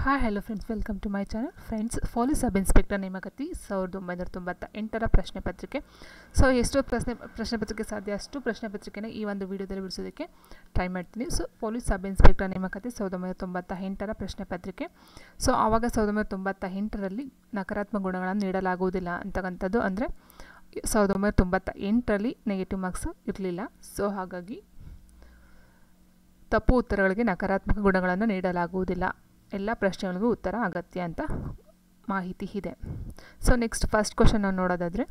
Hi hello friends, welcome to my channel. Friends, police sub inspector ನೇಮಕಾತಿ 1998 ಪ್ರಶ್ನೆ ಪತ್ರಿಕೆ. ಎಷ್ಟು ಪ್ರಶ್ನೆ ಪತ್ರಿಕೆ ಸಾಧ್ಯ ಅಷ್ಟು ಪ್ರಶ್ನೆ ಪತ್ರಿಕೆನ ಈ ಒಂದು ವಿಡಿಯೋದಲ್ಲಿ ಬಿಡಿಸೋದಕ್ಕೆ ಟ್ರೈ ಮಾಡ್ತೀನಿ. ಪೊಲೀಸ್ ಸಬ್ ಇನ್ಸ್ಪೆಕ್ಟರ್ ನೇಮಕಾತಿ 1998 ಪ್ರಶ್ನೆ ಪತ್ರಿಕೆ. ಆವಾಗ 1998ರಲ್ಲಿ ನಕಾರಾತ್ಮಕ ಗುಣಗಳನ್ನು ನೀಡಲಾಗುವುದಿಲ್ಲ ಅಂತಕ್ಕಂಥದ್ದು, ಅಂದರೆ 1998ರಲ್ಲಿ ನೆಗೆಟಿವ್ ಮಾರ್ಕ್ಸ್ ಇರಲಿಲ್ಲ. ಹಾಗಾಗಿ ತಪ್ಪು ಉತ್ತರಗಳಿಗೆ ನಕಾರಾತ್ಮಕ ಗುಣಗಳನ್ನು ನೀಡಲಾಗುವುದಿಲ್ಲ, ಎಲ್ಲ ಪ್ರಶ್ನೆಗಳಿಗೂ ಉತ್ತರ ಅಗತ್ಯ ಅಂತ ಮಾಹಿತಿ ಇದೆ. ನೆಕ್ಸ್ಟ್ ಫಸ್ಟ್ ಕ್ವಶನ್ ನಾವು ನೋಡೋದಾದರೆ,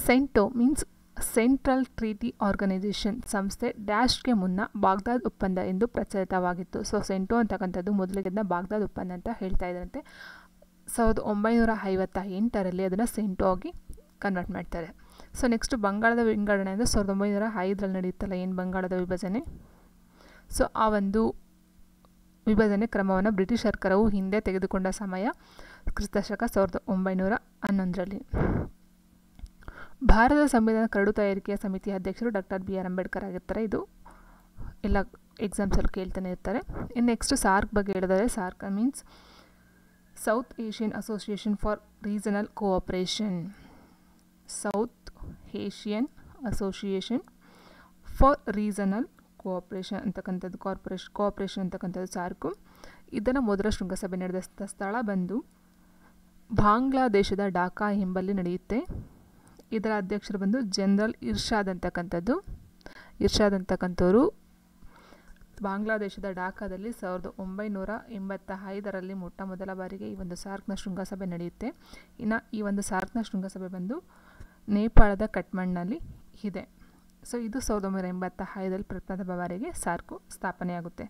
ಸೆಂಟೋ ಮೀನ್ಸ್ ಸೆಂಟ್ರಲ್ ಟ್ರೀಟಿ ಆರ್ಗನೈಸೇಷನ್ ಸಂಸ್ಥೆ ಡ್ಯಾಶ್ಗೆ ಮುನ್ನ ಬಾಗ್ದಾದ್ ಒಪ್ಪಂದ ಎಂದು ಪ್ರಚಲಿತವಾಗಿತ್ತು. ಸೆಂಟೋ ಅಂತಕ್ಕಂಥದ್ದು ಮೊದಲಿಗೆ ಬಾಗ್ದಾದ್ ಒಪ್ಪಂದ ಅಂತ ಹೇಳ್ತಾ ಇದ್ರಂತೆ. 1958ರಲ್ಲಿ ಅದನ್ನು ಸೆಂಟೋ ಆಗಿ ಕನ್ವರ್ಟ್ ಮಾಡ್ತಾರೆ. ನೆಕ್ಸ್ಟ್ ಬಂಗಾಳದ ವಿಂಗಡಣೆ ಅಂದರೆ 1905ರಲ್ಲಿ ನಡೆಯುತ್ತಲ್ಲ, ಏನು ಬಂಗಾಳದ ವಿಭಜನೆ. ಆ ಒಂದು ವಿಭಜನೆ ಕ್ರಮವನ್ನು ಬ್ರಿಟಿಷ್ ಸರ್ಕಾರವು ಹಿಂದೆ ತೆಗೆದುಕೊಂಡ ಸಮಯ ಕ್ರಿಸ್ತಶಕ 1911ರಲ್ಲಿ. ಭಾರತದ ಸಂವಿಧಾನ ಕರಡು ತಯಾರಿಕೆಯ ಸಮಿತಿಯ ಅಧ್ಯಕ್ಷರು ಡಾಕ್ಟರ್ BR ಅಂಬೇಡ್ಕರ್ ಆಗಿರ್ತಾರೆ. ಇದು ಎಲ್ಲ ಎಕ್ಸಾಮ್ಸಲ್ಲಿ ಕೇಳ್ತಾನೆ ಇರ್ತಾರೆ. ಇನ್ನು ನೆಕ್ಸ್ಟ್ ಸಾರ್ಕ್ ಬಗ್ಗೆ ಹೇಳಿದರೆ, SAARC means south Asian association for regional cooperation. South Asian association for regional cooperation ಅಂತಕ್ಕಂಥದ್ದು, ಕೋಆಪರೇಷನ್ ಅಂತಕ್ಕಂಥದ್ದು ಸಾರ್ಕು. ಇದನ್ನು ಮೊದಲ ಶೃಂಗಸಭೆ ನಡೆದ ಸ್ಥಳ ಬಂದು ಬಾಂಗ್ಲಾದೇಶದ ಢಾಕಾ ಎಂಬಲ್ಲಿ ನಡೆಯುತ್ತೆ. ಇದರ ಅಧ್ಯಕ್ಷರು ಬಂದು ಜನರಲ್ ಇರ್ಷಾದ್ ಅಂತಕ್ಕಂಥದ್ದು. ಇರ್ಷಾದ್ ಅಂತಕ್ಕಂಥವರು ಬಾಂಗ್ಲಾದೇಶದ ಢಾಕಾದಲ್ಲಿ 1985ರಲ್ಲಿ ಮೊಟ್ಟ ಮೊದಲ ಬಾರಿಗೆ ಈ ಒಂದು ಸಾರ್ಕ್ನ ಶೃಂಗಸಭೆ ನಡೆಯುತ್ತೆ. ಇನ್ನು ಈ ಒಂದು ಸಾರ್ಕ್ನ ಶೃಂಗಸಭೆ ಬಂದು ನೇಪಾಳದ ಕಠ್ಮಂಡ್ನಲ್ಲಿ ಇದೆ. ಇದು 1985ರಲ್ಲಿ ಪ್ರಥಮ ಬಾರಿಗೆ ಸಾರ್ಕು ಸ್ಥಾಪನೆಯಾಗುತ್ತೆ.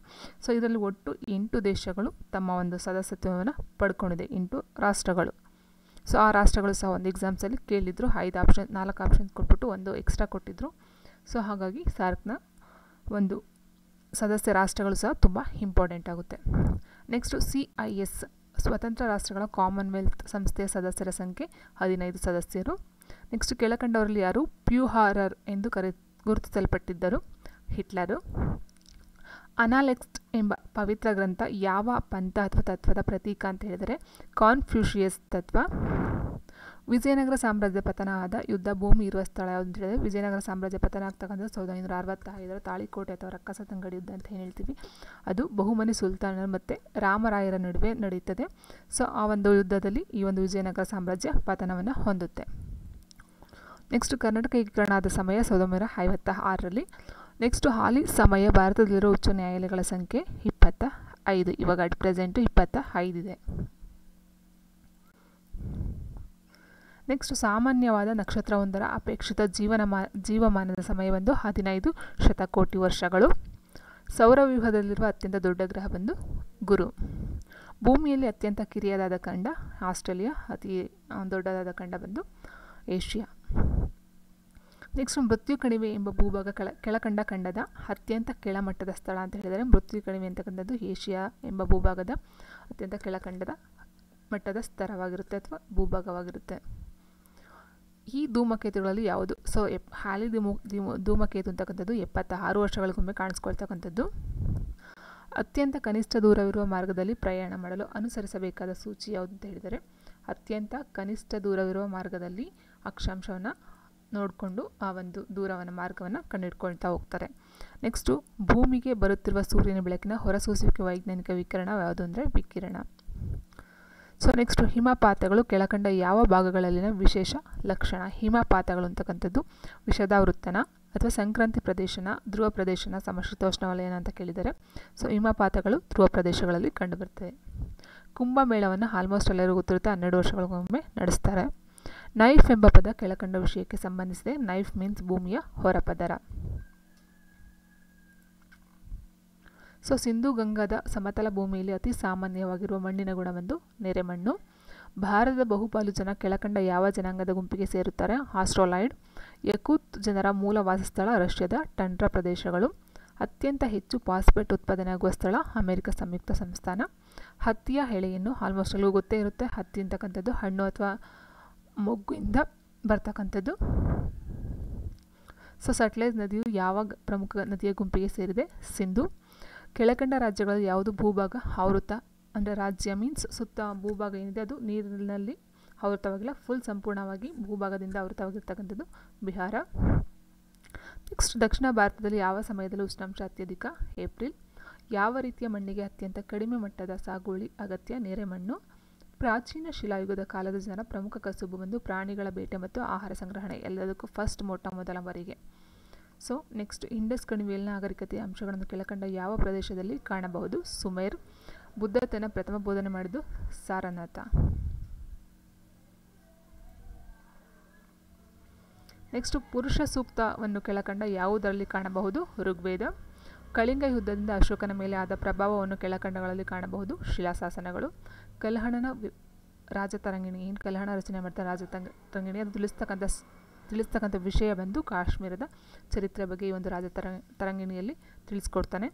ಇದರಲ್ಲಿ ಒಟ್ಟು 8 ದೇಶಗಳು ತಮ್ಮ ಒಂದು ಸದಸ್ಯತ್ವವನ್ನು ಪಡ್ಕೊಂಡಿದೆ, 8 ರಾಷ್ಟ್ರಗಳು. ಆ ರಾಷ್ಟ್ರಗಳು ಸಹ ಒಂದು ಎಕ್ಸಾಮ್ಸಲ್ಲಿ ಕೇಳಿದ್ರು, 4 ಆಪ್ಷನ್ ಕೊಟ್ಬಿಟ್ಟು ಒಂದು ಎಕ್ಸ್ಟ್ರಾ ಕೊಟ್ಟಿದ್ರು. ಹಾಗಾಗಿ ಸಾರ್ಕ್ನ ಒಂದು ಸದಸ್ಯ ರಾಷ್ಟ್ರಗಳು ಸಹ ತುಂಬ ಇಂಪಾರ್ಟೆಂಟ್ ಆಗುತ್ತೆ. ನೆಕ್ಸ್ಟು CIS ಸ್ವತಂತ್ರ ರಾಷ್ಟ್ರಗಳ ಕಾಮನ್ವೆಲ್ತ್ ಸಂಸ್ಥೆಯ ಸದಸ್ಯರ ಸಂಖ್ಯೆ 15 ಸದಸ್ಯರು. ನೆಕ್ಸ್ಟ್ ಕೆಳಕಂಡವರಲ್ಲಿ ಯಾರು ಪ್ಯೂಹಾರರ್ ಎಂದು ಗುರುತಿಸಲ್ಪಟ್ಟಿದ್ದರು? ಹಿಟ್ಲರು. ಅನಾಲೆಕ್ಸ್ಟ್ ಎಂಬ ಪವಿತ್ರ ಗ್ರಂಥ ಯಾವ ಪಂಥ ಅಥವಾ ತತ್ವದ ಪ್ರತೀಕ ಅಂತ ಹೇಳಿದರೆ ಕಾನ್ಫ್ಯೂಷಿಯಸ್ ತತ್ವ. ವಿಜಯನಗರ ಸಾಮ್ರಾಜ್ಯ ಪತನ ಆದ ಯುದ್ಧ ಭೂಮಿ ಇರುವ ಸ್ಥಳ ಯಾವುದು ಅಂತ ಹೇಳಿದರೆ, ವಿಜಯನಗರ ಸಾಮ್ರಾಜ್ಯ ಪತನ ಆಗ್ತಕ್ಕಂಥ 1965ರ ತಾಳಿಕೋಟೆ ಅಥವಾ ರಕ್ಕಸತಂಗಡಿ ಯುದ್ಧ ಅಂತ ಏನು ಹೇಳ್ತೀವಿ, ಅದು ಬಹುಮನಿ ಸುಲ್ತಾನರು ಮತ್ತು ರಾಮರಾಯರ ನಡುವೆ ನಡೆಯುತ್ತದೆ. ಆ ಒಂದು ಯುದ್ಧದಲ್ಲಿ ಈ ಒಂದು ವಿಜಯನಗರ ಸಾಮ್ರಾಜ್ಯ ಪತನವನ್ನು ಹೊಂದುತ್ತೆ. ನೆಕ್ಸ್ಟ್ ಕರ್ನಾಟಕ ಏಕೀಕರಣ ಆದ ಸಮಯ 1956ರಲ್ಲಿ. ನೆಕ್ಸ್ಟು ಹಾಲಿ ಸಮಯ ಭಾರತದಲ್ಲಿರೋ ಉಚ್ಚ ನ್ಯಾಯಾಲಯಗಳ ಸಂಖ್ಯೆ 25. ಇವಾಗ ಅಟ್ ಪ್ರೆಸೆಂಟು 25 ಇದೆ. ನೆಕ್ಸ್ಟ್ ಸಾಮಾನ್ಯವಾದ ನಕ್ಷತ್ರವೊಂದರ ಅಪೇಕ್ಷಿತ ಜೀವಮಾನದ ಸಮಯ ಬಂದು 15 ಶತಕೋಟಿ ವರ್ಷಗಳು. ಸೌರವ್ಯೂಹದಲ್ಲಿರುವ ಅತ್ಯಂತ ದೊಡ್ಡ ಗ್ರಹ ಬಂದು ಗುರು. ಭೂಮಿಯಲ್ಲಿ ಅತ್ಯಂತ ಕಿರಿಯದಾದ ಖಂಡ ಆಸ್ಟ್ರೇಲಿಯಾ, ಅತಿ ದೊಡ್ಡದಾದ ಖಂಡ ಬಂದು ಏಷ್ಯಾ. ನೆಕ್ಸ್ಟ್ ಮೃತ್ಯು ಕಣಿವೆ ಎಂಬ ಭೂಭಾಗ ಕೆಳಕಂಡ ಖಂಡದ ಅತ್ಯಂತ ಕೆಳಮಟ್ಟದ ಸ್ಥಳ ಅಂತ ಹೇಳಿದರೆ, ಮೃತ್ಯು ಕಣಿವೆ ಅಂತಕ್ಕಂಥದ್ದು ಏಷ್ಯಾ ಎಂಬ ಭೂಭಾಗದ ಅತ್ಯಂತ ಕೆಳಕಂಡದ ಮಟ್ಟದ ಸ್ತರವಾಗಿರುತ್ತೆ ಅಥವಾ ಭೂಭಾಗವಾಗಿರುತ್ತೆ. ಈ ಧೂಮಕೇತುಗಳಲ್ಲಿ ಯಾವುದು? ಹಾಲಿ ಧೂಮಕೇತು ಅಂತಕ್ಕಂಥದ್ದು 76 ವರ್ಷಗಳಿಗೊಮ್ಮೆ ಕಾಣಿಸ್ಕೊಳ್ತಕ್ಕಂಥದ್ದು. ಅತ್ಯಂತ ಕನಿಷ್ಠ ದೂರವಿರುವ ಮಾರ್ಗದಲ್ಲಿ ಪ್ರಯಾಣ ಮಾಡಲು ಅನುಸರಿಸಬೇಕಾದ ಸೂಚಿ ಯಾವುದು ಅಂತ ಹೇಳಿದರೆ, ಅತ್ಯಂತ ಕನಿಷ್ಠ ದೂರವಿರುವ ಮಾರ್ಗದಲ್ಲಿ ಅಕ್ಷಾಂಶವನ್ನು ನೋಡಿಕೊಂಡು ಆ ಒಂದು ದೂರವನ್ನು ಮಾರ್ಗವನ್ನು ಕಂಡುಹಿಡ್ಕೊಳ್ತಾ ಹೋಗ್ತಾರೆ. ನೆಕ್ಸ್ಟು ಭೂಮಿಗೆ ಬರುತ್ತಿರುವ ಸೂರ್ಯನ ಬೆಳಕಿನ ಹೊರಸೂಸುವಿಕೆ ವೈಜ್ಞಾನಿಕ ವಿಕಿರಣ ಯಾವುದು ಅಂದರೆ ವಿಕಿರಣ. ನೆಕ್ಸ್ಟು ಹಿಮಪಾತಗಳು ಕೆಳಕಂಡ ಯಾವ ಭಾಗಗಳಲ್ಲಿನ ವಿಶೇಷ ಲಕ್ಷಣ? ಹಿಮಪಾತಗಳು ಅಂತಕ್ಕಂಥದ್ದು ವಿಷದಾವೃತ್ತನ ಅಥವಾ ಸಂಕ್ರಾಂತಿ ಪ್ರದೇಶನ, ಧ್ರುವ ಪ್ರದೇಶನ, ಸಮಶೀತೋಷ್ಣವಲಯನ ಅಂತ ಕೇಳಿದ್ದಾರೆ. ಹಿಮಪಾತಗಳು ಧ್ರುವ ಪ್ರದೇಶಗಳಲ್ಲಿ ಕಂಡುಬರ್ತವೆ. ಕುಂಭಮೇಳವನ್ನು ಆಲ್ಮೋಸ್ಟ್ ಎಲ್ಲರಿಗೂ ಗೊತ್ತಿರುತ್ತೆ, 12 ವರ್ಷಗಳಿಗೊಮ್ಮೆ ನಡೆಸ್ತಾರೆ. ನೈಫ್ ಎಂಬ ಪದ ಕೆಳಕಂಡ ವಿಷಯಕ್ಕೆ ಸಂಬಂಧಿಸಿದೆ. ನೈಫ್ ಮೀನ್ಸ್ ಭೂಮಿಯ ಹೊರಪದರ. ಸಿಂಧು ಗಂಗಾದ ಸಮತಲ ಭೂಮಿಯಲ್ಲಿ ಅತಿ ಸಾಮಾನ್ಯವಾಗಿರುವ ಮಣ್ಣಿನ ಗುಣ ಬಂದು ನೆರೆಮಣ್ಣು. ಭಾರತದ ಬಹುಪಾಲು ಜನ ಕೆಳಕಂಡ ಯಾವ ಜನಾಂಗದ ಗುಂಪಿಗೆ ಸೇರುತ್ತಾರೆ? ಆಸ್ಟ್ರೋಲಾಯ್ಡ್. ಯಕೂತ್ ಜನರ ಮೂಲ ವಾಸಸ್ಥಳ ರಷ್ಯಾದ ಟಂಡ್ರಾ ಪ್ರದೇಶಗಳು. ಅತ್ಯಂತ ಹೆಚ್ಚು ಫಾಸ್ಫೇಟ್ ಉತ್ಪಾದನೆ ಆಗುವ ಸ್ಥಳ ಅಮೆರಿಕ ಸಂಯುಕ್ತ ಸಂಸ್ಥಾನ. ಹತ್ತಿಯ ಎಳೆಯನ್ನು ಆಲ್ಮೋಸ್ಟ್ ಎಲ್ಲರಿಗೂ ಗೊತ್ತೇ ಇರುತ್ತೆ. ಹತ್ತಿ ಅಂತಕ್ಕಂಥದ್ದು ಹಣ್ಣು ಅಥವಾ ಮೊಗ್ಗಿಂದ ಬರ್ತಕ್ಕಂಥದ್ದು. ಸಟ್ಲೇಜ್ ನದಿಯು ಯಾವ ಪ್ರಮುಖ ನದಿಯ ಗುಂಪಿಗೆ ಸೇರಿದೆ? ಸಿಂಧು. ಕೆಳಕಂಡ ರಾಜ್ಯಗಳಲ್ಲಿ ಯಾವುದು ಭೂಭಾಗ ಆವೃತ ಅಂದರೆ ರಾಜ್ಯ ಮೀನ್ಸ್ ಸುತ್ತ ಭೂಭಾಗ ಏನಿದೆ ಅದು ನೀರಿನಲ್ಲಿ ಆವೃತವಾಗಿಲ್ಲ, ಫುಲ್ ಸಂಪೂರ್ಣವಾಗಿ ಭೂಭಾಗದಿಂದ ಆವೃತವಾಗಿರ್ತಕ್ಕಂಥದ್ದು ಬಿಹಾರ. ನೆಕ್ಸ್ಟ್ ದಕ್ಷಿಣ ಭಾರತದಲ್ಲಿ ಯಾವ ಸಮಯದಲ್ಲಿ ಉಷ್ಣಾಂಶ ಅತ್ಯಧಿಕ? ಏಪ್ರಿಲ್. ಯಾವ ರೀತಿಯ ಮಣ್ಣಿಗೆ ಅತ್ಯಂತ ಕಡಿಮೆ ಮಟ್ಟದ ಸಾಗುವಳಿ ಅಗತ್ಯ? ನೇರೆಮಣ್ಣು. ಪ್ರಾಚೀನ ಶಿಲಾಯುಗದ ಕಾಲದ ಜನರ ಪ್ರಮುಖ ಕಸುಬು ಬಂದು ಪ್ರಾಣಿಗಳ ಬೇಟೆ ಮತ್ತು ಆಹಾರ ಸಂಗ್ರಹಣೆ. ಎಲ್ಲದಕ್ಕೂ ಫಸ್ಟ್ ಮೊದಲ ಬಾರಿಗೆ. ಸೊ ನೆಕ್ಸ್ಟ್ ಇಂಡಸ್ ಕಣಿವೆಯಲ್ಲಿನ ನಾಗರಿಕತೆಯ ಅಂಶಗಳನ್ನು ಕೆಳಕಂಡ ಯಾವ ಪ್ರದೇಶದಲ್ಲಿ ಕಾಣಬಹುದು? ಸುಮೇರ್. ಬುದ್ಧ ತನ್ನ ಪ್ರಥಮ ಬೋಧನೆ ಮಾಡಿದ್ದು ಸಾರನಾಥ. ನೆಕ್ಸ್ಟ್ ಪುರುಷ ಸೂಕ್ತವನ್ನು ಕೆಳಕಂಡ ಯಾವುದರಲ್ಲಿ ಕಾಣಬಹುದು? ಋಗ್ವೇದ. ಕಳಿಂಗ ಯುದ್ಧದಿಂದ ಅಶೋಕನ ಮೇಲೆ ಆದ ಪ್ರಭಾವವನ್ನು ಕೆಳಕಂಡಗಳಲ್ಲಿ ಕಾಣಬಹುದು? ಶಿಲಾಶಾಸನಗಳು. ಕಲ್ಹಣನ ರಾಜತರಂಗಿಣಿ, ಏನು ಕಲ್ಹಣ ರಚನೆ ಮಾಡ್ತಾರೆ ರಾಜತರಂಗಿಣಿ, ಅದು ತಿಳಿಸ್ತಕ್ಕಂಥ ವಿಷಯ ಬಂದು ಕಾಶ್ಮೀರದ ಚರಿತ್ರೆ ಬಗ್ಗೆ ಈ ಒಂದು ತರಂಗಿಣಿಯಲ್ಲಿ ತಿಳಿಸ್ಕೊಡ್ತಾನೆ.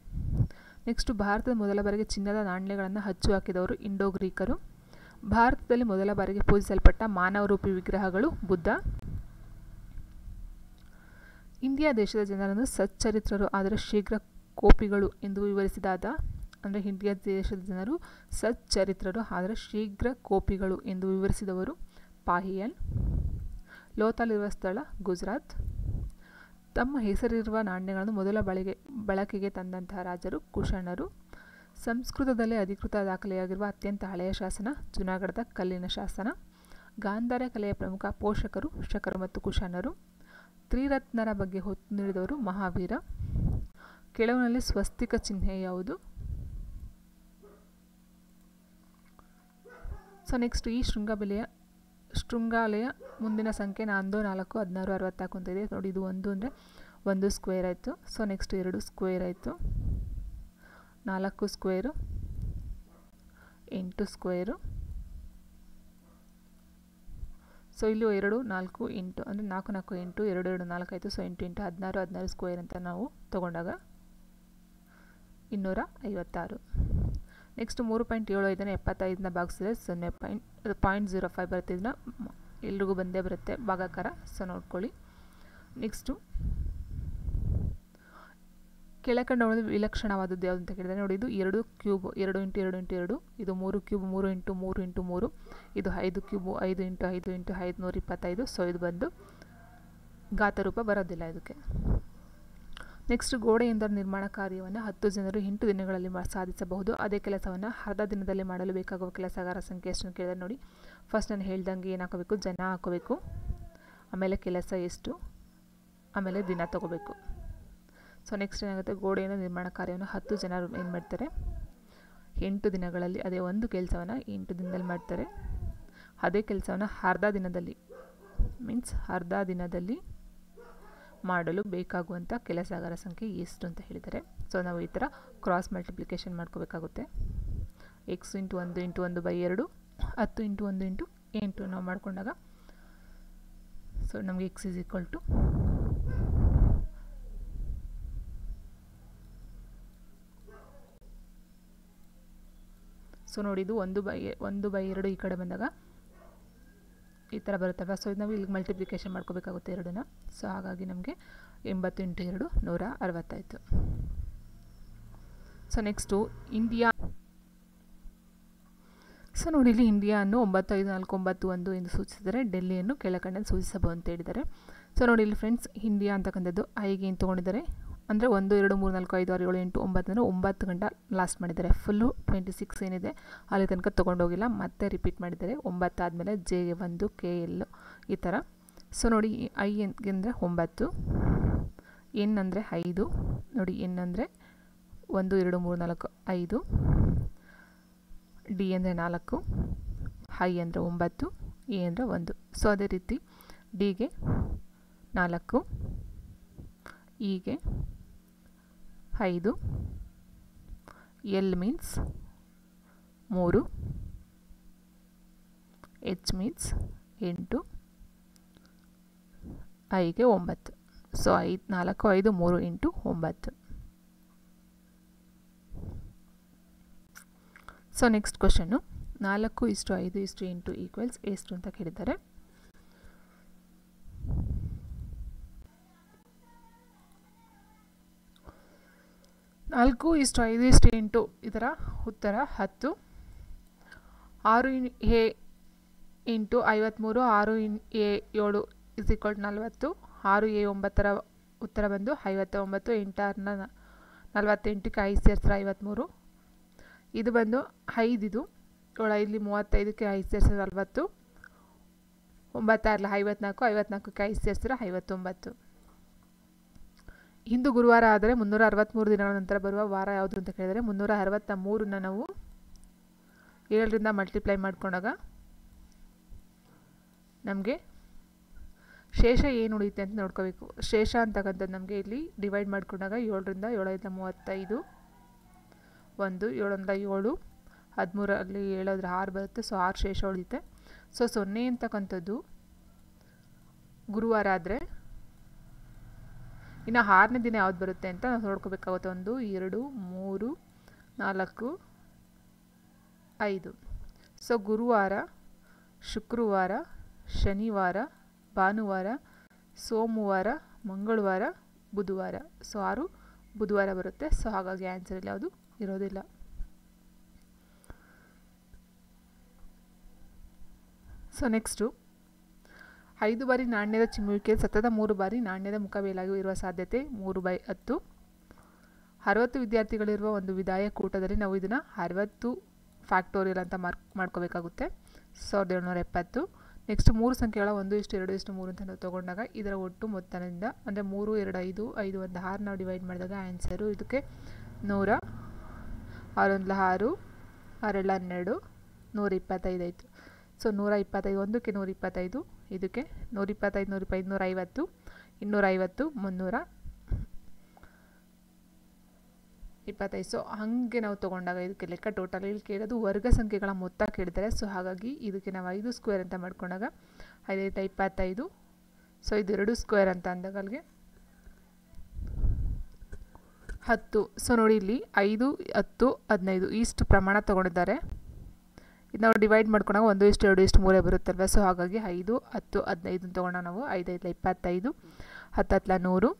ನೆಕ್ಸ್ಟ್ ಭಾರತದ ಮೊದಲ ಬಾರಿಗೆ ಚಿನ್ನದ ನಾಣ್ಯಗಳನ್ನು ಹಚ್ಚು ಹಾಕಿದವರು ಇಂಡೋ ಗ್ರೀಕರು. ಭಾರತದಲ್ಲಿ ಮೊದಲ ಬಾರಿಗೆ ಪೂಜಿಸಲ್ಪಟ್ಟ ಮಾನವರೂಪಿ ವಿಗ್ರಹಗಳು ಬುದ್ಧ. ಇಂಡಿಯಾ ದೇಶದ ಜನರನ್ನು ಸಚ್ಚರಿತ್ರರು ಆದರೆ ಶೀಘ್ರ ಕೋಪಿಗಳು ಎಂದು ವಿವರಿಸಿದಾದ, ಅಂದರೆ ಇಂಡಿಯಾ ದೇಶದ ಜನರು ಸಚ್ಚರಿತ್ರರು ಆದರೆ ಶೀಘ್ರ ಕೋಪಿಗಳು ಎಂದು ವಿವರಿಸಿದವರು ಪಾಹಿಯನ್. ಲೋಥಾಲಿರುವ ಸ್ಥಳ ಗುಜರಾತ್. ತಮ್ಮ ಹೆಸರಿರುವ ನಾಣ್ಯಗಳನ್ನು ಮೊದಲ ಬಳಕೆಗೆ ತಂದಂತಹ ರಾಜರು ಕುಶಾಣರು. ಸಂಸ್ಕೃತದಲ್ಲೇ ಅಧಿಕೃತ ದಾಖಲೆಯಾಗಿರುವ ಅತ್ಯಂತ ಹಳೆಯ ಶಾಸನ ಜುನಾಗಢದ ಕಲ್ಲಿನ ಶಾಸನ. ಗಾಂಧಾರ ಕಲೆಯ ಪ್ರಮುಖ ಪೋಷಕರು ಶಕರು ಮತ್ತು ಕುಶಾಣರು. ತ್ರಿರತ್ನರ ಬಗ್ಗೆ ಹೊತ್ತು ನೀಡಿದವರು ಮಹಾವೀರ. ಕೆಳವಿನಲ್ಲಿ ಸ್ವಸ್ತಿಕ ಚಿಹ್ನೆ ಯಾವುದು? ಸೊ ನೆಕ್ಸ್ಟ್ ಈ ಶೃಂಗಾಲಯ ಮುಂದಿನ ಸಂಖ್ಯೆ 4, 4, 16, 64 ಅಂತ ಇದೆ ನೋಡಿ. ಇದು 1 ಅಂದರೆ 1 ಸ್ಕ್ವೇರ್ ಆಯಿತು. ಸೊ ನೆಕ್ಸ್ಟ್ 2 ಸ್ಕ್ವೇರ್ ಆಯಿತು, 4 ಸ್ಕ್ವೇರು, 8 ಸ್ಕ್ವೇರು. ಸೊ ಇಲ್ಲಿ 2, 4, 8 ಅಂದರೆ 4, 4, 8, 2, 2, 4 ಆಯಿತು. ಸೊ 8 × 16, 16 ಸ್ಕ್ವೇರ್ ಅಂತ ನಾವು ತಗೊಂಡಾಗ 256. ನೆಕ್ಸ್ಟ್ 3.75 75ನ ಭಾಗಿಸಿದ್ರೆ 0.05 ಬರುತ್ತೆ. ಇದನ್ನ ಎಲ್ರಿಗೂ ಬಂದೇ ಬರುತ್ತೆ ಭಾಗಾಕಾರ, ಸೊ ನೋಡ್ಕೊಳ್ಳಿ. ನೆಕ್ಸ್ಟು ಕೆಳಕಂಡಗಳಲ್ಲಿ ವಿಲಕ್ಷಣವಾದದ್ದು ಯಾವುದು ಅಂತ ಕೇಳಿದರೆ ನೋಡಿ, ಇದು 2 ಕ್ಯೂಬ್ 2 × 2 × 2, ಇದು 3 ಕ್ಯೂಬ್ 3 × 3 × 3, ಇದು 5 ಕ್ಯೂಬ್ 5 × 5 × 525. ಸೊ ಇದು ಬಂದು ಘಾತರೂಪ ಬರೋದಿಲ್ಲ ಇದಕ್ಕೆ. ನೆಕ್ಸ್ಟ್ ಗೋಡೆಯೊಂದರ ನಿರ್ಮಾಣ ಕಾರ್ಯವನ್ನು 10 ಜನರು 8 ದಿನಗಳಲ್ಲಿ ಸಾಧಿಸಬಹುದು. ಅದೇ ಕೆಲಸವನ್ನು ಅರ್ಧ ದಿನದಲ್ಲಿ ಮಾಡಲು ಬೇಕಾಗುವ ಕೆಲಸಗಾರ ಸಂಖ್ಯೆ ಎಷ್ಟು ಕೇಳಿದರೆ ನೋಡಿ, ಫಸ್ಟ್ ನಾನು ಹೇಳ್ದಂಗೆ ಏನು ಹಾಕೋಬೇಕು? ಜನ ಹಾಕೋಬೇಕು, ಆಮೇಲೆ ಕೆಲಸ ಎಷ್ಟು, ಆಮೇಲೆ ದಿನ ತಗೋಬೇಕು. ಸೊ ನೆಕ್ಸ್ಟ್ ಏನಾಗುತ್ತೆ? ಗೋಡೆಯನ್ನು ನಿರ್ಮಾಣ ಕಾರ್ಯವನ್ನು 10 ಜನರು ಏನು ಮಾಡ್ತಾರೆ? 8 ದಿನಗಳಲ್ಲಿ, ಅದೇ ಒಂದು ಕೆಲಸವನ್ನು 8 ದಿನದಲ್ಲಿ ಮಾಡ್ತಾರೆ. ಅದೇ ಕೆಲಸವನ್ನು ಅರ್ಧ ದಿನದಲ್ಲಿ ಮಾಡಲು ಬೇಕಾಗುವಂಥ ಕೆಲಸಗಾರ ಸಂಖ್ಯೆ ಎಷ್ಟು ಅಂತ ಹೇಳಿದ್ದಾರೆ. ಸೊ ನಾವು ಈ ಥರ ಕ್ರಾಸ್ ಮಲ್ಟಿಪ್ಲಿಕೇಶನ್ ಮಾಡ್ಕೋಬೇಕಾಗುತ್ತೆ. x × 1 × 1/2 10 × 1 × 8 ನಾವು ಮಾಡ್ಕೊಂಡಾಗ ಸೊ ನಮಗೆ x = ಸೊ ನೋಡಿ ಇದು 1/2 ಈ ಕಡೆ ಬಂದಾಗ ಈ ಥರ ಬರುತ್ತಲ್ವ. ಸೊ ಇದು ನಾವು ಇಲ್ಲಿಗೆ ಮಲ್ಟಿಪ್ಲಿಕೇಶನ್ ಮಾಡ್ಕೋಬೇಕಾಗುತ್ತೆ 2ನ. ಸೊ ಹಾಗಾಗಿ ನಮಗೆ 80 × 2 160 ಆಯಿತು. So next India. ಸೊ ನೋಡಿ ಇಲ್ಲಿ ಇಂಡಿಯಾವನ್ನು 954991 ಎಂದು ಸೂಚಿಸಿದರೆ ಡೆಲ್ಲಿಯನ್ನು ಕೆಳಕಂಡಲ್ಲಿ ಸೂಚಿಸಬಹುದು ಅಂತ ಹೇಳಿದ್ದಾರೆ. ಸೊ ನೋಡಿ ಇಲ್ಲಿ ಫ್ರೆಂಡ್ಸ್, ಇಂಡಿಯಾ ಅಂತಕ್ಕಂಥದ್ದು ಐಗೆ ಏನು ತೊಗೊಂಡಿದ್ದಾರೆ ಅಂದರೆ 1 2 3 4 5 6 7 8 9 ಅಂದರೆ 9 ಗಂಟ ಲಾಸ್ಟ್ ಮಾಡಿದ್ದಾರೆ. ಫುಲ್ಲು 26 ಏನಿದೆ ಅಲ್ಲಿ ತನಕ ತೊಗೊಂಡೋಗಿಲ್ಲ, ಮತ್ತೆ ರಿಪೀಟ್ ಮಾಡಿದ್ದಾರೆ. 9 ಆದಮೇಲೆ ಜೆ 1 ಕೆ ಎಲ್ ಈ ಥರ. ಸೊ ನೋಡಿ ಐ ಅಂದರೆ 9, ಎನ್ ಅಂದರೆ 5 ನೋಡಿ, ಎನ್ ಅಂದರೆ 1 2 3 4 5, ಡಿ ಅಂದರೆ 4, ಐ ಅಂದರೆ 9, ಎ ಅಂದರೆ 1. ಸೊ ಅದೇ ರೀತಿ ಡಿಗೆ 4, ಇಗೆ 5, L means 3, H means 8, ಐಗೆ 9. So 4 5 3 8 9. So next question 4:5:8 equals ಎಷ್ಟು ಅಂತ ಕೇಳಿದ್ದಾರೆ. 4:5:8 ಇದರ ಉತ್ತರ 10. 6 A ಇಂಟು 53 6 A 7 = 40. 6 A 9 ಉತ್ತರ ಬಂದು 59. 8 48ಕ್ಕೆ 5 ಸೇರಿಸಿದ್ರೆ 53. ಇದು ಬಂದು 5 ಇದು 7 5 35ಕ್ಕೆ 5 ಸೇರಿಸಿದ್ರೆ 40. 9 6 54 54ಕ್ಕೆ 5 ಸೇರಿಸಿದ್ರೆ 59. ಇಂದು ಗುರುವಾರ ಆದರೆ 363 ದಿನಗಳ ನಂತರ ಬರುವ ವಾರ ಯಾವುದು ಅಂತ ಕೇಳಿದರೆ 363ನ ನಾವು 7ರಿಂದ ಮಲ್ಟಿಪ್ಲೈ ಮಾಡ್ಕೊಂಡಾಗ ನಮಗೆ ಶೇಷ ಏನು ಉಳಿಯುತ್ತೆ ಅಂತ ನೋಡ್ಕೋಬೇಕು. ಶೇಷ ಅಂತಕ್ಕಂಥದ್ದು ನಮಗೆ ಇಲ್ಲಿ ಡಿವೈಡ್ ಮಾಡ್ಕೊಂಡಾಗ 7ರಿಂದ 7 5 35 1 7 7 13 7 6 ಬರುತ್ತೆ. ಸೊ 6 ಶೇಷ ಉಳಿಯುತ್ತೆ. ಸೊ 0 ಅಂತಕ್ಕಂಥದ್ದು ಗುರುವಾರ ಆದರೆ ಇನ್ನು 6ನೇ ದಿನ ಯಾವ್ದು ಬರುತ್ತೆ ಅಂತ ನಾವು ನೋಡ್ಕೋಬೇಕಾಗುತ್ತೆ. 1 2 3 4 5. ಸೊ ಗುರುವಾರ, ಶುಕ್ರವಾರ, ಶನಿವಾರ, ಭಾನುವಾರ, ಸೋಮವಾರ, ಮಂಗಳವಾರ, ಬುಧವಾರ. ಸೊ 6 ಬುಧವಾರ ಬರುತ್ತೆ. ಸೊ ಹಾಗಾಗಿ ಆನ್ಸರ್ ಯಾವುದು ಇರೋದಿಲ್ಲ. ಸೊ ನೆಕ್ಸ್ಟು 5 ಬಾರಿ ನಾಣ್ಯದ ಚಿಮ್ಮುವಿಕೆ ಸತತ 3 ಬಾರಿ ನಾಣ್ಯದ ಮುಖಬೇಲಾಗಿ ಇರುವ ಸಾಧ್ಯತೆ 3/10. 60 ವಿದ್ಯಾರ್ಥಿಗಳಿರುವ ಒಂದು ವಿದಾಯ ಕೂಟದಲ್ಲಿ ನಾವು ಇದನ್ನು 60 ಫ್ಯಾಕ್ಟೋರಿಯಲ್ ಅಂತ ಮಾಡ್ಕೋಬೇಕಾಗುತ್ತೆ. 1770. ನೆಕ್ಸ್ಟ್ 3 ಸಂಖ್ಯೆಗಳ 1:2:3 ಅಂತ ನಾವು ತೊಗೊಂಡಾಗ ಇದರ ಒಟ್ಟು ಮೊತ್ತದಿಂದ ಅಂದರೆ 3 2 5 5 1 6 ನಾವು ಡಿವೈಡ್ ಮಾಡಿದಾಗ ಆನ್ಸರು ಇದಕ್ಕೆ 100. 6 1 6 6 2 12 125 ಆಯಿತು. ಸೊ 125 1ಕ್ಕೆ 125 ಇದಕ್ಕೆ 125 125 150 250 325. ಸೊ ಹಾಗೆ ನಾವು ತೊಗೊಂಡಾಗ ಇದಕ್ಕೆ ಲೆಕ್ಕ ಟೋಟಲ್ ಇಲ್ಲಿ ಕೇಳೋದು ವರ್ಗ ಸಂಖ್ಯೆಗಳ ಮೊತ್ತ ಕೇಳಿದ್ದಾರೆ. ಸೊ ಹಾಗಾಗಿ ಇದಕ್ಕೆ ನಾವು 5 ಸ್ಕ್ವೇರ್ ಅಂತ ಮಾಡ್ಕೊಂಡಾಗ 5 5 25. ಸೊ ಇದು 2 ಸ್ಕ್ವೇರ್ ಅಂತ ಅಂದಾಗ ಅಲ್ಲಿಗೆ 10. ಸೊ ನೋಡಿ ಇಲ್ಲಿ 5 10 15 ಇಷ್ಟು ಪ್ರಮಾಣ ತೊಗೊಂಡಿದ್ದಾರೆ. ಇದು ನಾವು ಡಿವೈಡ್ ಮಾಡ್ಕೊಂಡಾಗ 1:2:3 ಬರುತ್ತಲ್ವ. ಸೊ ಹಾಗಾಗಿ 5 10 15 ತೊಗೊಂಡಾಗ ನಾವು 5 5 25 10 10 100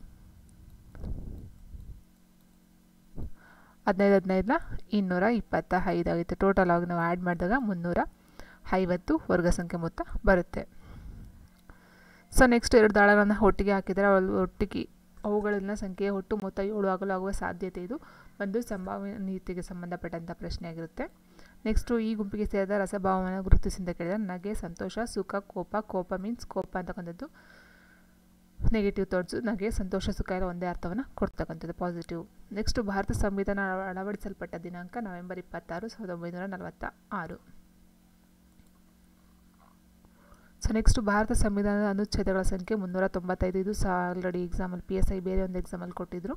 15 15 225 ಆಗುತ್ತೆ. ಟೋಟಲ್ ಆಗಿ ನಾವು ಆ್ಯಡ್ ಮಾಡಿದಾಗ 350 ವರ್ಗ ಸಂಖ್ಯೆ ಮೊತ್ತ ಬರುತ್ತೆ. ಸೊ ನೆಕ್ಸ್ಟ್ 2 ದಾಳಗಳನ್ನು ಒಟ್ಟಿಗೆ ಹಾಕಿದರೆ ಅವುಗಳನ್ನ ಸಂಖ್ಯೆಯ ಒಟ್ಟು ಮೊತ್ತ 7 ಆಗಲಾಗುವ ಸಾಧ್ಯತೆ ಇದು ಒಂದು ಸಂಭಾವ್ಯತೆಗೆ ಸಂಬಂಧಪಟ್ಟಂಥ ಪ್ರಶ್ನೆಯಾಗಿರುತ್ತೆ. ನೆಕ್ಸ್ಟು ಈ ಗುಂಪಿಗೆ ಸೇರಿದ ರಸಭಾವವನ್ನು ಗುರುತಿಸಿ ಅಂತ ಕೇಳಿದರೆ ನಗೆ, ಸಂತೋಷ, ಸುಖ, ಕೋಪ. ಕೋಪ ಮೀನ್ಸ್ ಕೋಪ ಅಂತಕ್ಕಂಥದ್ದು ನೆಗೆಟಿವ್ ಥಾಟ್ಸು. ನಗೆ, ಸಂತೋಷ, ಸುಖ ಎಲ್ಲ ಒಂದೇ ಅರ್ಥವನ್ನು ಕೊಡ್ತಕ್ಕಂಥದ್ದು ಪಾಸಿಟಿವ್. ನೆಕ್ಸ್ಟು ಭಾರತ ಸಂವಿಧಾನ ಅಳವಡಿಸಲ್ಪಟ್ಟ ದಿನಾಂಕ ನವೆಂಬರ್ 26 1946. ಸೊ ನೆಕ್ಸ್ಟು ಭಾರತ ಸಂವಿಧಾನದ ಅನುಚ್ಛೇದಗಳ ಸಂಖ್ಯೆ 395. ಇದು ಆಲ್ರೆಡಿ ಎಕ್ಸಾಮಲ್ಲಿ PSI ಬೇರೆ ಒಂದು ಎಕ್ಸಾಮಲ್ಲಿ ಕೊಟ್ಟಿದ್ದರು.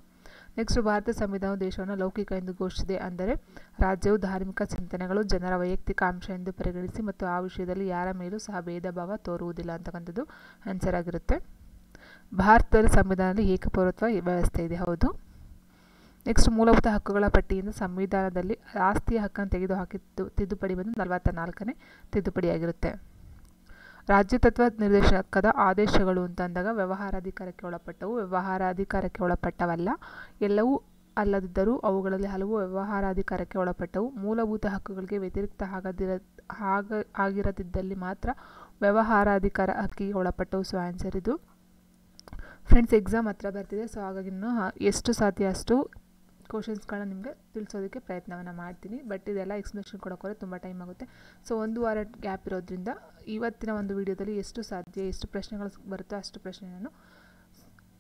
ನೆಕ್ಸ್ಟು ಭಾರತ ಸಂವಿಧಾನವು ದೇಶವನ್ನು ಲೌಕಿಕ ಎಂದು ಘೋಷಿಸಿದೆ. ಅಂದರೆ ರಾಜ್ಯವು ಧಾರ್ಮಿಕ ಚಿಂತನೆಗಳು ಜನರ ವೈಯಕ್ತಿಕ ಅಂಶ ಎಂದು ಪರಿಗಣಿಸಿ ಮತ್ತು ಆ ವಿಷಯದಲ್ಲಿ ಯಾರ ಮೇಲೂ ಸಹ ಭೇದ ಭಾವ ತೋರುವುದಿಲ್ಲ ಅಂತಕ್ಕಂಥದ್ದು ಆನ್ಸರ್ ಆಗಿರುತ್ತೆ. ಭಾರತದ ಸಂವಿಧಾನದಲ್ಲಿ ಏಕಪೌರತ್ವ ವ್ಯವಸ್ಥೆ ಇದೆ. ಹೌದು. ನೆಕ್ಸ್ಟ್ ಮೂಲಭೂತ ಹಕ್ಕುಗಳ ಪಟ್ಟಿಯಿಂದ ಸಂವಿಧಾನದಲ್ಲಿ ಆಸ್ತಿಯ ಹಕ್ಕನ್ನು ತೆಗೆದುಹಾಕಿದ್ದು ತಿದ್ದುಪಡಿ ಬಂದು 44ನೇ ತಿದ್ದುಪಡಿಯಾಗಿರುತ್ತೆ. ರಾಜ್ಯ ತತ್ವ ನಿರ್ದೇಶಕದ ಆದೇಶಗಳು ಅಂತ ಅಂದಾಗ ವ್ಯವಹಾರಾಧಿಕಾರಕ್ಕೆ ಒಳಪಟ್ಟವು, ವ್ಯವಹಾರಾಧಿಕಾರಕ್ಕೆ ಒಳಪಟ್ಟವಲ್ಲ, ಎಲ್ಲವೂ ಅಲ್ಲದಿದ್ದರೂ ಅವುಗಳಲ್ಲಿ ಹಲವು ವ್ಯವಹಾರಾಧಿಕಾರಕ್ಕೆ ಒಳಪಟ್ಟವು, ಮೂಲಭೂತ ಹಕ್ಕುಗಳಿಗೆ ವ್ಯತಿರಿಕ್ತ ಆಗಿರದಿದ್ದಲ್ಲಿ ಮಾತ್ರ ವ್ಯವಹಾರಾಧಿಕಾರ ಹಕ್ಕಿಗೆ ಒಳಪಟ್ಟವು. ಸೊ ಆನ್ಸರ್ ಇದು. ಫ್ರೆಂಡ್ಸ್ ಎಕ್ಸಾಮ್ ಹತ್ರ ಬರ್ತಿದೆ. ಸೊ ಹಾಗಾಗಿ ಇನ್ನೂ ಎಷ್ಟು ಸಾಧ್ಯ ಅಷ್ಟು ಕ್ವಶನ್ಸ್ಗಳನ್ನ ನಿಮಗೆ ತಿಳಿಸೋದಕ್ಕೆ ಪ್ರಯತ್ನವನ್ನು ಮಾಡ್ತೀನಿ. ಬಟ್ ಇದೆಲ್ಲ ಎಕ್ಸ್ಪ್ಲನೇಷನ್ ಕೊಡೋಕೆ ತುಂಬ ಟೈಮ್ ಆಗುತ್ತೆ. ಸೊ 1 ವಾರ ಗ್ಯಾಪ್ ಇರೋದ್ರಿಂದ ಇವತ್ತಿನ ಒಂದು ವಿಡಿಯೋದಲ್ಲಿ ಎಷ್ಟು ಸಾಧ್ಯ ಎಷ್ಟು ಪ್ರಶ್ನೆಗಳು ಬರುತ್ತೋ ಅಷ್ಟು ಪ್ರಶ್ನೆ ನಾನು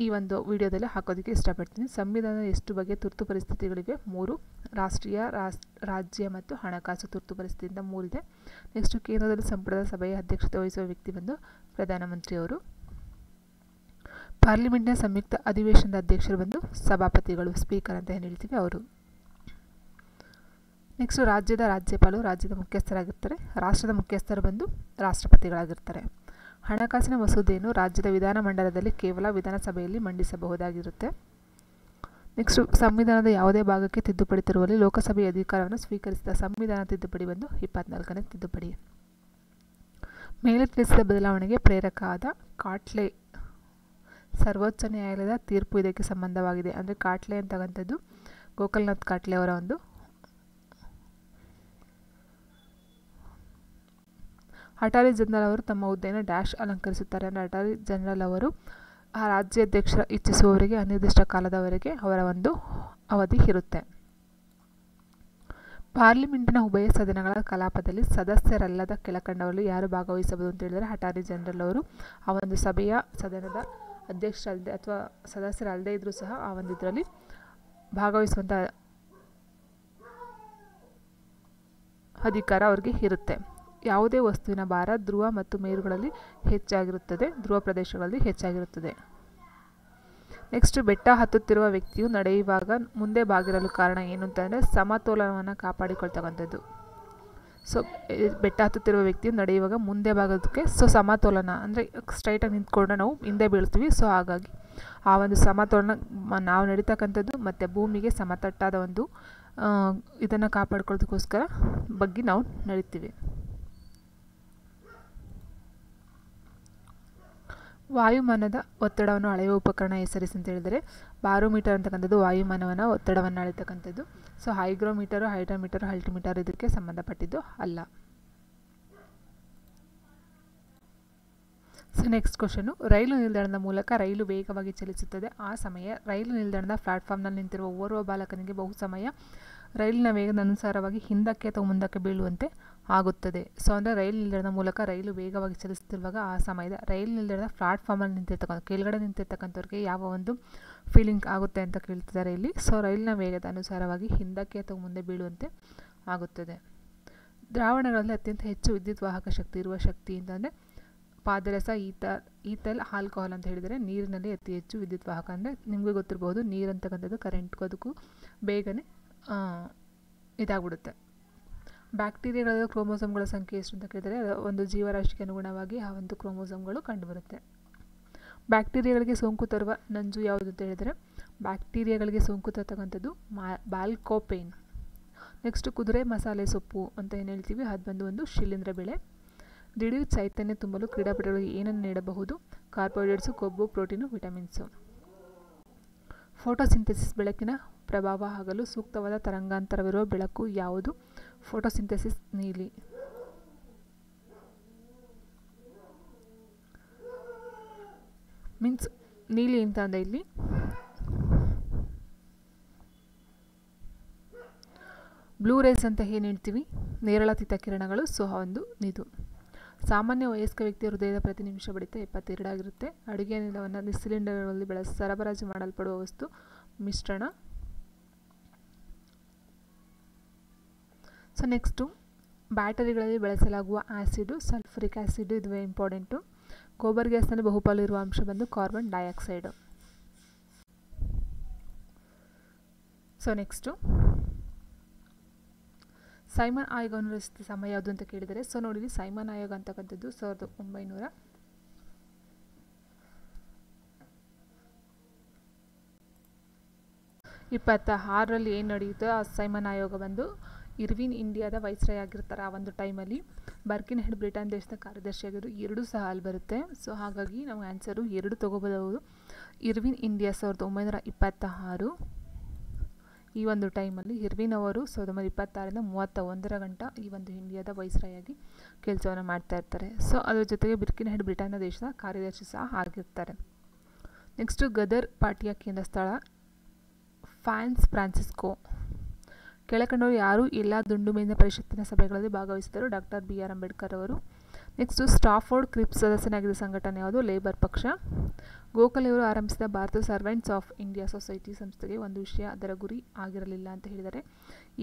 ಈ ಒಂದು ವಿಡಿಯೋದಲ್ಲಿ ಹಾಕೋದಕ್ಕೆ ಇಷ್ಟಪಡ್ತೀನಿ. ಸಂವಿಧಾನದ ಎಷ್ಟು ಬಗೆಯ ತುರ್ತು ಪರಿಸ್ಥಿತಿಗಳಿವೆ? 3. ರಾಷ್ಟ್ರೀಯ, ರಾಜ್ಯ ಮತ್ತು ಹಣಕಾಸು ತುರ್ತು ಪರಿಸ್ಥಿತಿಯಿಂದ 3 ಇದೆ. ನೆಕ್ಸ್ಟು ಕೇಂದ್ರದಲ್ಲಿ ಸಂಪುಟದ ಸಭೆಯ ಅಧ್ಯಕ್ಷತೆ ವಹಿಸುವ ವ್ಯಕ್ತಿ ಬಂದು ಪ್ರಧಾನಮಂತ್ರಿಯವರು. ಪಾರ್ಲಿಮೆಂಟ್ನ ಸಂಯುಕ್ತ ಅಧಿವೇಶನದ ಅಧ್ಯಕ್ಷರು ಬಂದು ಸಭಾಪತಿಗಳು, ಸ್ಪೀಕರ್ ಅಂತ ಏನು ಹೇಳ್ತೀವಿ ಅವರು. ನೆಕ್ಸ್ಟು ರಾಜ್ಯದ ರಾಜ್ಯಪಾಲರು ರಾಜ್ಯದ ಮುಖ್ಯಸ್ಥರಾಗಿರ್ತಾರೆ. ರಾಷ್ಟ್ರದ ಮುಖ್ಯಸ್ಥರು ಬಂದು ರಾಷ್ಟ್ರಪತಿಗಳಾಗಿರ್ತಾರೆ. ಹಣಕಾಸಿನ ಮಸೂದೆಯನ್ನು ರಾಜ್ಯದ ವಿಧಾನಮಂಡಲದಲ್ಲಿ ಕೇವಲ ವಿಧಾನಸಭೆಯಲ್ಲಿ ಮಂಡಿಸಬಹುದಾಗಿರುತ್ತೆ. ನೆಕ್ಸ್ಟು ಸಂವಿಧಾನದ ಯಾವುದೇ ಭಾಗಕ್ಕೆ ತಿದ್ದುಪಡಿ ತರುವಲ್ಲಿ ಲೋಕಸಭೆಯ ಅಧಿಕಾರವನ್ನು ಸ್ವೀಕರಿಸಿದ ಸಂವಿಧಾನ ತಿದ್ದುಪಡಿ ಬಂದು 24ನೇ ತಿದ್ದುಪಡಿ. ಮೇಲೆ ತಿಳಿಸಿದ ಬದಲಾವಣೆಗೆ ಪ್ರೇರಕ ಆದ ಕಾಟ್ಲೆ ಸರ್ವೋಚ್ಚ ನ್ಯಾಯಾಲಯದ ತೀರ್ಪು ಇದಕ್ಕೆ ಸಂಬಂಧವಾಗಿದೆ. ಅಂದರೆ ಕಾಟ್ಲೆ ಅಂತಕ್ಕಂಥದ್ದು ಗೋಕಲ್ನಾಥ್ ಕಾಟ್ಲೆ ಅವರ ಒಂದು ಅಟಾರ್ನಿ ಜನರಲ್ ಅವರು ತಮ್ಮ ಹುದ್ದೆಯನ್ನು ಡ್ಯಾಶ್ ಅಲಂಕರಿಸುತ್ತಾರೆ ಅಂದರೆ ಅಟಾರ್ನಿ ಜನರಲ್ ಅವರು ಆ ರಾಜ್ಯಾಧ್ಯಕ್ಷರ ಇಚ್ಛಿಸುವವರಿಗೆ ಅನಿರ್ದಿಷ್ಟ ಕಾಲದವರೆಗೆ ಅವರ ಒಂದು ಅವಧಿ ಇರುತ್ತೆ. ಪಾರ್ಲಿಮೆಂಟಿನ ಉಭಯ ಸದನಗಳ ಕಲಾಪದಲ್ಲಿ ಸದಸ್ಯರಲ್ಲದ ಕೆಳಕಂಡವರಲ್ಲಿ ಯಾರು ಭಾಗವಹಿಸಬಹುದು ಅಂತ ಹೇಳಿದರೆ ಅಟಾರ್ನಿ ಜನರಲ್ ಅವರು ಆ ಒಂದು ಸದನದ ಅಧ್ಯಕ್ಷರಲ್ಲದೆ ಅಥವಾ ಸದಸ್ಯರಲ್ಲದೆ ಇದ್ದರೂ ಸಹ ಆ ಒಂದು ಇದರಲ್ಲಿ ಭಾಗವಹಿಸುವಂಥ ಅಧಿಕಾರ ಅವರಿಗೆ ಇರುತ್ತೆ. ಯಾವುದೇ ವಸ್ತುವಿನ ಭಾರ ಧ್ರುವ ಮತ್ತು ಮೇರುಗಳಲ್ಲಿ ಹೆಚ್ಚಾಗಿರುತ್ತದೆ, ಧ್ರುವ ಪ್ರದೇಶಗಳಲ್ಲಿ ಹೆಚ್ಚಾಗಿರುತ್ತದೆ. ನೆಕ್ಸ್ಟ್, ಬೆಟ್ಟ ಹತ್ತುತ್ತಿರುವ ವ್ಯಕ್ತಿಯು ನಡೆಯುವಾಗ ಮುಂದೆ ಬಾಗಿರಲು ಕಾರಣ ಏನು ಅಂತಂದರೆ ಸಮತೋಲನವನ್ನು ಕಾಪಾಡಿಕೊಳ್ತಕ್ಕಂಥದ್ದು. ಸೊ ಬೆಟ್ಟ ಹತ್ತುತ್ತಿರುವ ವ್ಯಕ್ತಿಯು ನಡೆಯುವಾಗ ಮುಂದೆ ಬಾಗೋದಕ್ಕೆ ಸಮತೋಲನ ಅಂದರೆ ಸ್ಟ್ರೈಟಾಗಿ ನಿಂತ್ಕೊಂಡ್ರೆ ನಾವು ಹಿಂದೆ ಬೀಳ್ತೀವಿ. ಸೊ ಹಾಗಾಗಿ ಆ ಒಂದು ಸಮತೋಲನ ನಾವು ನಡೀತಕ್ಕಂಥದ್ದು ಮತ್ತು ಭೂಮಿಗೆ ಸಮತಟ್ಟಾದ ಒಂದು ಇದನ್ನು ಕಾಪಾಡ್ಕೊಳ್ಳೋದಕ್ಕೋಸ್ಕರ ಬಗ್ಗೆ ನಾವು ನಡೀತೀವಿ. ವಾಯುಮಾನದ ಒತ್ತಡವನ್ನು ಅಳೆಯುವ ಉಪಕರಣ ಹೆಸರಿಸಿ ಅಂತ ಹೇಳಿದರೆ ಬಾರೋಮೀಟರ್ ಅಂತಕ್ಕಂಥದ್ದು ವಾಯುಮಾನವನ ಒತ್ತಡವನ್ನು ಅಳೆತಕ್ಕಂಥದ್ದು. ಸೊ ಹೈಗ್ರೋಮೀಟರು, ಹೈಡ್ರೋಮೀಟರು, ಅಲ್ಟಿಮೀಟರ್ ಇದಕ್ಕೆ ಸಂಬಂಧಪಟ್ಟಿದ್ದು ಅಲ್ಲ. ಸೊ ನೆಕ್ಸ್ಟ್ ಕ್ವಶನು, ರೈಲು ನಿಲ್ದಾಣದ ಮೂಲಕ ರೈಲು ವೇಗವಾಗಿ ಚಲಿಸುತ್ತದೆ. ಆ ಸಮಯ ರೈಲು ನಿಲ್ದಾಣದ ಪ್ಲಾಟ್ಫಾರ್ಮ್ನಲ್ಲಿ ನಿಂತಿರುವ ಓರ್ವ ಬಾಲಕನಿಗೆ ಬಹು ಸಮಯ ರೈಲಿನ ವೇಗದ ಅನುಸಾರವಾಗಿ ಹಿಂದಕ್ಕೆ ಅಥವಾ ಮುಂದಕ್ಕೆ ಬೀಳುವಂತೆ ಆಗುತ್ತದೆ. ಸೊ ಅಂದರೆ ರೈಲು ನಿಲ್ದಾಣದ ಮೂಲಕ ರೈಲು ವೇಗವಾಗಿ ಚಲಿಸುತ್ತಿರುವಾಗ ಆ ಸಮಯದ ರೈಲು ನಿಲ್ದಾಣದ ಪ್ಲಾಟ್ಫಾರ್ಮಲ್ಲಿ ನಿಂತಿರ್ತಕ್ಕಂಥ ಕೆಳಗಡೆ ನಿಂತಿರ್ತಕ್ಕಂಥವ್ರಿಗೆ ಯಾವ ಒಂದು ಫೀಲಿಂಗ್ ಆಗುತ್ತೆ ಅಂತ ಕೇಳ್ತಿದ್ದಾರೆ ಇಲ್ಲಿ. ಸೊ ರೈಲಿನ ವೇಗದ ಅನುಸಾರವಾಗಿ ಹಿಂದಕ್ಕೆ ಅಥವಾ ಮುಂದೆ ಬೀಳುವಂತೆ ಆಗುತ್ತದೆ. ದ್ರಾವಣಗಳಲ್ಲಿ ಅತ್ಯಂತ ಹೆಚ್ಚು ವಿದ್ಯುತ್ ವಾಹಕ ಶಕ್ತಿ ಇರುವ ಶಕ್ತಿ ಅಂತಂದರೆ ಪಾದರಸ, ಈಥಲ್, ಆಲ್ಕೋಹಾಲ್ ಅಂತ ಹೇಳಿದರೆ ನೀರಿನಲ್ಲಿ ಅತಿ ಹೆಚ್ಚು ವಿದ್ಯುತ್ ವಾಹಕ. ಅಂದರೆ ನಿಮಗೆ ಗೊತ್ತಿರಬಹುದು, ನೀರು ಅಂತಕ್ಕಂಥದ್ದು ಕರೆಂಟ್ಗೋದಕ್ಕೂ ಬೇಗನೆ ಇದಾಗ್ಬಿಡುತ್ತೆ. ಬ್ಯಾಕ್ಟೀರಿಯಾಗಳ ಕ್ರೋಮೋಸೋಮ್ಗಳ ಸಂಖ್ಯೆ ಎಷ್ಟು ಅಂತ ಕೇಳಿದರೆ ಒಂದು ಜೀವರಾಶಿಗೆ ಅನುಗುಣವಾಗಿ ಆ ಒಂದು ಕ್ರೋಮೋಸೋಮ್ಗಳು ಕಂಡುಬರುತ್ತೆ. ಬ್ಯಾಕ್ಟೀರಿಯಾಗಳಿಗೆ ಸೋಂಕು ತರುವ ನಂಜು ಯಾವುದು ಅಂತ ಹೇಳಿದರೆ ಬ್ಯಾಕ್ಟೀರಿಯಾಗಳಿಗೆ ಸೋಂಕು ತರ್ತಕ್ಕಂಥದ್ದು ಬಾಲ್ಕೋಪೇನ್. ನೆಕ್ಸ್ಟ್, ಕುದುರೆ ಮಸಾಲೆ ಸೊಪ್ಪು ಅಂತ ಏನು ಹೇಳ್ತೀವಿ ಅದು ಬಂದು ಒಂದು ಶಿಲೀಂಧ್ರ ಬೆಳೆ. ದಿಢೀರ್ ಚೈತನ್ಯ ತುಂಬಲು ಕ್ರೀಡಾಪಟುಗಳಿಗೆ ಏನನ್ನು ನೀಡಬಹುದು? ಕಾರ್ಬೋಹೈಡ್ರೇಟ್ಸು, ಕೊಬ್ಬು, ಪ್ರೋಟೀನು, ವಿಟಮಿನ್ಸು. ಫೋಟೋಸಿಂಥೆಸಿಸ್ ಬೆಳಕಿನ ಪ್ರಭಾವ ಆಗಲು ಸೂಕ್ತವಾದ ತರಂಗಾಂತರವಿರುವ ಬೆಳಕು ಯಾವುದು? ಫೋಟೋಸಿಂಥೆಸಿಸ್ ನೀಲಿ. ಮೀನ್ಸ್ ನೀಲಿ ಅಂತ ಅಂದರೆ ಇಲ್ಲಿ ಬ್ಲೂ ರೇಸ್ ಅಂತ ಏನು ಹೇಳ್ತೀವಿ, ನೇರಳಾತೀತ ಕಿರಣಗಳು. ಸೊ ಒಂದು ಇದು ಸಾಮಾನ್ಯ ವಯಸ್ಕ ವ್ಯಕ್ತಿಯ ಹೃದಯದ ಪ್ರತಿ ನಿಮಿಷ ಬಡಿತ 72 ಆಗಿರುತ್ತೆ. ಅಡುಗೆ ಅನಿಲವನ್ನು ಸಿಲಿಂಡರ್ಗಳಲ್ಲಿ ಸರಬರಾಜು ಮಾಡಲ್ಪಡುವ ವಸ್ತು ಮಿಶ್ರಣ. ಸೊ ನೆಕ್ಸ್ಟು, ಬ್ಯಾಟರಿಗಳಲ್ಲಿ ಬಳಸಲಾಗುವ ಆ್ಯಸಿಡು ಸಲ್ಫ್ರಿಕ್ ಆ್ಯಸಿಡ್, ಇದು ಇಂಪಾರ್ಟೆಂಟು. ಗೋಬರ್ ಗ್ಯಾಸ್ನಲ್ಲಿ ಬಹುಪಾಲು ಇರುವ ಅಂಶ ಬಂದು carbon dioxide. So next, Simon ಆಯೋಗವನ್ನು ರಚಿಸಿದ ಸಮಯ ಯಾವುದು ಅಂತ ಕೇಳಿದರೆ ಸೊ ನೋಡಿ, ಸೈಮನ್ ಆಯೋಗ ಅಂತಕ್ಕಂಥದ್ದು 1926ರಲ್ಲಿ ಏನು ನಡೆಯುತ್ತೋ ಆ ಸೈಮನ್ ಆಯೋಗ ಬಂದು ಇರ್ವಿನ್ ಇಂಡಿಯಾದ ವೈಸ್ರಾಯ್ ಆಗಿರ್ತಾರೆ. ಆ ಒಂದು ಟೈಮಲ್ಲಿ ಬರ್ಕಿನ್ ಹೆಡ್ ಬ್ರಿಟನ್ ದೇಶದ ಕಾರ್ಯದರ್ಶಿಯಾಗಿರು. 2 ಸಹ ಅಲ್ಲಿ ಬರುತ್ತೆ. ಸೊ ಹಾಗಾಗಿ ನಾವು ಆನ್ಸರು 2 ತೊಗೋಬೋದು. ಇರ್ವಿನ್ ಇಂಡಿಯಾ 1926 ಈ ಒಂದು ಟೈಮಲ್ಲಿ ಇರ್ವಿನ್ ಅವರು 1926ರಿಂದ 31 ಗಂಟ ಈ ಒಂದು ಇಂಡಿಯಾದ ವೈಸ್ರಾಯ್ ಆಗಿ ಕೆಲಸವನ್ನು ಮಾಡ್ತಾ ಇರ್ತಾರೆ. ಸೊ ಅದ್ರ ಜೊತೆಗೆ ಬರ್ಕಿನ್ ಹೆಡ್ ಬ್ರಿಟನ್ ದೇಶದ ಕಾರ್ಯದರ್ಶಿ ಸಹ ಆಗಿರ್ತಾರೆ. ನೆಕ್ಸ್ಟು, ಗದರ್ ಪಾರ್ಟಿಯ ಕೇಂದ್ರ ಸ್ಥಳ ಫ್ರಾನ್ಸಿಸ್ಕೋ. ಕೆಳಕಂಡವರು ಯಾರು ಎಲ್ಲ ದುಂಡು ಮೇಜಿನ ಪರಿಷತ್ತಿನ ಸಭೆಗಳಲ್ಲಿ ಭಾಗವಹಿಸಿದರು? ಡಾಕ್ಟರ್ BR ಅಂಬೇಡ್ಕರ್ ಅವರು. ನೆಕ್ಸ್ಟು, ಸ್ಟಾಫೋರ್ಡ್ ಕ್ರಿಪ್ಸ್ ಸದಸ್ಯನಾಗಿದ್ದ ಸಂಘಟನೆ ಯಾವುದು? ಲೇಬರ್ ಪಕ್ಷ. ಗೋಖಲೆ ಅವರು ಆರಂಭಿಸಿದ Bharat servants of India society ಸಂಸ್ಥೆಗೆ ಒಂದು ವಿಷಯ ಅದರ ಗುರಿ ಆಗಿರಲಿಲ್ಲ ಅಂತ ಹೇಳಿದರೆ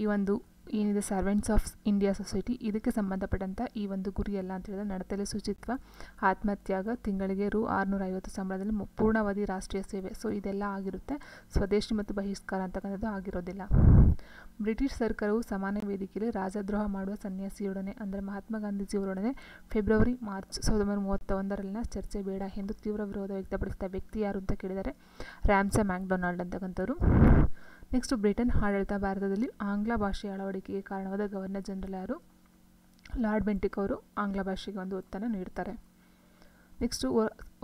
ಈ ಒಂದು ಏನಿದೆ ಸರ್ವೆಂಟ್ಸ್ ಆಫ್ ಇಂಡಿಯಾ ಸೊಸೈಟಿ ಇದಕ್ಕೆ ಸಂಬಂಧಪಟ್ಟಂಥ ಈ ಒಂದು ಗುರಿಯಲ್ಲ ಅಂತ ಹೇಳಿದರೆ ನಡತೆಲೆ ಶುಚಿತ್ವ, ಆತ್ಮತ್ಯಾಗ, ತಿಂಗಳಿಗೆ Rs. 650 ಸಂಬಳದಲ್ಲಿ ಪೂರ್ಣಾವಧಿ ರಾಷ್ಟ್ರೀಯ ಸೇವೆ. ಸೊ ಇದೆಲ್ಲ ಆಗಿರುತ್ತೆ. ಸ್ವದೇಶಿ ಮತ್ತು ಬಹಿಷ್ಕಾರ ಅಂತಕ್ಕಂಥದ್ದು ಆಗಿರೋದಿಲ್ಲ. ಬ್ರಿಟಿಷ್ ಸರ್ಕಾರವು ಸಮಾನ ವೇದಿಕೆಯಲ್ಲಿ ರಾಜದ್ರೋಹ ಮಾಡುವ ಸನ್ಯಾಸಿಯೊಡನೆ ಅಂದರೆ ಮಹಾತ್ಮ ಗಾಂಧೀಜಿಯವರೊಡನೆ ಫೆಬ್ರವರಿ-ಮಾರ್ಚ್ 1931ರಲ್ಲಿನ ಚರ್ಚೆ ಬೇಡ ಎಂದು ತೀವ್ರ ವಿರೋಧ ವ್ಯಕ್ತಪಡಿಸಿದ ವ್ಯಕ್ತಿ ಯಾರು ಅಂತ ಕೇಳಿದರೆ ರ್ಯಾಮ್ಸೆ ಮ್ಯಾಕ್ಡೊನಾಲ್ಡ್ ಅಂತಕ್ಕಂಥವ್ರು. ನೆಕ್ಸ್ಟ್, ಬ್ರಿಟನ್ ಆಡಳಿತ ಭಾರತದಲ್ಲಿ ಆಂಗ್ಲ ಭಾಷೆಯ ಅಳವಡಿಕೆಗೆ ಕಾರಣವಾದ ಗವರ್ನರ್ ಜನರಲ್ ಯಾರು? ಲಾರ್ಡ್ ಬೆಂಟಿಕ್ ಅವರು ಆಂಗ್ಲ ಭಾಷೆಗೆ ಒಂದು ಒತ್ತನ್ನು ನೀಡ್ತಾರೆ. ನೆಕ್ಸ್ಟು,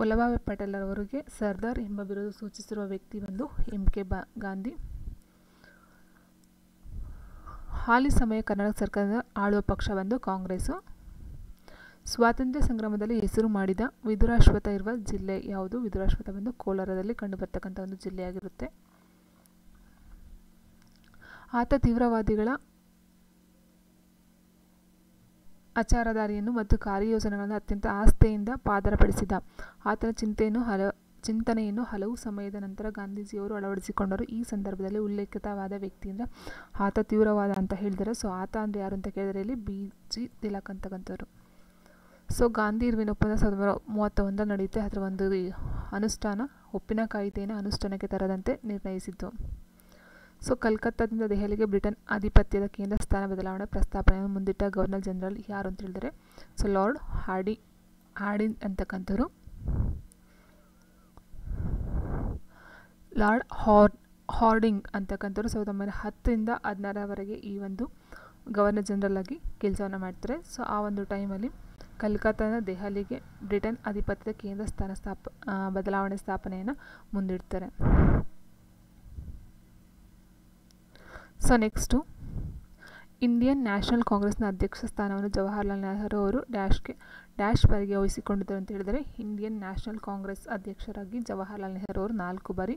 ವಲ್ಲಭಾಯ್ ಪಟೇಲ್ ಅವರಿಗೆ ಸರ್ದಾರ್ ಎಂಬ ಬಿರುದು ಸೂಚಿಸಿರುವ ವ್ಯಕ್ತಿ ಬಂದು MK ಗಾಂಧಿ. ಹಾಲಿ ಸಮಯ ಕರ್ನಾಟಕ ಸರ್ಕಾರದ ಆಳುವ ಪಕ್ಷ ಬಂದು ಕಾಂಗ್ರೆಸ್ಸು. ಸ್ವಾತಂತ್ರ್ಯ ಸಂಗ್ರಾಮದಲ್ಲಿ ಹೆಸರು ಮಾಡಿದ ವಿದುರಾಶ್ವತ್ಥ ಇರುವ ಜಿಲ್ಲೆ ಯಾವುದು? ವಿದುರಾಶ್ವತ್ಥ ಬಂದು ಕೋಲಾರದಲ್ಲಿ ಕಂಡುಬರ್ತಕ್ಕಂಥ ಒಂದು ಜಿಲ್ಲೆಯಾಗಿರುತ್ತೆ. ಆತ ತೀವ್ರವಾದಿಗಳ ಆಚಾರಧಾರಿಯನ್ನು ಮತ್ತು ಕಾರ್ಯಯೋಜನೆಗಳನ್ನು ಅತ್ಯಂತ ಆಸ್ಥೆಯಿಂದ ಪಾದರಪಡಿಸಿದ. ಆತನ ಚಿಂತನೆಯನ್ನು ಹಲವು ಸಮಯದ ನಂತರ ಗಾಂಧೀಜಿಯವರು ಅಳವಡಿಸಿಕೊಂಡರು. ಈ ಸಂದರ್ಭದಲ್ಲಿ ಉಲ್ಲೇಖಿತವಾದ ವ್ಯಕ್ತಿ ಅಂದರೆ ಆತ ತೀವ್ರವಾದ ಅಂತ ಹೇಳಿದ್ದಾರೆ. ಸೊ ಆತ ಅಂದರೆ ಯಾರು ಅಂತ ಕೇಳಿದರೆ ಇಲ್ಲಿ BG ತಿಲಕ್ ಅಂತಕ್ಕಂಥವ್ರು. ಸೊ ಗಾಂಧಿ ಇರ್ವಿನ್ ಒಪ್ಪಂದ 1931 ನಡೆಯುತ್ತೆ. ಅದರ ಒಂದು ಉಪ್ಪಿನ ಕಾಯಿದೆಯನ್ನು ಅನುಷ್ಠಾನಕ್ಕೆ ತರದಂತೆ ನಿರ್ಣಯಿಸಿದ್ದು. ಸೊ ಕಲ್ಕತ್ತಾದಿಂದ ದೆಹಲಿಗೆ ಬ್ರಿಟನ್ ಆಧಿಪತ್ಯದ ಕೇಂದ್ರ ಸ್ಥಾನ ಬದಲಾವಣೆ ಪ್ರಸ್ತಾಪನೆಯನ್ನು ಮುಂದಿಟ್ಟ ಗವರ್ನರ್ ಜನರಲ್ ಯಾರು ಅಂತ ಹೇಳಿದರೆ ಸೊ ಲಾರ್ಡ್ ಹಾರ್ಡಿಂಗ್ ಅಂತಕ್ಕಂಥವ್ರು. ಲಾರ್ಡ್ ಹಾರ್ಡಿಂಗ್ ಅಂತಕ್ಕಂಥವ್ರು 1910ರಿಂದ 16ರವರೆಗೆ ಈ ಒಂದು ಗವರ್ನರ್ ಜನರಲ್ ಆಗಿ ಕೆಲಸವನ್ನು ಮಾಡ್ತಾರೆ. ಸೊ ಆ ಒಂದು ಟೈಮಲ್ಲಿ ಕಲ್ಕತ್ತಾದ ದೆಹಲಿಗೆ ಬ್ರಿಟನ್ ಆಧಿಪತ್ಯದ ಕೇಂದ್ರ ಸ್ಥಾನ ಬದಲಾವಣೆ ಸ್ಥಾಪನೆಯನ್ನು ಮುಂದಿಡ್ತಾರೆ. ಸೊ ನೆಕ್ಸ್ಟು ಇಂಡಿಯನ್ ನ್ಯಾಷನಲ್ ಕಾಂಗ್ರೆಸ್ನ ಅಧ್ಯಕ್ಷ ಸ್ಥಾನವನ್ನು ಜವಾಹರ್ಲಾಲ್ ನೆಹರು ಅವರು ಡ್ಯಾಶ್ ಬಾರಿಗೆ ವಹಿಸಿಕೊಂಡಿದ್ದರು ಅಂತ ಹೇಳಿದರೆ ಇಂಡಿಯನ್ ನ್ಯಾಷನಲ್ ಕಾಂಗ್ರೆಸ್ ಅಧ್ಯಕ್ಷರಾಗಿ ಜವಾಹರ್ಲಾಲ್ ನೆಹರು ಅವರು 4 ಬಾರಿ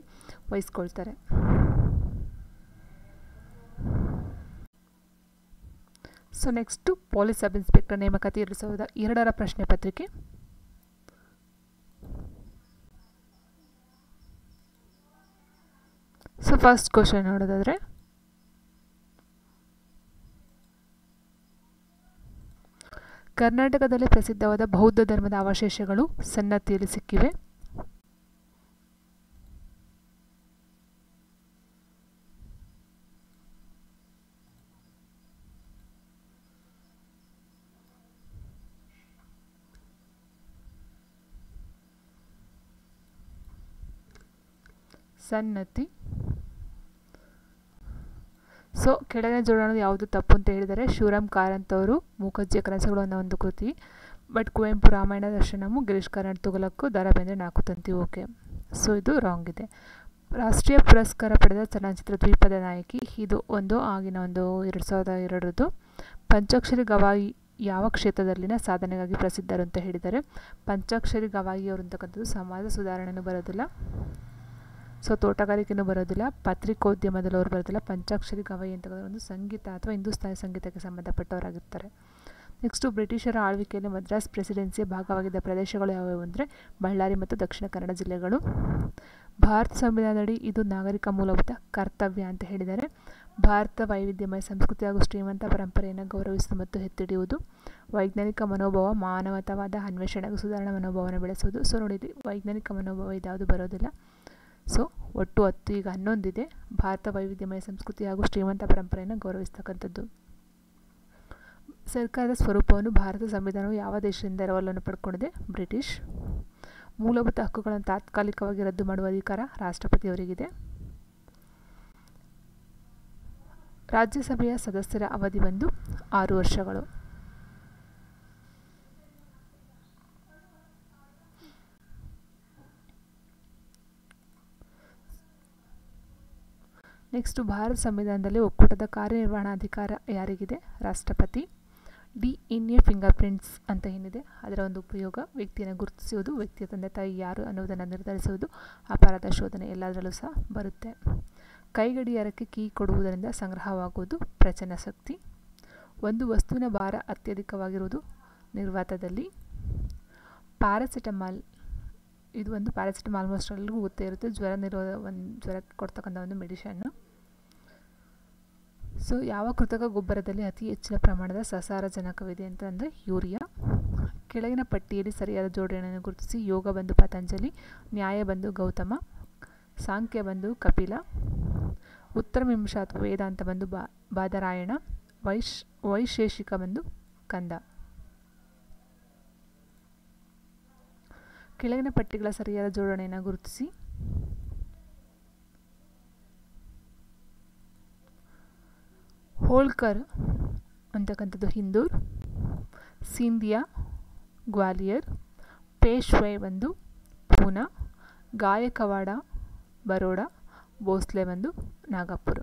ವಹಿಸ್ಕೊಳ್ತಾರೆ. So next police sub inspector ನೇಮಕಾತಿ 2002ರ ಪ್ರಶ್ನೆ ಪತ್ರಿಕೆ. ಸೊ ಫಸ್ಟ್ ಕ್ವಶನ್ ನೋಡೋದಾದರೆ ಕರ್ನಾಟಕದಲ್ಲಿ ಪ್ರಸಿದ್ಧವಾದ ಬೌದ್ಧ ಧರ್ಮದ ಅವಶೇಷಗಳು ಸನ್ನತಿಯಲ್ಲಿ ಸಿಕ್ಕಿವೆ. ಸನ್ನತಿ. ಸೊ ಕೆಳಗಿನ ಜೋಡಣೆ ಯಾವುದು ತಪ್ಪು ಅಂತ ಹೇಳಿದರೆ ಶಿವರಾಮ್ ಕಾರಂತ್ ಅವರು ಮೂಕಜ್ಜಿಯ ಕನಸುಗಳು ಅನ್ನೋ ಒಂದು ಕೃತಿ, ಬಟ್ ಕುವೆಂಪು ರಾಮಾಯಣ ದರ್ಶನಮು, ಗಿರೀಶ್ ಕಾರ್ನಾಡ್ ತುಘಲಕ್ಕು, ದ ರಾ ಬೇಂದ್ರೆ ನಾಲ್ಕು ತಂತಿ. ಓಕೆ, ಸೊ ಇದು ರಾಂಗ್ ಇದೆ. ರಾಷ್ಟ್ರೀಯ ಪುರಸ್ಕಾರ ಪಡೆದ ಚಲನಚಿತ್ರ ದ್ವೀಪದ ನಾಯಕಿ, ಇದು ಆಗಿನ 2002ರದ್ದು. ಪಂಚಾಕ್ಷರಿ ಗವಾಯಿ ಯಾವ ಕ್ಷೇತ್ರದಲ್ಲಿನ ಸಾಧನೆಗಾಗಿ ಪ್ರಸಿದ್ಧರು ಅಂತ ಹೇಳಿದ್ದಾರೆ. ಪಂಚಾಕ್ಷರಿ ಗವಾಯಿಯವರು ಅಂತಕ್ಕಂಥದ್ದು ಸಮಾಜ ಸುಧಾರಣೆಯೂ ಬರೋದಿಲ್ಲ, ಸೊ ತೋಟಗಾರಿಕೆಯೂ ಬರೋದಿಲ್ಲ, ಪತ್ರಿಕೋದ್ಯಮದಲ್ಲಿ ಅವರು ಬರೋದಿಲ್ಲ. ಪಂಚಾಕ್ಷರಿ ಗವಾಯಿ ಅಂತಕ್ಕಂಥ ಒಂದು ಸಂಗೀತ ಅಥವಾ ಹಿಂದೂಸ್ತಾನಿ ಸಂಗೀತಕ್ಕೆ ಸಂಬಂಧಪಟ್ಟವರಾಗಿರ್ತಾರೆ. ನೆಕ್ಸ್ಟು ಬ್ರಿಟಿಷರ ಆಳ್ವಿಕೆಯಲ್ಲಿ ಮದ್ರಾಸ್ ಪ್ರೆಸಿಡೆನ್ಸಿಯ ಭಾಗವಾಗಿದ್ದ ಪ್ರದೇಶಗಳು ಯಾವುವು ಅಂದರೆ ಬಳ್ಳಾರಿ ಮತ್ತು ದಕ್ಷಿಣ ಕನ್ನಡ ಜಿಲ್ಲೆಗಳು. ಭಾರತ ಸಂವಿಧಾನದಡಿ ಇದು ನಾಗರಿಕ ಮೂಲಭೂತ ಕರ್ತವ್ಯ ಅಂತ ಹೇಳಿದ್ದಾರೆ. ಭಾರತ ವೈವಿಧ್ಯಮಯ ಸಂಸ್ಕೃತಿ ಹಾಗೂ ಶ್ರೀಮಂತ ಪರಂಪರೆಯನ್ನು ಗೌರವಿಸುವುದು ಮತ್ತು ಎತ್ತಿಡಿಯುವುದು. ವೈಜ್ಞಾನಿಕ ಮನೋಭಾವ ಮಾನವತಾವಾದ ಅನ್ವೇಷಣೆಗೆ ಸುಧಾರಣಾ ಮನೋಭಾವವನ್ನು ಬೆಳೆಸುವುದು. ಸೊ ನೋಡಿ, ವೈಜ್ಞಾನಿಕ ಮನೋಭಾವ ಇದ್ಯಾವುದು ಬರೋದಿಲ್ಲ. ಸೊ ಒಟ್ಟು 10, ಈಗ 11 ಇದೆ. ಭಾರತ ವೈವಿಧ್ಯಮಯ ಸಂಸ್ಕೃತಿ ಹಾಗೂ ಶ್ರೀಮಂತ ಪರಂಪರೆಯನ್ನು ಗೌರವಿಸ್ತಕ್ಕಂಥದ್ದು. ಸರ್ಕಾರದ ಸ್ವರೂಪವನ್ನು ಭಾರತ ಸಂವಿಧಾನವು ಯಾವ ದೇಶದಿಂದ ಎರವಲನ್ನು ಪಡ್ಕೊಂಡಿದೆ? ಬ್ರಿಟಿಷ್. ಮೂಲಭೂತ ಹಕ್ಕುಗಳನ್ನು ತಾತ್ಕಾಲಿಕವಾಗಿ ರದ್ದು ಮಾಡುವ ಅಧಿಕಾರ ರಾಷ್ಟ್ರಪತಿಯವರಿಗಿದೆ. ರಾಜ್ಯಸಭೆಯ ಸದಸ್ಯರ ಅವಧಿ 6 ವರ್ಷಗಳು. ನೆಕ್ಸ್ಟು ಭಾರತ ಸಂವಿಧಾನದಲ್ಲಿ ಒಕ್ಕೂಟದ ಕಾರ್ಯನಿರ್ವಹಣಾಧಿಕಾರ ಯಾರಿಗಿದೆ? ರಾಷ್ಟ್ರಪತಿ. DNA ಫಿಂಗರ್ ಪ್ರಿಂಟ್ಸ್ ಅಂತ ಏನಿದೆ ಅದರ ಒಂದು ಉಪಯೋಗ ವ್ಯಕ್ತಿಯನ್ನು ಗುರುತಿಸುವುದು, ವ್ಯಕ್ತಿಯ ತಂದೆ ತಾಯಿ ಯಾರು ಅನ್ನೋದನ್ನು ನಿರ್ಧರಿಸುವುದು, ಅಪರಾಧ ಶೋಧನೆ ಎಲ್ಲದರಲ್ಲೂ ಸಹ ಬರುತ್ತೆ. ಕೈಗಡಿಯಾರಕ್ಕೆ ಕೀ ಕೊಡುವುದರಿಂದ ಸಂಗ್ರಹವಾಗುವುದು ಪ್ರಚನ ಶಕ್ತಿ. ಒಂದು ವಸ್ತುವಿನ ಭಾರ ಅತ್ಯಧಿಕವಾಗಿರುವುದು ನಿರ್ವಾತದಲ್ಲಿ. ಪ್ಯಾರಾಸಿಟಮಾಲ್, ಇದು ಒಂದು ಪ್ಯಾರಾಸಿಟಮಾಲ್ ಆಲ್ಮೋಸ್ಟ್ ಎಲ್ಲರಿಗೂ ಗೊತ್ತೇ ಇರುತ್ತೆ, ಜ್ವರಕ್ಕೆ ಕೊಡ್ತಕ್ಕಂಥ ಒಂದು ಮೆಡಿಷನ್ನು. ಸೊ ಯಾವ ಕೃತಕ ಗೊಬ್ಬರದಲ್ಲಿ ಅತಿ ಹೆಚ್ಚಿನ ಪ್ರಮಾಣದ ಸಸಾರಜನಕವಿದೆ ಅಂತಂದರೆ ಯೂರಿಯಾ. ಕೆಳಗಿನ ಪಟ್ಟಿಯಲ್ಲಿ ಸರಿಯಾದ ಜೋಡಣೆಯನ್ನು ಗುರುತಿಸಿ. ಯೋಗ ಬಂದು ಪತಂಜಲಿ, ನ್ಯಾಯ ಬಂದು ಗೌತಮ, ಸಾಂಖ್ಯ ಬಂದು ಕಪಿಲ, ಉತ್ತರ ಮೀಮಾಂಸಾ ಅಥವಾ ವೇದಾಂತ ಬಂದು ಬಾದರಾಯಣ, ವೈಶೇಷಿಕ ಬಂದು ಕಂದ. ಕೆಳಗಿನ ಪಟ್ಟಿಗಳ ಸರಿಯಾದ ಜೋಡಣೆಯನ್ನು ಗುರುತಿಸಿ. ಹೋಳ್ಕರ್ ಅಂತಕ್ಕಂಥದ್ದು ಹಿಂದೂರ್, ಸಿಂಧಿಯಾ ಗ್ವಾಲಿಯರ್, ಪೇಶ್ವೆ ಬಂದು ಪೂನಾ, ಗಾಯಕವಾಡ ಬರೋಡ, ಭೋಸ್ಲೆ ಬಂದು ನಾಗಪುರ.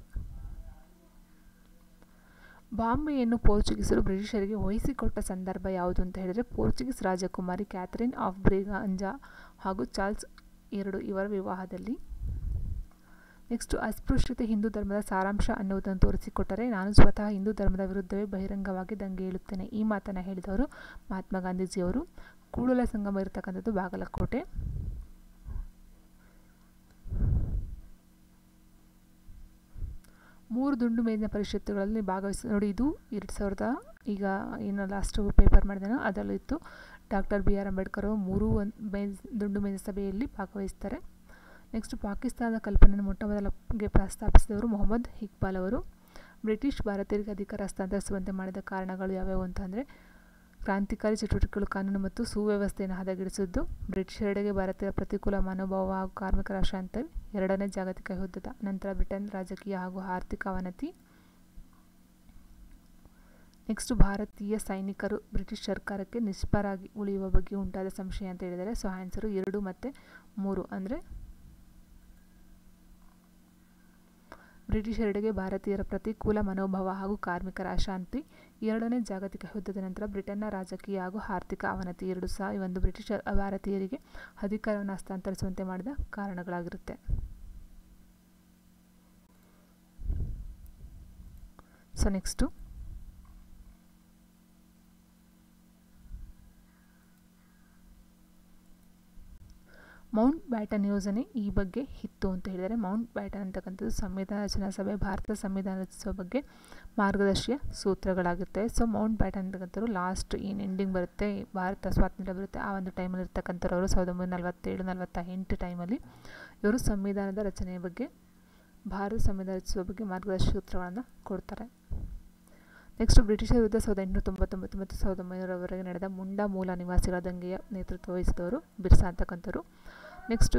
ಬಾಂಬೆಯನ್ನು ಪೋರ್ಚುಗೀಸರು ಬ್ರಿಟಿಷರಿಗೆ ವಹಿಸಿಕೊಟ್ಟ ಸಂದರ್ಭ ಯಾವುದು ಅಂತ ಹೇಳಿದರೆ ಪೋರ್ಚುಗೀಸ್ ರಾಜಕುಮಾರಿ ಕ್ಯಾಥರಿನ್ ಆಫ್ ಬ್ರಿಗಾಂಜಾ ಹಾಗೂ ಚಾರ್ಲ್ಸ್ II ಇವರ ವಿವಾಹದಲ್ಲಿ. ನೆಕ್ಸ್ಟ್, ಅಸ್ಪೃಶ್ಯತೆ ಹಿಂದೂ ಧರ್ಮದ ಸಾರಾಂಶ ಅನ್ನುವುದನ್ನು ತೋರಿಸಿಕೊಟ್ಟರೆ ನಾನು ಸ್ವತಃ ಹಿಂದೂ ಧರ್ಮದ ವಿರುದ್ಧವೇ ಬಹಿರಂಗವಾಗಿ ದಂಗೆ ಏಳುತ್ತೇನೆ. ಈ ಮಾತನ್ನು ಹೇಳಿದವರು ಮಹಾತ್ಮ ಗಾಂಧೀಜಿಯವರು. ಕೂಡಲ ಸಂಗಮ ಇರತಕ್ಕಂಥದ್ದು ಬಾಗಲಕೋಟೆ. ಮೂರು ದುಂಡು ಮೇಜಿನ ಪರಿಷತ್ತುಗಳಲ್ಲಿ ಭಾಗವಹಿಸಿ ನೋಡಿ, ಇದು 2000 ಈಗ ಏನು ಲಾಸ್ಟ್ ಪೇಪರ್ ಮಾಡಿದೆನೋ ಅದರಲ್ಲೂ ಇತ್ತು. ಡಾಕ್ಟರ್ BR ಅಂಬೇಡ್ಕರ್ ಅವರು 3 ದುಂಡು ಮೇಜಿನ ಸಭೆಯಲ್ಲಿ ಭಾಗವಹಿಸ್ತಾರೆ. ನೆಕ್ಸ್ಟ್, ಪಾಕಿಸ್ತಾನದ ಕಲ್ಪನೆಯನ್ನು ಮೊಟ್ಟಮೊದಲಿಗೆ ಪ್ರಸ್ತಾಪಿಸಿದವರು ಮೊಹಮ್ಮದ್ ಇಕ್ಬಾಲ್ ಅವರು. ಬ್ರಿಟಿಷ್ ಭಾರತೀಯರಿಗೆ ಅಧಿಕಾರ ಹಸ್ತಾಂತರಿಸುವಂತೆ ಮಾಡಿದ ಕಾರಣಗಳು ಯಾವ್ಯಾವು ಅಂತಂದರೆ ಕ್ರಾಂತಿಕಾರಿ ಚಟುವಟಿಕೆಗಳು, ಕಾನೂನು ಮತ್ತು ಸುವ್ಯವಸ್ಥೆಯನ್ನು ಹದಗೆಡಿಸಿದ್ದು, ಬ್ರಿಟಿಷರೆಡೆಗೆ ಭಾರತೀಯರ ಪ್ರತಿಕೂಲ ಮನೋಭಾವ ಹಾಗೂ ಕಾರ್ಮಿಕರ ಅಶಾಂತಿ, ಎರಡನೇ ಜಾಗತಿಕ ಯುದ್ಧದ ನಂತರ ಬ್ರಿಟನ್ ರಾಜಕೀಯ ಹಾಗೂ ಆರ್ಥಿಕ ಅವನತಿ. ನೆಕ್ಸ್ಟ್, ಭಾರತೀಯ ಸೈನಿಕರು ಬ್ರಿಟಿಷ್ ಸರ್ಕಾರಕ್ಕೆ ನಿಷ್ಠರಾಗಿ ಉಳಿಯುವ ಬಗ್ಗೆ ಉಂಟಾದ ಸಂಶಯ ಅಂತ ಹೇಳಿದರೆ ಸೊ ಆನ್ಸರು 2 ಮತ್ತು 3 ಅಂದರೆ ಬ್ರಿಟಿಷರೆಡೆಗೆ ಭಾರತೀಯರ ಪ್ರತಿಕೂಲ ಮನೋಭಾವ ಹಾಗೂ ಕಾರ್ಮಿಕರ ಅಶಾಂತಿ, ಎರಡನೇ ಜಾಗತಿಕ ಯುದ್ಧದ ನಂತರ ಬ್ರಿಟನ್ನ ರಾಜಕೀಯ ಹಾಗೂ ಆರ್ಥಿಕ ಅವನತಿ ಎರಡೂ ಸಹ ಈ ಒಂದು ಬ್ರಿಟಿಷ್ ಭಾರತೀಯರಿಗೆ ಅಧಿಕಾರವನ್ನು ಹಸ್ತಾಂತರಿಸುವಂತೆ ಮಾಡಿದ ಕಾರಣಗಳಾಗಿರುತ್ತೆ. ಸೊ ನೆಕ್ಸ್ಟು ಮೌಂಟ್ ಬ್ಯಾಟನ್ ಯೋಜನೆ ಈ ಬಗ್ಗೆ ಇತ್ತು ಅಂತ ಹೇಳಿದರೆ ಮೌಂಟ್ ಬ್ಯಾಟನ್ ಅಂತಕ್ಕಂಥದ್ದು ಸಂವಿಧಾನ ರಚನಾ ಸಭೆ ಭಾರತ ಸಂವಿಧಾನ ರಚಿಸುವ ಬಗ್ಗೆ ಮಾರ್ಗದರ್ಶಿಯ ಸೂತ್ರಗಳಾಗಿರ್ತವೆ. ಸೊ ಮೌಂಟ್ ಬ್ಯಾಟನ್ ಅಂತಕ್ಕಂಥವ್ರು ಲಾಸ್ಟ್ ಏನು ಎಂಡಿಂಗ್ ಬರುತ್ತೆ, ಭಾರತ ಸ್ವಾತಂತ್ರ್ಯ ಬರುತ್ತೆ ಆ ಒಂದು ಟೈಮಲ್ಲಿ ಇರ್ತಕ್ಕಂಥವ್ರು 1947-48 ಟೈಮಲ್ಲಿ ಇವರು ಸಂವಿಧಾನದ ರಚನೆಯ ಬಗ್ಗೆ ಭಾರತ ಸಂವಿಧಾನ ರಚಿಸುವ ಬಗ್ಗೆ ಮಾರ್ಗದರ್ಶಿ ಸೂತ್ರಗಳನ್ನು ಕೊಡ್ತಾರೆ. ನೆಕ್ಸ್ಟ್, ಬ್ರಿಟಿಷರ ವಿರುದ್ಧ 1899 ಮತ್ತು 1900ರವರೆಗೆ ನಡೆದ ಮುಂಡಾ ಮೂಲ ನಿವಾಸಿಗಳ ದಂಗೆಯ ನೇತೃತ್ವ ವಹಿಸಿದವರು ಬಿರ್ಸಾ ಅಂತಕ್ಕಂಥವ್ರು. ನೆಕ್ಸ್ಟ್,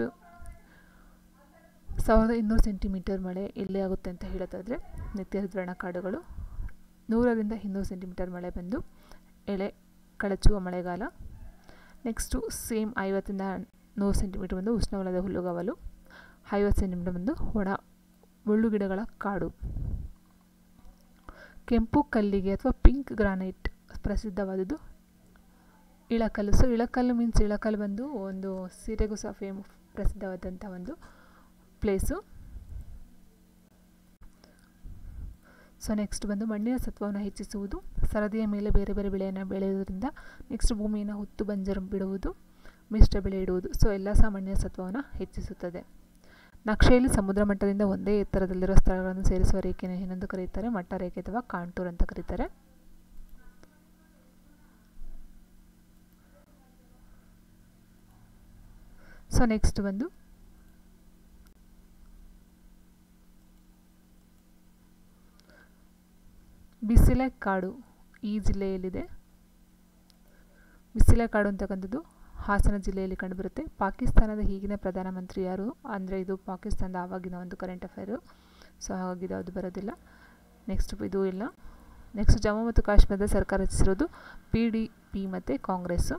1200 ಸೆಂಟಿಮೀಟರ್ ಮಳೆ ಎಲ್ಲಿ ಆಗುತ್ತೆ ಅಂತ ಹೇಳೋದಾದರೆ ನಿತ್ಯ ಹರಿದ್ವರ್ಣ ಕಾಡುಗಳು. 100ರಿಂದ 200 ಸೆಂಟಿಮೀಟರ್ ಮಳೆ ಬಂದು ಎಳೆ ಕಳಚುವ ಮಳೆಗಾಲ. ನೆಕ್ಸ್ಟು ಸೇಮ್ 50ರಿಂದ 100 ಸೆಂಟಿಮೀಟರ್ ಬಂದು ಉಷ್ಣವಲಯದ ಹುಲ್ಲುಗಾವಲು. 50 ಸೆಂಟಿಮೀಟರ್ ಬಂದು ಒಣ ಮುಳ್ಳುಗಿಡಗಳ ಕಾಡು. ಕೆಂಪು ಕಲ್ಲಿಗೆ ಅಥವಾ ಪಿಂಕ್ ಗ್ರಾನೈಟ್ ಪ್ರಸಿದ್ಧವಾದದ್ದು ಇಳಕಲ್ಲು. ಸೊ ಇಳಕಲ್ಲು ಮೀನ್ಸ್ ಇಳಕಲ್ಲು ಬಂದು ಒಂದು ಸೀರೆಗೂ ಸಹ ಪ್ರಸಿದ್ಧವಾದಂಥ ಒಂದು ಪ್ಲೇಸು. ಸೊ ನೆಕ್ಸ್ಟ್ ಬಂದು ಮಣ್ಣಿನ ಸತ್ವವನ್ನು ಹೆಚ್ಚಿಸುವುದು, ಸರದಿಯ ಮೇಲೆ ಬೇರೆ ಬೇರೆ ಬೆಳೆಯನ್ನು ಬೆಳೆಯುವುದರಿಂದ. ನೆಕ್ಸ್ಟ್, ಭೂಮಿಯನ್ನು ಹುತ್ತು ಬಂಜರು ಬಿಡುವುದು, ಮಿಶ್ರ ಬೆಳೆ ಇಡುವುದು. ಸೊ ಎಲ್ಲ ಸಹ ಮಣ್ಣಿನ ಸತ್ವವನ್ನು ಹೆಚ್ಚಿಸುತ್ತದೆ. ನಕ್ಷೆಯಲ್ಲಿ ಸಮುದ್ರ ಮಟ್ಟದಿಂದ ಒಂದೇ ಎತ್ತರದಲ್ಲಿರುವ ಸ್ಥಳಗಳನ್ನು ಸೇರಿಸುವ ರೇಖೆಯನ್ನು ಏನೆಂದು ಕರೆಯುತ್ತಾರೆ? ಮಟ್ಟ ರೇಖೆ ಅಥವಾ ಕಾಂಟೂರ್ ಅಂತ ಕರೀತಾರೆ. ಸೊ ನೆಕ್ಸ್ಟ್ ಬಂದು ಬಿಸಿಲಕಾಡು ಈ ಜಿಲ್ಲೆಯಲ್ಲಿದೆ. ಬಿಸಿಲಕಾಡು ಅಂತಕ್ಕಂಥದ್ದು ಹಾಸನ ಜಿಲ್ಲೆಯಲ್ಲಿ ಕಂಡುಬರುತ್ತೆ. ಪಾಕಿಸ್ತಾನದ ಈಗಿನ ಪ್ರಧಾನಮಂತ್ರಿ ಯಾರು ಅಂದರೆ ಇದು ಪಾಕಿಸ್ತಾನದ ಆವಾಗಿನ ಒಂದು ಕರೆಂಟ್ ಅಫೇರು. ಸೊ ಹಾಗಾಗಿ ಅದು ಬರೋದಿಲ್ಲ. ನೆಕ್ಸ್ಟ್ ಇದು ಇಲ್ಲ. ನೆಕ್ಸ್ಟ್, ಜಮ್ಮು ಮತ್ತು ಕಾಶ್ಮೀರದ ಸರ್ಕಾರ ರಚಿಸಿರೋದು PDP ಮತ್ತು ಕಾಂಗ್ರೆಸ್ಸು.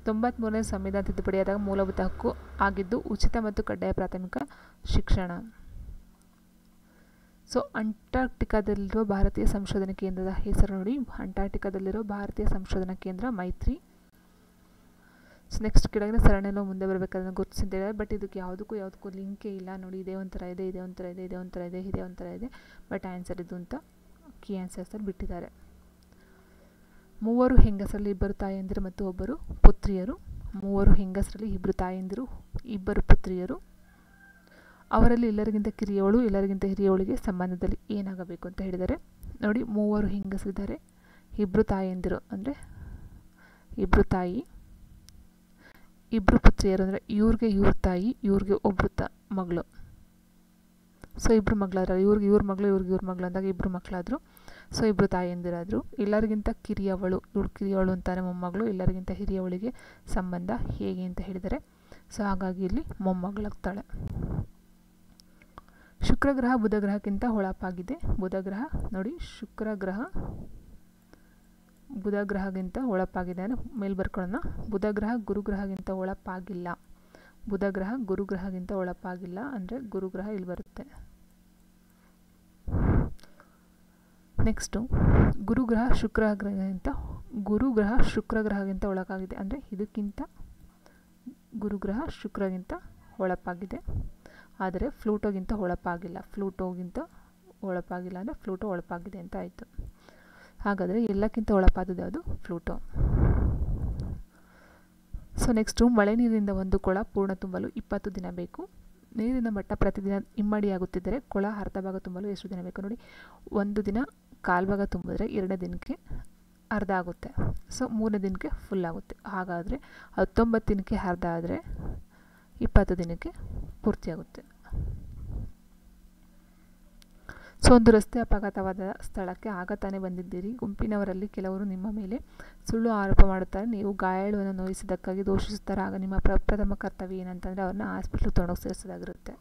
93ನೇ ಸಂವಿಧಾನ ತಿದ್ದುಪಡಿಯಾದಾಗ ಮೂಲಭೂತ ಹಕ್ಕು ಆಗಿದ್ದು ಉಚಿತ ಮತ್ತು ಕಡ್ಡಾಯ ಪ್ರಾಥಮಿಕ ಶಿಕ್ಷಣ. ಸೊ ಅಂಟಾರ್ಕ್ಟಿಕಾದಲ್ಲಿರುವ ಭಾರತೀಯ ಸಂಶೋಧನಾ ಕೇಂದ್ರದ ಹೆಸರು ನೋಡಿ. ಅಂಟಾರ್ಕ್ಟಿಕಾದಲ್ಲಿರೋ ಭಾರತೀಯ ಸಂಶೋಧನಾ ಕೇಂದ್ರ ಮೈತ್ರಿ. ಸೊ ನೆಕ್ಸ್ಟ್, ಕೆಳಗಿನ ಸರಣಿಯಲ್ಲಿ ಮುಂದೆ ಬರಬೇಕಾದ್ರೆ ಗುರುತಿಸಿದ್ದೇವೆ. ಬಟ್ ಇದಕ್ಕೆ ಯಾವುದಕ್ಕೂ ಲಿಂಕೇ ಇಲ್ಲ ನೋಡಿ. ಇದೇ ಒಂಥರ ಇದೆ, ಇದೇ ಒಂಥರ ಇದೆ, ಇದೇ ಒಂಥರ ಇದೆ, ಇದೇ ಒಂಥರ ಇದೆ. ಬಟ್ ಆನ್ಸರ್ ಇದು ಅಂತ ಕೀ ಆನ್ಸರ್ಸಲ್ಲಿ ಬಿಟ್ಟಿದ್ದಾರೆ. 3 ಹೆಂಗಸರಲ್ಲಿ 2 ತಾಯಂದಿರು ಮತ್ತು 1 ಪುತ್ರಿಯರು. 3 ಹೆಂಗಸರಲ್ಲಿ 2 ತಾಯಂದಿರು, 2 ಪುತ್ರಿಯರು. ಅವರಲ್ಲಿ ಎಲ್ಲರಿಗಿಂತ ಕಿರಿಯವಳು ಎಲ್ಲರಿಗಿಂತ ಹಿರಿಯವಳಿಗೆ ಸಂಬಂಧದಲ್ಲಿ ಏನಾಗಬೇಕು ಅಂತ ಹೇಳಿದ್ದಾರೆ ನೋಡಿ. 3 ಹೆಂಗಸರಿದ್ದಾರೆ, 2 ತಾಯಂದಿರು ಅಂದರೆ 2 ತಾಯಿ, 2 ಪುತ್ರಿಯರು ಅಂದರೆ ಇವ್ರ ತಾಯಿ, ಇವ್ರಿಗೆ 1 ಮಗಳು. ಸೊ 2 ಮಗಳಾದ್ರೆ ಇವ್ರ ಮಗಳು ಅಂದಾಗ 2 ಮಕ್ಕಳಾದರು. ಸೊ 2 ತಾಯಂದಿರಾದರು. ಎಲ್ಲರಿಗಿಂತ ಕಿರಿಯವಳು, ಇವಳು ಕಿರಿಯವಳು ಅಂತಾನೆ ಮೊಮ್ಮಗಳು, ಎಲ್ಲರಿಗಿಂತ ಹಿರಿಯವಳಿಗೆ ಸಂಬಂಧ ಹೇಗೆ ಅಂತ ಹೇಳಿದರೆ ಸೊ ಹಾಗಾಗಿ ಇಲ್ಲಿ ಮೊಮ್ಮಗಳಾಗ್ತಾಳೆ. ಶುಕ್ರ ಗ್ರಹ ಬುಧ ಗ್ರಹಕ್ಕಿಂತ ಹೊಳಪಾಗಿದೆ. ಬುಧ ಗ್ರಹ ನೋಡಿ, ಶುಕ್ರ ಗ್ರಹ ಬುಧ ಗ್ರಹಗಿಂತ ಹೊಳಪಾಗಿದೆ ಅಂದರೆ ಮೇಲೆ ಬರ್ಕೊಳ್ಳೋಣ. ಬುಧ ಗ್ರಹ ಗುರುಗ್ರಹಗಿಂತ ಹೊಳಪಾಗಿಲ್ಲ. ಬುಧ ಗ್ರಹ ಗುರುಗ್ರಹಗಿಂತ ಹೊಳಪಾಗಿಲ್ಲ ಅಂದರೆ ಗುರುಗ್ರಹ ಇಲ್ಲಿ ಬರುತ್ತೆ. ನೆಕ್ಸ್ಟು ಗುರುಗ್ರಹ ಶುಕ್ರ ಗ್ರಹಗಿಂತ ಒಳಗಾಗಿದೆ, ಅಂದರೆ ಇದಕ್ಕಿಂತ ಗುರುಗ್ರಹ ಶುಕ್ರಗಿಂತ ಹೊಳಪಾಗಿದೆ, ಆದರೆ ಫ್ಲೂಟೋಗಿಂತ ಹೊಳಪಾಗಿಲ್ಲ. ಅಂದರೆ ಫ್ಲೂಟೋ ಹೊಳಪಾಗಿದೆ ಅಂತ ಆಯಿತು. ಹಾಗಾದರೆ ಎಲ್ಲಕ್ಕಿಂತ ಹೊಳಪಾದದ್ದು ಯಾವುದು? ಫ್ಲೂಟೋ. ಸೊ ನೆಕ್ಸ್ಟು ಮಳೆ ನೀರಿನಿಂದ ಒಂದು ಕೊಳ ಪೂರ್ಣ ತುಂಬಲು 20 ದಿನ ಬೇಕು. ನೀರಿನ ಮಟ್ಟ ಪ್ರತಿದಿನ ಇಮ್ಮಡಿಯಾಗುತ್ತಿದ್ದರೆ ಕೊಳ ಅರ್ಧ ಭಾಗ ತುಂಬಲು ಎಷ್ಟು ದಿನ ಬೇಕು? ನೋಡಿ, ಒಂದು ದಿನ ಕಾಲ್ಭಾಗ ತುಂಬಿದ್ರೆ 2ನೇ ದಿನಕ್ಕೆ ಅರ್ಧ ಆಗುತ್ತೆ. ಸೊ 3ನೇ ದಿನಕ್ಕೆ ಫುಲ್ ಆಗುತ್ತೆ. ಹಾಗಾದರೆ 19 ದಿನಕ್ಕೆ ಅರ್ಧ ಆದರೆ 20 ದಿನಕ್ಕೆ ಪೂರ್ತಿಯಾಗುತ್ತೆ. ಸೊ ಒಂದು ರಸ್ತೆ ಅಪಘಾತವಾದ ಸ್ಥಳಕ್ಕೆ ಆಗ ತಾನೇ ಬಂದಿದ್ದೀರಿ. ಗುಂಪಿನವರಲ್ಲಿ ಕೆಲವರು ನಿಮ್ಮ ಮೇಲೆ ಸುಳ್ಳು ಆರೋಪ ಮಾಡುತ್ತಾರೆ. ನೀವು ಗಾಯಾಳುವನ್ನು ನೋಯಿಸಿದ್ದಕ್ಕಾಗಿ ದೂಷಿಸುತ್ತಾರೆ. ಆಗ ನಿಮ್ಮ ಪ್ರಥಮ ಕರ್ತವ್ಯ ಏನಂತಂದರೆ ಅವ್ರನ್ನ ಹಾಸ್ಪಿಟ್ಲಿಗೆ ತೊಗೊಂಡೋಗಿ ಸೇರಿಸೋದಾಗಿರುತ್ತೆ.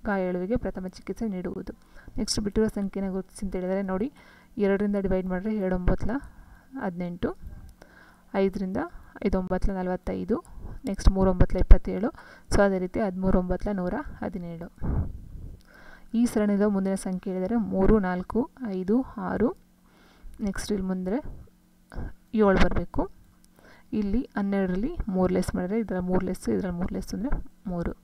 ಗಾಯಾಳುವಿಗೆ ಪ್ರಥಮ ಚಿಕಿತ್ಸೆ ನೀಡುವುದು. ನೆಕ್ಸ್ಟ್ ಬಿಟ್ಟಿರೋ ಸಂಖ್ಯೆನ ಗುರುತಿಸಿ ಅಂತ ಹೇಳಿದರೆ ನೋಡಿ, 2ರಿಂದ ಡಿವೈಡ್ ಮಾಡಿದ್ರೆ 2 9 18, 5ರಿಂದ 5 9 45, ನೆಕ್ಸ್ಟ್ 3 9 27. ಸೊ ಅದೇ ರೀತಿ 13 9 117. ಈ ಸರಣಿದ ಮುಂದಿನ ಸಂಖ್ಯೆ ಹೇಳಿದರೆ 3 4 5 6. ನೆಕ್ಸ್ಟ್ ಇಲ್ಲಿ ಮುಂದೆ 7 ಬರಬೇಕು. ಇಲ್ಲಿ 12ರಲ್ಲಿ 3 ಲೆಸ್ ಮಾಡಿದರೆ ಇದರಲ್ಲಿ 3 ಲೆಸ್ಸು, ಇದರಲ್ಲಿ 3 ಲೆಸ್ಸು ಅಂದರೆ 3.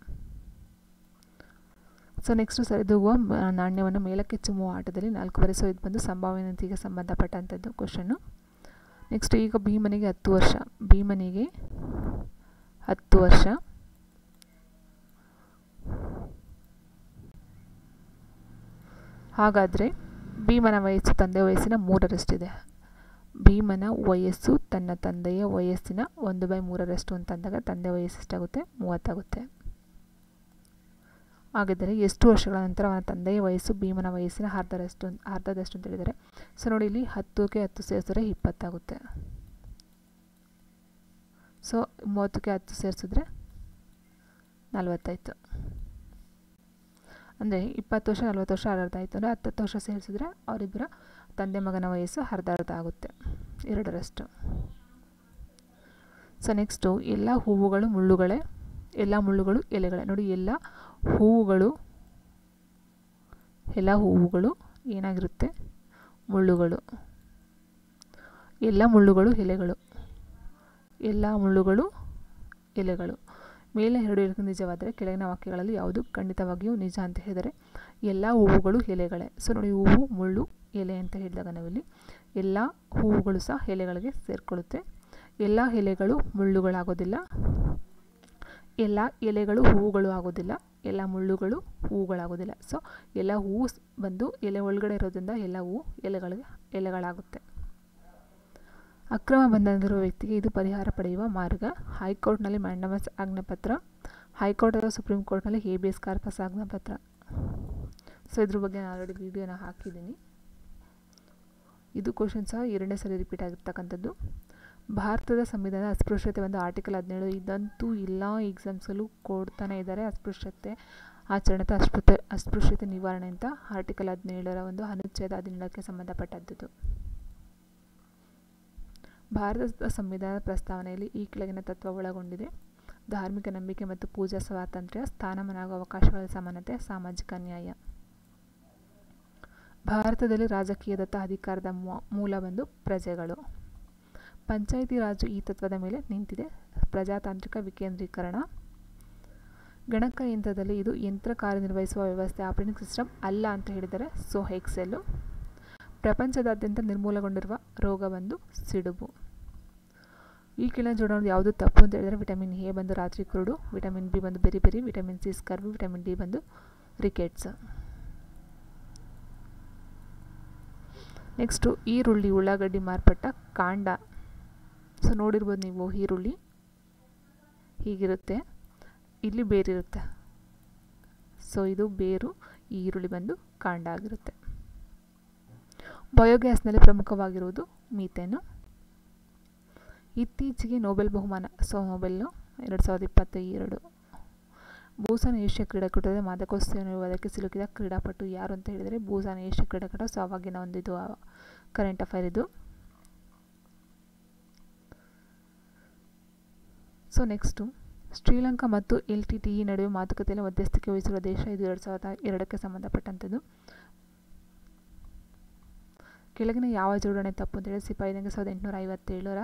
ಸೊ ನೆಕ್ಸ್ಟು ಸರಿದೂಗುವ ನಾಣ್ಯವನ್ನು ಮೇಲಕ್ಕೆ ಚಿಮ್ಮುವ ಆಟದಲ್ಲಿ 4 ಬರೆಸೋ. ಇದು ಬಂದು ಸಂಭಾವ್ಯತೆಗೆ ಸಂಬಂಧಪಟ್ಟಂಥದ್ದು ಕ್ವಶನ್ನು. ನೆಕ್ಸ್ಟ್ ಈಗ ಭೀಮನಿಗೆ 10 ವರ್ಷ. ಭೀಮನಿಗೆ 10 ವರ್ಷ. ಹಾಗಾದರೆ ಭೀಮನ ವಯಸ್ಸು ತಂದೆಯ ವಯಸ್ಸಿನ 3ರಷ್ಟಿದೆ. ಭೀಮನ ವಯಸ್ಸು ತನ್ನ ತಂದೆಯ ವಯಸ್ಸಿನ 1/3 ಅಂತಂದಾಗ ತಂದೆ ವಯಸ್ಸು ಎಷ್ಟಾಗುತ್ತೆ? 30 ಆಗುತ್ತೆ. ಹಾಗಿದ್ದರೆ ಎಷ್ಟು ವರ್ಷಗಳ ನಂತರ ಅವನ ತಂದೆಯ ವಯಸ್ಸು ಭೀಮನ ವಯಸ್ಸಿನ ಅರ್ಧದಷ್ಟು ಅಂತ ಹೇಳಿದ್ದಾರೆ. ಸೊ ನೋಡಿ, ಇಲ್ಲಿ 10ಕ್ಕೆ 10 ಸೇರಿಸಿದ್ರೆ 20 ಆಗುತ್ತೆ. ಸೊ 30ಕ್ಕೆ 10 ಸೇರಿಸಿದ್ರೆ 40 ಆಯಿತು. ಅಂದರೆ 20 ವರ್ಷ 40 ವರ್ಷ ಅರ್ಧ ಆಯಿತು. ಅಂದರೆ 10 ವರ್ಷ ಸೇರಿಸಿದ್ರೆ ಅವರಿಬ್ಬರ ತಂದೆ ಮಗನ ವಯಸ್ಸು ಅರ್ಧ ಆಗುತ್ತೆ, 2ರಷ್ಟು. ಸೊ ನೆಕ್ಸ್ಟು ಎಲ್ಲ ಹೂವುಗಳು ಮುಳ್ಳುಗಳೇ, ಎಲ್ಲ ಮುಳ್ಳುಗಳು ಎಲೆಗಳೇ. ನೋಡಿ, ಎಲ್ಲ ಹೂವುಗಳು ಏನಾಗಿರುತ್ತೆ? ಮುಳ್ಳುಗಳು. ಎಲ್ಲ ಮುಳ್ಳುಗಳು ಎಲೆಗಳು. ಎಲ್ಲ ಮುಳ್ಳುಗಳು ಎಲೆಗಳು. ಮೇಲೆ 2 ಇರೋದು ನಿಜವಾದರೆ ಕೆಳಗಿನ ವಾಕ್ಯಗಳಲ್ಲಿ ಯಾವುದು ಖಂಡಿತವಾಗಿಯೂ ನಿಜ ಅಂತ ಹೇಳಿದರೆ ಎಲ್ಲ ಹೂವುಗಳು ಎಲೆಗಳೇ. ಸೊ ನೋಡಿ, ಹೂವು ಮುಳ್ಳು ಎಲೆ ಅಂತ ಹೇಳಿದಾಗ ನಾವಿಲ್ಲಿ ಎಲ್ಲ ಹೂವುಗಳು ಸಹ ಎಲೆಗಳಿಗೆ ಸೇರಿಕೊಳ್ಳುತ್ತೆ. ಎಲ್ಲ ಎಲೆಗಳು ಮುಳ್ಳುಗಳಾಗೋದಿಲ್ಲ, ಎಲ್ಲ ಎಲೆಗಳು ಹೂವುಗಳು ಆಗೋದಿಲ್ಲ, ಎಲ್ಲ ಮುಳ್ಳುಗಳು ಹೂವುಗಳಾಗೋದಿಲ್ಲ. ಸೊ ಎಲ್ಲ ಹೂವು ಬಂದು ಎಲೆ ಒಳಗಡೆ ಇರೋದ್ರಿಂದ ಎಲ್ಲ ಹೂವು ಎಲೆಗಳಾಗುತ್ತೆ. ಅಕ್ರಮ ಬಂಧನದಲ್ಲಿರುವ ವ್ಯಕ್ತಿಗೆ ಇದು ಪರಿಹಾರ ಪಡೆಯುವ ಮಾರ್ಗ. ಹೈಕೋರ್ಟ್ನಲ್ಲಿ ಮ್ಯಾಂಡಮಸ್ ಆಜ್ಞಾಪತ್ರ, ಹೈಕೋರ್ಟ್ ಅಥವಾ ಸುಪ್ರೀಂ ಕೋರ್ಟ್ನಲ್ಲಿ ಹೇಬಿಯಸ್ ಕಾರ್ಪಸ್ ಆಜ್ಞಾಪತ್ರ. ಸೊ ಇದ್ರ ಬಗ್ಗೆ ನಾನು ಆಲ್ರೆಡಿ ವಿಡಿಯೋನ ಹಾಕಿದ್ದೀನಿ. ಇದು ಕ್ವಶನ್ ಸಹ 2ನೇ ಸರಿ ರಿಪೀಟ್ ಆಗಿರ್ತಕ್ಕಂಥದ್ದು. ಭಾರತದ ಸಂವಿಧಾನ ಅಸ್ಪೃಶ್ಯತೆ ಒಂದು ಆರ್ಟಿಕಲ್ 17. ಇದಂತೂ ಎಲ್ಲ ಎಕ್ಸಾಮ್ಸಲ್ಲೂ ಕೊಡ್ತಾನೆ ಇದ್ದಾರೆ. ಅಸ್ಪೃಶ್ಯತೆ ಆಚರಣೆ ಅಸ್ಪೃಶ್ಯತೆ ನಿವಾರಣೆ ಅಂತ ಆರ್ಟಿಕಲ್ 17ರ ಒಂದು ಅನುಚ್ಛೇದ 17ಕ್ಕೆ ಸಂಬಂಧಪಟ್ಟದ್ದು. ಭಾರತದ ಸಂವಿಧಾನದ ಪ್ರಸ್ತಾವನೆಯಲ್ಲಿ ಈ ಕೆಳಗಿನ ತತ್ವ ಒಳಗೊಂಡಿದೆ: ಧಾರ್ಮಿಕ ನಂಬಿಕೆ ಮತ್ತು ಪೂಜಾ ಸ್ವಾತಂತ್ರ್ಯ, ಸ್ಥಾನಮಾನ ಹಾಗೂ ಅವಕಾಶಗಳ ಸಮಾನತೆ, ಸಾಮಾಜಿಕ ನ್ಯಾಯ. ಭಾರತದಲ್ಲಿ ರಾಜಕೀಯದತ್ತ ಅಧಿಕಾರದ ಮೂಲ ಬಂದು ಪ್ರಜೆಗಳು. ಪಂಚಾಯಿತಿ ರಾಜು ಈ ತತ್ವದ ಮೇಲೆ ನಿಂತಿದೆ. ಪ್ರಜಾತಾಂತ್ರಿಕ ವಿಕೇಂದ್ರೀಕರಣ. ಗಣಕಯಂತ್ರದಲ್ಲಿ ಇದು ಯಂತ್ರ ಕಾರ್ಯನಿರ್ವಹಿಸುವ ವ್ಯವಸ್ಥೆ, ಆಪರೇಟಿಂಗ್ ಸಿಸ್ಟಮ್ ಅಲ್ಲ ಅಂತ ಹೇಳಿದರೆ ಸೊ ಎಕ್ಸೆಲ್ಲು. ಪ್ರಪಂಚದಾದ್ಯಂತ ನಿರ್ಮೂಲಗೊಂಡಿರುವ ರೋಗ ಬಂದು ಸಿಡುಬು. ಈ ಕೆಳಗಿನ ಜೋಡಣೆ ಯಾವುದು ತಪ್ಪು ಅಂತ ಹೇಳಿದರೆ ವಿಟಮಿನ್ ಎ ಬಂದು ರಾತ್ರಿ ಕುರುಡು, ವಿಟಮಿನ್ ಬಿ ಬಂದು berry berry, vitamin C scurvy, vitamin D ಬಂದು ರಿಕೆಟ್ಸ್. ನೆಕ್ಸ್ಟು ಈರುಳ್ಳಿ ಉಳ್ಳಾಗಡ್ಡಿ ಮಾರ್ಪಟ್ಟ ಕಾಂಡ. ಸೊ ನೋಡಿರ್ಬೋದು ನೀವು, ಈರುಳ್ಳಿ ಹೀಗಿರುತ್ತೆ, ಇಲ್ಲಿ ಬೇರಿರುತ್ತೆ. ಸೊ ಇದು ಬೇರು, ಈ ಈರುಳ್ಳಿ ಬಂದು ಕಾಂಡ ಆಗಿರುತ್ತೆ. ಬಯೋಗ್ಯಾಸ್ನಲ್ಲಿ ಪ್ರಮುಖವಾಗಿರುವುದು ಮೀಥೇನು. ಇತ್ತೀಚೆಗೆ ನೊಬೆಲ್ ಬಹುಮಾನ, ಸೊ ನೊಬೆಲ್ಲು 2022. ಬೂಸಾನ್ ಏಷ್ಯಾ ಕ್ರೀಡಾಕೂಟದ ಮಾದಕೋತ್ಸವ ವಿವಾದಕ್ಕೆ ಸಿಲುಕಿದ ಕ್ರೀಡಾಪಟು ಯಾರು ಅಂತ ಹೇಳಿದರೆ ಬೂಸಾನ್ ಏಷ್ಯಾ ಕ್ರೀಡಾಕೂಟ. ಸೊ ಅವಾಗಿನ ಒಂದು ಇದು ಕರೆಂಟ್ ಅಫೇರ್ ಇದು. ಸೊ ನೆಕ್ಸ್ಟು ಶ್ರೀಲಂಕಾ ಮತ್ತು LTTE ನಡುವೆ ಮಾತುಕತೆಯಲ್ಲಿ ಮಧ್ಯಸ್ಥಿಕೆ ವಹಿಸಿರುವ ದೇಶ. ಇದು 2002ಕ್ಕೆ ಸಂಬಂಧಪಟ್ಟಂಥದ್ದು. ಕೆಳಗಿನ ಯಾವ ಜೋಡಣೆ ತಪ್ಪು ಅಂತೇಳಿ ಸಿಪಾಯಿ ದಂಗೆ 1857ರ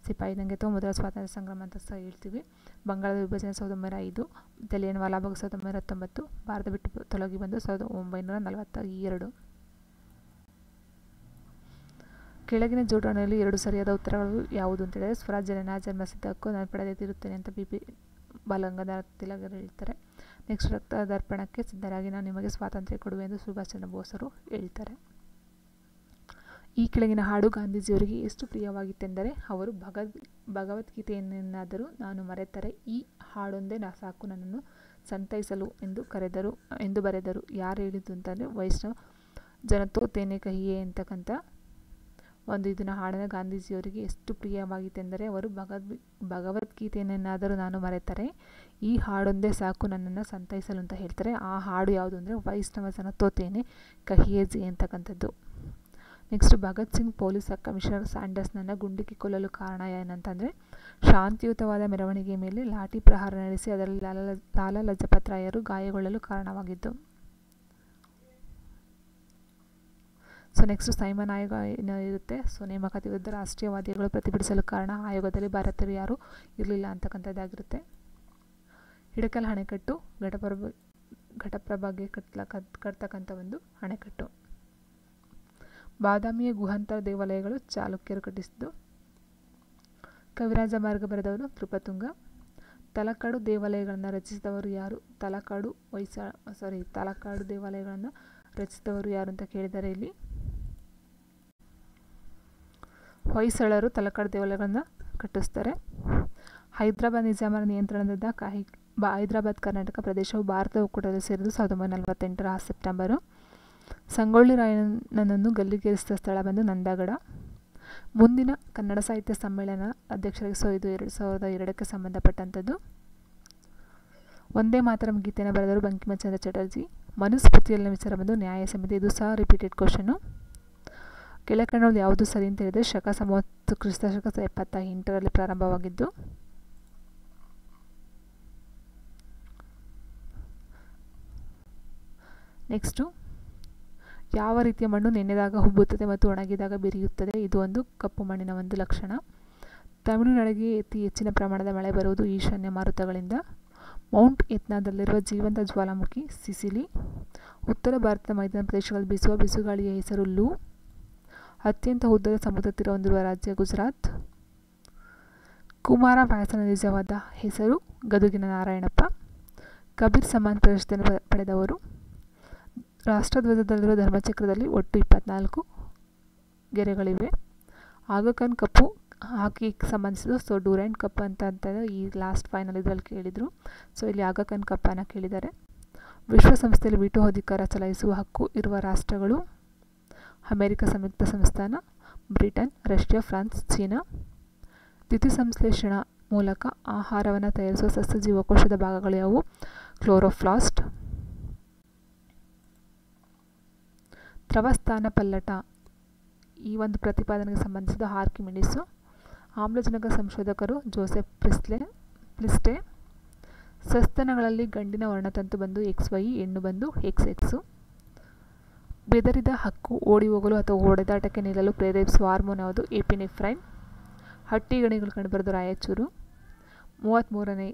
ಸಿಪಾಯಿ ದಂಗೆ ಅಥವಾ ಮೊದಲ ಸ್ವಾತಂತ್ರ್ಯ ಸಂಗ್ರಾಮ ಅಂತ ಸಹ ಹೇಳ್ತೀವಿ. ಬಂಗಾಳದ ವಿಭಜನೆ 1905, ಜಲಿಯನ್ ವಾಲಾಬಾಗ್ 1919, ಭಾರತ ಬಿಟ್ಟು ತೊಲಗಿ ಬಂದು 1942. ಕೆಳಗಿನ ಜೋಡಣೆಯಲ್ಲಿ 2 ಸರಿಯಾದ ಉತ್ತರಗಳು ಯಾವುದು ಅಂತ ಹೇಳಿದ್ರೆ ಸ್ವರಾಜ್ಯ ನನ್ನ ಜನ್ಮಸಿದ್ಧ ಹಕ್ಕು, ನಾನು ಪಡೆದೇ ತೀರುತ್ತೇನೆ ಅಂತ BP ಬಾಲಗಂಗಾಧರ ತಿಲಕರು ಹೇಳ್ತಾರೆ. ನೆಕ್ಸ್ಟ್ ರಕ್ತದರ್ಪಣಕ್ಕೆ ಸಿದ್ಧರಾಗಿ ನಾನು ನಿಮಗೆ ಸ್ವಾತಂತ್ರ್ಯ ಕೊಡುವೆ ಎಂದು ಸುಭಾಷ್ ಚಂದ್ರ ಬೋಸರು ಹೇಳ್ತಾರೆ. ಈ ಕೆಳಗಿನ ಹಾಡು ಗಾಂಧೀಜಿಯವರಿಗೆ ಎಷ್ಟು ಪ್ರಿಯವಾಗಿತ್ತೆಂದರೆ ಅವರು ಭಗವದ್ಗೀತೆಯನ್ನಾದರೂ ನಾನು ಮರೆತರೆ ಈ ಹಾಡೊಂದೇ ಸಾಕು ನನ್ನನ್ನು ಸಂತೈಸಲು ಎಂದು ಬರೆದರು. ಯಾರು ಹೇಳಿದ್ದು ಅಂತಂದರೆ ವೈಷ್ಣವ್ ಜನತೋ ತೇನೆ ಕಹಿಯೇ ಅಂತಕ್ಕಂಥ ಇದನ್ನು ಹಾಡನ್ನು ಗಾಂಧೀಜಿಯವರಿಗೆ ಎಷ್ಟು ಪ್ರಿಯವಾಗಿತ್ತೆಂದರೆ ಅವರು ಭಗವದ್ಗೀತೆಯನ್ನಾದರೂ ನಾನು ಮರೆತರೆ ಈ ಹಾಡೊಂದೇ ಸಾಕು ನನ್ನನ್ನು ಸಂತೈಸಲು ಅಂತ ಹೇಳ್ತಾರೆ. ಆ ಹಾಡು ಯಾವುದು ಅಂದರೆ ವೈಷ್ಣವ ಜನತೋ ತೇನೆ ಕಹಿಯೇ ಜೆ ಅಂತಕ್ಕಂಥದ್ದು. Next Bhagat Singh police commissioner ಸ್ಯಾಂಡರ್ಸ್ನನ್ನು ಗುಂಡಿಕ್ಕಿ ಕೊಲ್ಲಲು ಕಾರಣ ಏನಂತಂದರೆ ಶಾಂತಿಯುತವಾದ ಮೆರವಣಿಗೆ ಮೇಲೆ ಲಾಠಿ ಪ್ರಹಾರ ನಡೆಸಿ ಅದರಲ್ಲಿ ಲಾಲಾ ಲಜಪತ್ ರಾಯರು ಗಾಯಗೊಳ್ಳಲು ಕಾರಣವಾಗಿದ್ದು. ಸೊ ನೆಕ್ಸ್ಟ್ ಸೈಮನ್ ಆಯೋಗ ಏನಿರುತ್ತೆ, ಸೊ ನೇಮಕಾತಿ ವಿರುದ್ಧ ರಾಷ್ಟ್ರೀಯವಾದಿಗಳು ಪ್ರತಿಭಟಿಸಲು ಕಾರಣ ಆಯೋಗದಲ್ಲಿ ಭಾರತೀಯರು ಯಾರೂ ಇರಲಿಲ್ಲ ಅಂತಕ್ಕಂಥದ್ದಾಗಿರುತ್ತೆ. ಹಿಡಕಲ್ ಅಣೆಕಟ್ಟು ಘಟಪ್ರಭಾಗೆ ಕಟ್ತಕ್ಕಂಥ ಒಂದು ಅಣೆಕಟ್ಟು. ಬಾದಾಮಿಯ ಗುಹಾಂತರ ದೇವಾಲಯಗಳು ಚಾಲುಕ್ಯರು ಕಟ್ಟಿಸಿದ್ದು. ಕವಿರಾಜ ಮಾರ್ಗ ಬರೆದವರು ನೃಪತುಂಗ. ತಲಕಾಡು ದೇವಾಲಯಗಳನ್ನು ರಚಿಸಿದವರು ಯಾರು? ತಲಕಾಡು ದೇವಾಲಯಗಳನ್ನು ರಚಿಸಿದವರು ಯಾರು ಅಂತ ಕೇಳಿದ್ದಾರೆ. ಇಲ್ಲಿ ಹೊಯ್ಸಳರು ತಲಕಾಡು ದೇವಾಲಯಗಳನ್ನು ಕಟ್ಟಿಸ್ತಾರೆ. ಹೈದರಾಬಾದ್ ನಿಜಾಮರ ನಿಯಂತ್ರಣದ ಹೈದರಾಬಾದ್ ಕರ್ನಾಟಕ ಪ್ರದೇಶವು ಭಾರತದ ಒಕ್ಕೂಟದಲ್ಲಿ ಸೇರಿದ್ದು 1948ರ ಸೆಪ್ಟೆಂಬರು. ಸಂಗೊಳ್ಳಿ ರಾಯಣ್ಣನನ್ನು ಗಲ್ಲಿಗೇರಿಸಿದ ಸ್ಥಳ ಬಂದು ನಂದಗಡ. ಮುಂದಿನ ಕನ್ನಡ ಸಾಹಿತ್ಯ ಸಮ್ಮೇಳನ ಅಧ್ಯಕ್ಷರಾಗಿ 2002ಕ್ಕೆ ಸಂಬಂಧಪಟ್ಟಂಥದ್ದು. ಒಂದೇ ಮಾತರಂ ಗೀತೆಯನ್ನು ಬರೆದವರು ಬಂಕಿಮಚಂದ್ರ ಚಟರ್ಜಿ. ಮನುಸ್ಮೃತಿಯಲ್ಲಿನ ವಿಚಾರ ಬಂದು ನ್ಯಾಯ ಸಮಿತಿ. ಇದು ಸಹ ರಿಪೀಟೆಡ್ ಕ್ವಶನ್ನು. ಕೆಳಕಂಡಲ್ಲಿ ಯಾವುದು ಸರಿ ಅಂತ ಹೇಳಿದರೆ ಶಕ 30 ಕ್ರಿಸ್ತಶಕ 78ರಲ್ಲಿ ಪ್ರಾರಂಭವಾಗಿದ್ದು. ನೆಕ್ಸ್ಟು ಯಾವ ರೀತಿಯ ಮಣ್ಣು ನೆನೆದಾಗ ಹುಬ್ಬುತ್ತದೆ ಮತ್ತು ಒಣಗಿದಾಗ ಬೆರೆಯುತ್ತದೆ? ಇದು ಒಂದು ಕಪ್ಪು ಮಣ್ಣಿನ ಒಂದು ಲಕ್ಷಣ. ತಮಿಳುನಾಡಿಗೆ ಅತಿ ಹೆಚ್ಚಿನ ಪ್ರಮಾಣದ ಮಳೆ ಬರುವುದು ಈಶಾನ್ಯ ಮಾರುತಗಳಿಂದ. ಮೌಂಟ್ ಎತ್ನಾದಲ್ಲಿರುವ ಜೀವಂತ ಜ್ವಾಲಾಮುಖಿ ಸಿಸಿಲಿ. ಉತ್ತರ ಭಾರತದ ಮೈದಾನ ಪ್ರದೇಶಗಳಲ್ಲಿ ಬೀಸುವ ಬಿಸುಗಾಳಿಯ ಹೆಸರು ಲೂ. ಅತ್ಯಂತ ಉದ್ದದ ಸಮುದ್ರ ತೀರ ಹೊಂದಿರುವ ರಾಜ್ಯ ಗುಜರಾತ್. ಕುಮಾರ ವ್ಯಾಸನ ನಿಜವಾದ ಹೆಸರು ಗದುಗಿನ ನಾರಾಯಣಪ್ಪ. ಕಬೀರ್ ಸಮ್ಮಾನ್ ಪ್ರಶಸ್ತಿಯನ್ನು ಪಡೆದವರು. ರಾಷ್ಟ್ರಧ್ವಜದಲ್ಲಿರುವ ಧರ್ಮಚಕ್ರದಲ್ಲಿ ಒಟ್ಟು 24 ಗೆರೆಗಳಿವೆ. ಆಗಖಾನ್ ಕಪ್ಪು ಹಾಕಿಗೆ ಸಂಬಂಧಿಸಿದ್ದು. ಸೊ ಡ್ಯೂರೆಂಟ್ ಕಪ್ ಅಂತ ಈ ಲಾಸ್ಟ್ ಫೈನಲ್ ಇದರಲ್ಲಿ ಕೇಳಿದರು. ಸೊ ಇಲ್ಲಿ ಆಗಖಾನ್ ಕಪ್ಪನ್ನು ಕೇಳಿದ್ದಾರೆ. ವಿಶ್ವಸಂಸ್ಥೆಯಲ್ಲಿ ವೀಟೋ ಅಧಿಕಾರ ಚಲಾಯಿಸುವ ಹಕ್ಕು ಇರುವ ರಾಷ್ಟ್ರಗಳು ಅಮೆರಿಕ ಸಂಯುಕ್ತ ಸಂಸ್ಥಾನ, ಬ್ರಿಟನ್, ರಷ್ಯಾ, ಫ್ರಾನ್ಸ್, ಚೀನಾ. ದ್ಯುತಿಸಂಶ್ಲೇಷಣ ಮೂಲಕ ಆಹಾರವನ್ನು ತಯಾರಿಸುವ ಸಸ್ಯ ಜೀವಕೋಶದ ಭಾಗಗಳು ಯಾವುವು? ಕ್ಲೋರೋಪ್ಲಾಸ್ಟ್. ದ್ರವಸ್ಥಾನ ಪಲ್ಲಟ ಈ ಒಂದು ಪ್ರತಿಪಾದನೆಗೆ ಸಂಬಂಧಿಸಿದ ಆರ್ಕಿಮಿಡೀಸು. ಆಮ್ಲಜನಕ ಸಂಶೋಧಕರು ಜೋಸೆಫ್ ಪ್ಲಿಸ್ಟೆ. ಸಸ್ತನಗಳಲ್ಲಿ ಗಂಡಿನ ವರ್ಣತಂತು ಬಂದು XY, ಹೆಣ್ಣು ಬಂದು XX. ಬೆದರಿದ ಹಕ್ಕು ಓಡಿ ಹೋಗಲು ಅಥವಾ ಹೊಡೆದಾಟಕ್ಕೆ ನಿಲ್ಲಲು ಪ್ರೇರೇಪಿಸುವ ಹಾರ್ಮೋನ್ ಯಾವುದು? ಎಪಿನೆಫ್ರೈನ್. ಹಟ್ಟಿಗಣಿಗಳು ಕಂಡುಬರೋದು ರಾಯಚೂರು. 33ನೇ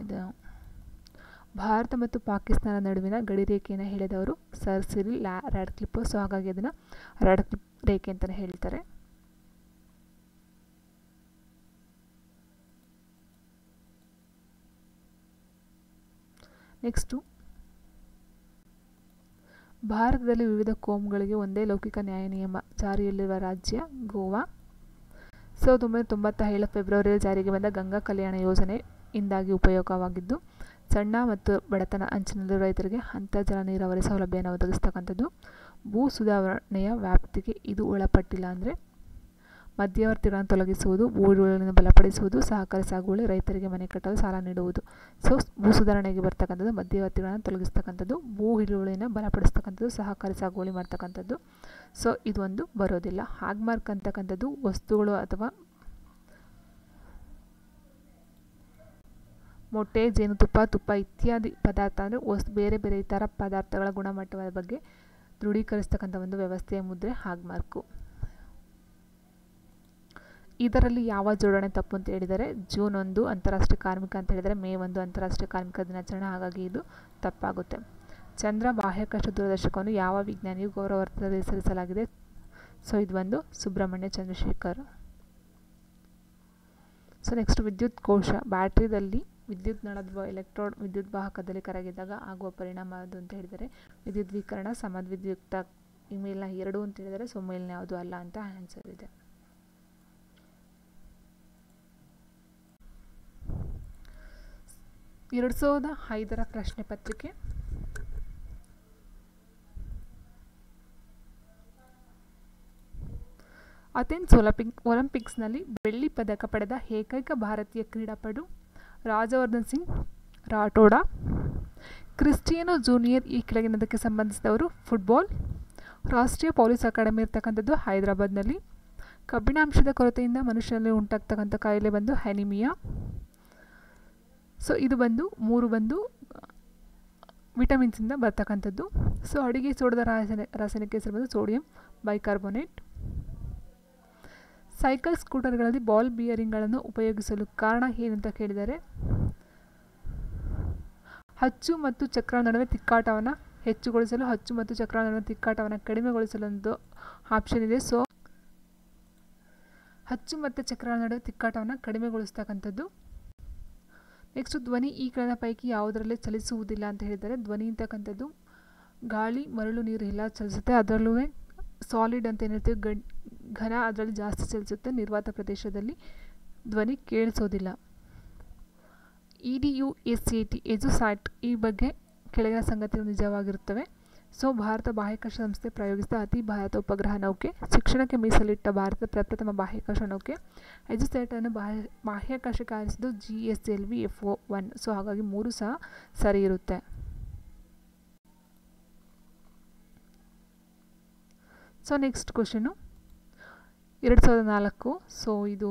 ಇದು ಭಾರತ ಮತ್ತು ಪಾಕಿಸ್ತಾನ ನಡುವಿನ ಗಡಿರೇಖೆಯನ್ನು ಹೇಳಿದವರು ಸರ್ ಸಿರಿಲ್ ರ್ಯಾಡ್ಕ್ಲಿಫ್. ಸೊ ಹಾಗಾಗಿ ಅದನ್ನು ರ್ಯಾಡ್ಕ್ಲಿಫ್ ರೇಖೆ ಅಂತಲೇ ಹೇಳ್ತಾರೆ. ನೆಕ್ಸ್ಟು ಭಾರತದಲ್ಲಿ ವಿವಿಧ ಕೋಮುಗಳಿಗೆ ಒಂದೇ ಲೌಕಿಕ ನ್ಯಾಯ ನಿಯಮ ಜಾರಿಯಲ್ಲಿರುವ ರಾಜ್ಯ ಗೋವಾ. 1997 ಫೆಬ್ರವರಿಯಲ್ಲಿ ಜಾರಿಗೆ ಬಂದ ಗಂಗಾ ಕಲ್ಯಾಣ ಯೋಜನೆ ಇಂದಾಗಿ ಉಪಯೋಗವಾಗಿದ್ದು ಸಣ್ಣ ಮತ್ತು ಬಡತನ ಅಂಚಿನಲ್ಲಿರುವ ರೈತರಿಗೆ ಅಂತರ್ಜಲ ನೀರಾವರಿ ಸೌಲಭ್ಯವನ್ನು ಒದಗಿಸ್ತಕ್ಕಂಥದ್ದು. ಭೂ ಸುಧಾರಣೆಯ ವ್ಯಾಪ್ತಿಗೆ ಇದು ಒಳಪಟ್ಟಿಲ್ಲ. ಅಂದರೆ ಮಧ್ಯವರ್ತಿಗಳನ್ನು ತೊಲಗಿಸುವುದು, ಭೂ ಹಿಡುವಳಿಯನ್ನು ಬಲಪಡಿಸುವುದು, ಸಹಕಾರಿ ಸಾಗುವಳಿ, ರೈತರಿಗೆ ಮನೆ ಕಟ್ಟಲು ಸಾಲ ನೀಡುವುದು. ಸೊ ಭೂ ಸುಧಾರಣೆಗೆ ಬರ್ತಕ್ಕಂಥದ್ದು ಮಧ್ಯವರ್ತಿಗಳನ್ನು ತೊಲಗಿಸ್ತಕ್ಕಂಥದ್ದು, ಭೂ ಹಿಡುವಳಿಯನ್ನು ಬಲಪಡಿಸ್ತಕ್ಕಂಥದ್ದು, ಸಹಕಾರಿ ಸಾಗುವಳಿ ಮಾಡ್ತಕ್ಕಂಥದ್ದು. ಸೊ ಇದು ಒಂದು ಬರೋದಿಲ್ಲ. ಹಾಗ್ಮಾರ್ಕ್ ಅಂತಕ್ಕಂಥದ್ದು ವಸ್ತುಗಳು ಅಥವಾ ಮೊಟ್ಟೆ, ಜೇನುತುಪ್ಪ, ತುಪ್ಪ ಇತ್ಯಾದಿ ಪದಾರ್ಥ ಅಂದರೆ ಬೇರೆ ಬೇರೆ ಇತರ ಪದಾರ್ಥಗಳ ಗುಣಮಟ್ಟದ ಬಗ್ಗೆ ದೃಢೀಕರಿಸ್ತಕ್ಕಂಥ ಒಂದು ವ್ಯವಸ್ಥೆಯ ಮುದ್ರೆ ಹಾಗ್ಮಾರ್ಕು. ಇದರಲ್ಲಿ ಯಾವ ಜೋಡಣೆ ತಪ್ಪು ಅಂತ ಹೇಳಿದರೆ June 1 ಅಂತಾರಾಷ್ಟ್ರೀಯ ಕಾರ್ಮಿಕ ಅಂತ ಹೇಳಿದರೆ May 1 ಅಂತಾರಾಷ್ಟ್ರೀಯ ಕಾರ್ಮಿಕ ದಿನಾಚರಣೆ, ಹಾಗಾಗಿ ಇದು ತಪ್ಪಾಗುತ್ತೆ. ಚಂದ್ರ ಬಾಹ್ಯಾಕಾಶ ದೂರದರ್ಶಕವನ್ನು ಯಾವ ವಿಜ್ಞಾನಿಗೂ ಗೌರವಾರ್ಥದಲ್ಲಿ ಹೆಸರಿಸಲಾಗಿದೆ? ಸೊ ಇದು ಒಂದು ಸುಬ್ರಹ್ಮಣ್ಯ ಚಂದ್ರಶೇಖರ್. ಸೊ ನೆಕ್ಸ್ಟ್ ವಿದ್ಯುತ್ ಕೋಶ. ಬ್ಯಾಟ್ರಿದಲ್ಲಿ ವಿದ್ಯುತ್ ನಳದ ಎಲೆಕ್ಟ್ರೋಡ್ ವಿದ್ಯುತ್ ವಾಹಕದಲ್ಲಿ ಕರಗಿದಾಗ ಆಗುವ ಪರಿಣಾಮ ಅದು ಅಂತ ಹೇಳಿದರೆ ವಿದ್ಯುದ್ವೀಕರಣ, ಸಮದ್ವಿದ್ಯುಕ್ತ. ಈ ಮೇಲಿನ 2 ಅಂತ ಹೇಳಿದರೆ ಸೊ ಮೇಲಿನ ಯಾವುದು ಅಲ್ಲ ಅಂತ ಆನ್ಸರ್ ಇದೆ. 2005 ಪ್ರಶ್ನೆ ಪತ್ರಿಕೆ. ಅಥೆನ್ಸ್ ಒಲಿಂಪಿಕ್ಸ್ನಲ್ಲಿ ಬೆಳ್ಳಿ ಪದಕ ಪಡೆದ ಏಕೈಕ ಭಾರತೀಯ ಕ್ರೀಡಾಪಟು ರಾಜವರ್ಧನ್ ಸಿಂಗ್ ರಾಠೋಡ. ಕ್ರಿಸ್ಟಿಯಾನೋ ಜೂನಿಯರ್ ಈ ಕೆಳಗಿನದಕ್ಕೆ ಸಂಬಂಧಿಸಿದವರು? ಫುಟ್ಬಾಲ್. ರಾಷ್ಟ್ರೀಯ ಪೊಲೀಸ್ ಅಕಾಡೆಮಿ ಇರ್ತಕ್ಕಂಥದ್ದು ಹೈದರಾಬಾದ್ನಲ್ಲಿ. ಕಬ್ಬಿಣಾಂಶದ ಕೊರತೆಯಿಂದ ಮನುಷ್ಯನಲ್ಲಿ ಉಂಟಾಗ್ತಕ್ಕಂಥ ಕಾಯಿಲೆ ಬಂದು ಅನಿಮಿಯಾ. ಸೊ ಇದು ಬಂದು 3 ವಿಟಮಿನ್ಸಿಂದ ಬರ್ತಕ್ಕಂಥದ್ದು. ಸೊ ಅಡಿಗೆ ಸೋಡದ ರಾಸಾಯನಿಕ ಹೆಸರು ಬಂದು ಸೋಡಿಯಂ ಬೈಕಾರ್ಬೋನೇಟ್. ಸೈಕಲ್ ಸ್ಕೂಟರ್ಗಳಲ್ಲಿ ಬಾಲ್ ಬಿಯರಿಂಗ್ಗಳನ್ನು ಉಪಯೋಗಿಸಲು ಕಾರಣ ಏನಂತ ಕೇಳಿದರೆ ಹಚ್ಚು ಮತ್ತು ಚಕ್ರ ನಡುವೆ ತಿಕ್ಕಾಟವನ್ನು ಹೆಚ್ಚುಗೊಳಿಸಲು, ಹಚ್ಚು ಮತ್ತು ಚಕ್ರ ನಡುವೆ ತಿಕ್ಕಾಟವನ್ನು ಕಡಿಮೆಗೊಳಿಸಲು ಒಂದು ಆಪ್ಷನ್ ಇದೆ. ಸೊ ಹಚ್ಚು ಮತ್ತು ಚಕ್ರ ನಡುವೆ ತಿಕ್ಕಾಟವನ್ನು ಕಡಿಮೆಗೊಳಿಸ್ತಕ್ಕಂಥದ್ದು. ನೆಕ್ಸ್ಟ್ ಧ್ವನಿ ಈ ಕೆಳಗಿನ ಪೈಕಿ ಯಾವುದರಲ್ಲಿ ಚಲಿಸುವುದಿಲ್ಲ ಅಂತ ಹೇಳಿದರೆ ಧ್ವನಿ ಅಂತಕ್ಕಂಥದ್ದು ಗಾಳಿ, ಮರಳು, ನೀರು ಎಲ್ಲ ಚಲಿಸುತ್ತೆ. ಅದರಲ್ಲೂ ಸಾಲಿಡ್ ಅಂತ ಏನಿರ್ತೀವಿ ಘನ, ಅದರಲ್ಲಿ ಜಾಸ್ತಿ ಚಲಿಸುತ್ತೆ. ನಿರ್ವಾತ ಪ್ರದೇಶದಲ್ಲಿ ಧ್ವನಿ ಕೇಳಿಸೋದಿಲ್ಲ. EDUSAT ಎಜುಸ್ಯಾಟ್ ಈ ಬಗ್ಗೆ ಕೆಳಗಿನ ಸಂಗತಿಗಳು ನಿಜವಾಗಿರುತ್ತವೆ. ಸೊ ಭಾರತ ಬಾಹ್ಯಾಕಾಶ ಸಂಸ್ಥೆ ಪ್ರಯೋಗಿಸಿದ ಅತಿ ಭಾರತ ಉಪಗ್ರಹ ನೌಕೆ, ಶಿಕ್ಷಣಕ್ಕೆ ಮೀಸಲಿಟ್ಟ ಭಾರತದ ಪ್ರಪ್ರಥಮ ಬಾಹ್ಯಾಕಾಶ ನೌಕೆ. ಎಜುಸ್ಯಾಟನ್ನು ಬಾಹ್ಯಾಕಾಶಕ್ಕೆ ಆರಿಸಿದ್ದು GSLV FO1. ಸೊ ಹಾಗಾಗಿ 3 ಸಹ ಸರಿ ಇರುತ್ತೆ. So next question 2004. ಸೊ ಇದು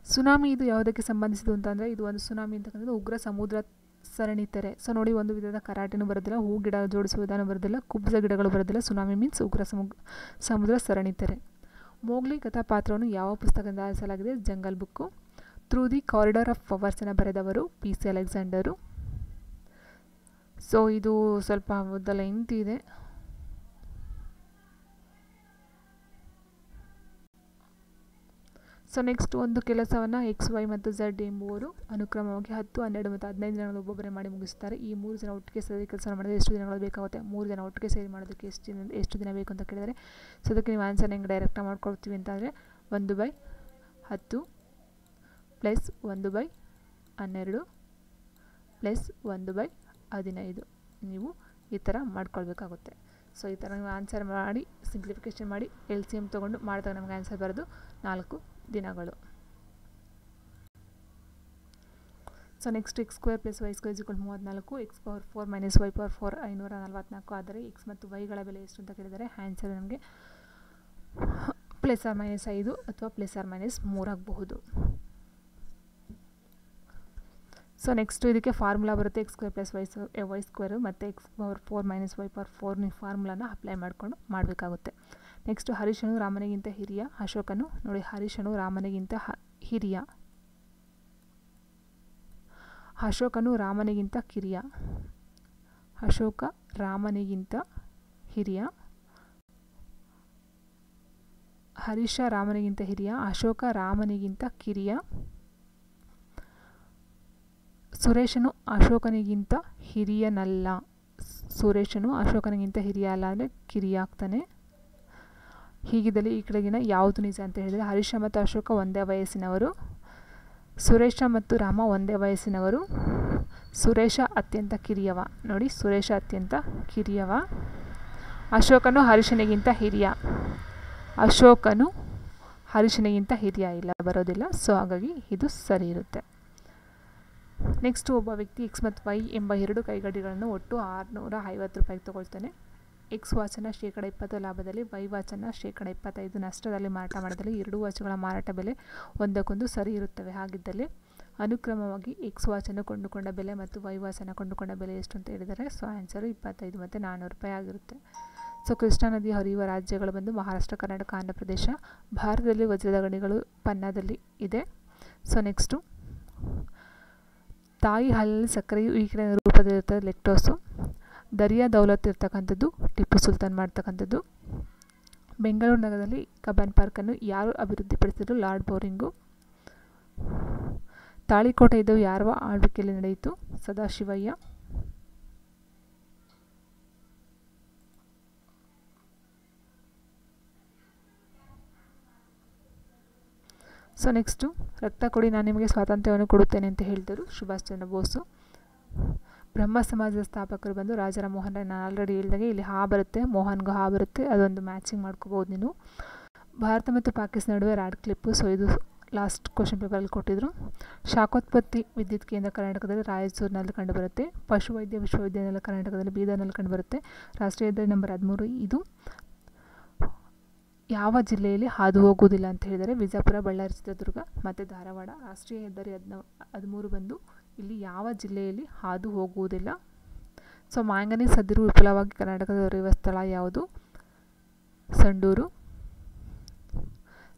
ಸುನಾಮಿ. ಇದು ಯಾವುದಕ್ಕೆ ಸಂಬಂಧಿಸಿದ್ದು ಅಂತಂದರೆ ಇದು ಒಂದು ಸುನಾಮಿ ಅಂತಕ್ಕಂಥದ್ದು ಉಗ್ರ ಸಮುದ್ರ ಸರಣಿ ತೆರೆ. ಸೊ ನೋಡಿ, ಒಂದು ವಿಧದ ಕರಾಟೆನೂ ಬರೋದಿಲ್ಲ, ಹೂ ಗಿಡ ಜೋಡಿಸುವ ವಿಧಾನ ಬರೋದಿಲ್ಲ, ಕುಬ್ಜ ಗಿಡಗಳು ಬರೋದಿಲ್ಲ. ಸುನಾಮಿ ಮೀನ್ಸ್ ಉಗ್ರ ಸಮುದ್ರ ಸರಣಿ ತೆರೆ. ಮೋಗ್ಲಿ ಕಥಾಪಾತ್ರವನ್ನು ಯಾವ ಪುಸ್ತಕದಿಂದ ಆರಿಸಲಾಗಿದೆ? Jungle book. Through the corridor of ಪವರ್ಸನ್ನು ಬರೆದವರು PC ಅಲೆಕ್ಸಾಂಡರು. ಸೊ ಇದು ಸ್ವಲ್ಪ ಉದ್ದ ಲೆಂತ್ ಇದೆ. ಸೊ ನೆಕ್ಸ್ಟ್ ಒಂದು ಕೆಲಸವನ್ನು X, Y ಮತ್ತು Z ಎಂಬುವರು ಅನುಕ್ರಮವಾಗಿ 10, 12 ಮತ್ತು 15 ದಿನಗಳು ಒಬ್ಬೊಬ್ಬರೇ ಮಾಡಿ ಮುಗಿಸ್ತಾರೆ. ಈ 3 ಜನ ಒಟ್ಟಿಗೆ ಸೇರಿ ಕೆಲಸ ಮಾಡಿದ್ರೆ ಎಷ್ಟು ದಿನಗಳು ಬೇಕಾಗುತ್ತೆ? 3 ಜನ ಒಟ್ಟಿಗೆ ಸೇರಿ ಮಾಡೋದಕ್ಕೆ ಎಷ್ಟು ದಿನ ಬೇಕು ಅಂತ ಕೇಳಿದರೆ ಸೊ ಅದಕ್ಕೆ ನೀವು ಆನ್ಸರ್ ಹೆಂಗೆ ಡೈರೆಕ್ಟಾಗಿ ಮಾಡ್ಕೊಳ್ತೀವಿ ಅಂತಂದರೆ 1/10 ಪ್ಲಸ್ 1/12 ಪ್ಲಸ್ 1/15 ನೀವು ಈ ಥರ ಮಾಡ್ಕೊಳ್ಬೇಕಾಗುತ್ತೆ. ಸೊ ಈ ಥರ ನೀವು ಆನ್ಸರ್ ಮಾಡಿ ಸಿಂಪ್ಲಿಫಿಕೇಷನ್ ಮಾಡಿ LCM ತೊಗೊಂಡು ಮಾಡಿದಾಗ ನಮಗೆ ಆನ್ಸರ್ ಬರೋದು 4 ದಿನಗಳು. So next x² + y² = 34, x⁴ - y⁴ 544. ಆದರೆ x ಮತ್ತು yಗಳ ಬೆಲೆ ಎಷ್ಟು ಅಂತ ಕೇಳಿದರೆ ಆನ್ಸರ್ ನಮಗೆ ±5 ಅಥವಾ ±3 ಆಗಬಹುದು. ಸೊ ನೆಕ್ಸ್ಟ್ ಇದಕ್ಕೆ ಫಾರ್ಮುಲಾ ಬರುತ್ತೆ x² + y² ಮತ್ತು x⁴ - y⁴ ನೀವು ಫಾರ್ಮುಲಾನ ಅಪ್ಲೈ ಮಾಡಿಕೊಂಡು ಮಾಡಬೇಕಾಗುತ್ತೆ. ನೆಕ್ಸ್ಟ್ ಹರೀಶನು ರಾಮನಿಗಿಂತ ಹಿರಿಯ, ಅಶೋಕನು. ನೋಡಿ, ಹರೀಶನು ರಾಮನಿಗಿಂತ ಹಿರಿಯ, ಅಶೋಕನು ರಾಮನಿಗಿಂತ ಕಿರಿಯ. ಅಶೋಕ ರಾಮನಿಗಿಂತ ಹಿರಿಯ, ಹರೀಶ ರಾಮನಿಗಿಂತ ಹಿರಿಯ, ಅಶೋಕ ರಾಮನಿಗಿಂತ ಕಿರಿಯ. ಸುರೇಶನು ಅಶೋಕನಿಗಿಂತ ಹಿರಿಯನಲ್ಲ. ಸುರೇಶನು ಅಶೋಕನಿಗಿಂತ ಹಿರಿಯ ಅಲ್ಲ ಅಂದರೆ ಕಿರಿಯ ಆಗ್ತಾನೆ. ಹೀಗಿದ್ದಲ್ಲಿ ಈ ಕೆಳಗಿನ ಯಾವುದು ನಿಜ ಅಂತ ಹೇಳಿದರೆ ಹರೀಶ ಮತ್ತು ಅಶೋಕ ಒಂದೇ ವಯಸ್ಸಿನವರು, ಸುರೇಶ ಮತ್ತು ರಾಮ ಒಂದೇ ವಯಸ್ಸಿನವರು, ಸುರೇಶ ಅತ್ಯಂತ ಕಿರಿಯವ. ನೋಡಿ, ಸುರೇಶ ಅತ್ಯಂತ ಕಿರಿಯವ. ಅಶೋಕನು ಹರೀಶನಿಗಿಂತ ಹಿರಿಯ, ಅಶೋಕನು ಹರೀಶನಿಗಿಂತ ಹಿರಿಯ ಇಲ್ಲ, ಬರೋದಿಲ್ಲ. ಸೊ ಹಾಗಾಗಿ ಇದು ಸರಿ ಇರುತ್ತೆ. ನೆಕ್ಸ್ಟ್ ಒಬ್ಬ ವ್ಯಕ್ತಿ x ಮತ್ತು y ಎಂಬ 2 ಕೈಗಡಿಗಳನ್ನು ಒಟ್ಟು 650 ರೂಪಾಯಿಗೆ ತಗೊಳ್ತಾನೆ. X ವಾಚನ್ನು %20 ಲಾಭದಲ್ಲಿ, Y ವಾಚನ್ನು %25 ನಷ್ಟದಲ್ಲಿ ಮಾರಾಟ ಮಾಡಿದಲ್ಲಿ 2 ವಾಚುಗಳ ಮಾರಾಟ ಬೆಲೆ ಒಂದಕ್ಕೊಂದು ಸರಿ ಇರುತ್ತವೆ. ಹಾಗಿದ್ದಲ್ಲಿ ಅನುಕ್ರಮವಾಗಿ ಎಕ್ಸ್ ವಾಚನ್ನು ಕೊಂಡುಕೊಂಡ ಬೆಲೆ ಮತ್ತು ವೈ ವಾಚನ್ನು ಕೊಂಡುಕೊಂಡ ಬೆಲೆ ಎಷ್ಟು ಅಂತ ಹೇಳಿದರೆ ಸೊ ಆನ್ಸರು 25 ಮತ್ತು 400 ರೂಪಾಯಿ ಆಗಿರುತ್ತೆ. ಸೊ ಕೃಷ್ಣಾ ನದಿ ಹರಿಯುವ ರಾಜ್ಯಗಳು ಬಂದು ಮಹಾರಾಷ್ಟ್ರ, ಕರ್ನಾಟಕ, ಆಂಧ್ರ ಪ್ರದೇಶ. ಭಾರತದಲ್ಲಿ ವಜ್ರದ ಗಣಿಗಳು ಪನ್ನಾದಲ್ಲಿ ಇದೆ. ಸೊ ನೆಕ್ಸ್ಟು ತಾಯಿ ಹಾಲಲ್ಲಿ ಸಕ್ಕರೆಯು ಈ ಕೆಳಗಿನ ರೂಪದಲ್ಲಿರ್ತದೆ ಲೆಕ್ಟೋಸು. ದರಿಯಾ ದೌಲತ್ ಇರ್ತಕ್ಕಂಥದ್ದು ಟಿಪ್ಪು ಸುಲ್ತಾನ್ ಮಾಡ್ತಕ್ಕಂಥದ್ದು. ಬೆಂಗಳೂರು ನಗರದಲ್ಲಿ ಕಬ್ಬನ್ ಪಾರ್ಕನ್ನು ಯಾರು ಅಭಿವೃದ್ಧಿಪಡಿಸಿದ್ರು? Lord boring. ತಾಳಿಕೋಟೆ ಯುದ್ಧವು ಯಾರ ಆಳ್ವಿಕೆಯಲ್ಲಿ ನಡೆಯಿತು? ಸದಾಶಿವಯ್ಯ. ಸೊ ನೆಕ್ಸ್ಟು ರಕ್ತ ಕೊಡಿ ನಾನು ನಿಮಗೆ ಸ್ವಾತಂತ್ರ್ಯವನ್ನು ಕೊಡುತ್ತೇನೆ ಅಂತ ಹೇಳಿದರು ಸುಭಾಷ್ ಚಂದ್ರ ಬೋಸು. ಬ್ರಹ್ಮ ಸಮಾಜದ ಸ್ಥಾಪಕರು ಬಂದು ರಾಜಾರಾಮ್ ಮೋಹನ್ ರಾಯ್. ನಾನು ಆಲ್ರೆಡಿ ಹೇಳಿದಾಗೆ ಇಲ್ಲಿ ಹಾ ಬರುತ್ತೆ, ಮೋಹನ್ಗೂ ಹಾ ಬರುತ್ತೆ, ಅದೊಂದು ಮ್ಯಾಚಿಂಗ್ ಮಾಡ್ಕೋಬೋದು ನೀನು. ಭಾರತ ಮತ್ತು ಪಾಕಿಸ್ತಾನ ನಡುವೆ ರಾಡ್ ಕ್ಲಿಪ್ಪು. ಸೊ ಇದು ಲಾಸ್ಟ್ ಕ್ವಶನ್ ಪೇಪರಲ್ಲಿ ಕೊಟ್ಟಿದ್ದರು. ಶಾಖೋತ್ಪತ್ತಿ ವಿದ್ಯುತ್ ಕೇಂದ್ರ ಕರ್ನಾಟಕದಲ್ಲಿ ರಾಯಚೂರಿನಲ್ಲಿ ಕಂಡುಬರುತ್ತೆ. ಪಶುವೈದ್ಯ ವಿಶ್ವವಿದ್ಯಾನಿಲಯ ಕರ್ನಾಟಕದಲ್ಲಿ ಬೀದರ್ನಲ್ಲಿ ಕಂಡುಬರುತ್ತೆ. ರಾಷ್ಟ್ರೀಯ ಹೆದ್ದಾರಿ ನಂಬರ್ 13 ಇದು ಯಾವ ಜಿಲ್ಲೆಯಲ್ಲಿ ಹಾದು ಹೋಗುವುದಿಲ್ಲ ಅಂತ ಹೇಳಿದರೆ ವಿಜಯಪುರ, ಬಳ್ಳಾರಿ, ಚಿತ್ರದುರ್ಗ ಮತ್ತು ಧಾರವಾಡ. ರಾಷ್ಟ್ರೀಯ ಹೆದ್ದಾರಿ 13 ಬಂದು ಇಲ್ಲಿ ಯಾವ ಜಿಲ್ಲೆಯಲ್ಲಿ ಹಾದು ಹೋಗುವುದಿಲ್ಲ? ಸೊ ಮ್ಯಾಂಗನೀಸ್ ಅದಿರು ವಿಪುಲವಾಗಿ ಕರ್ನಾಟಕದ ದೊರೆಯುವ ಸ್ಥಳ ಯಾವುದು? ಸಂಡೂರು.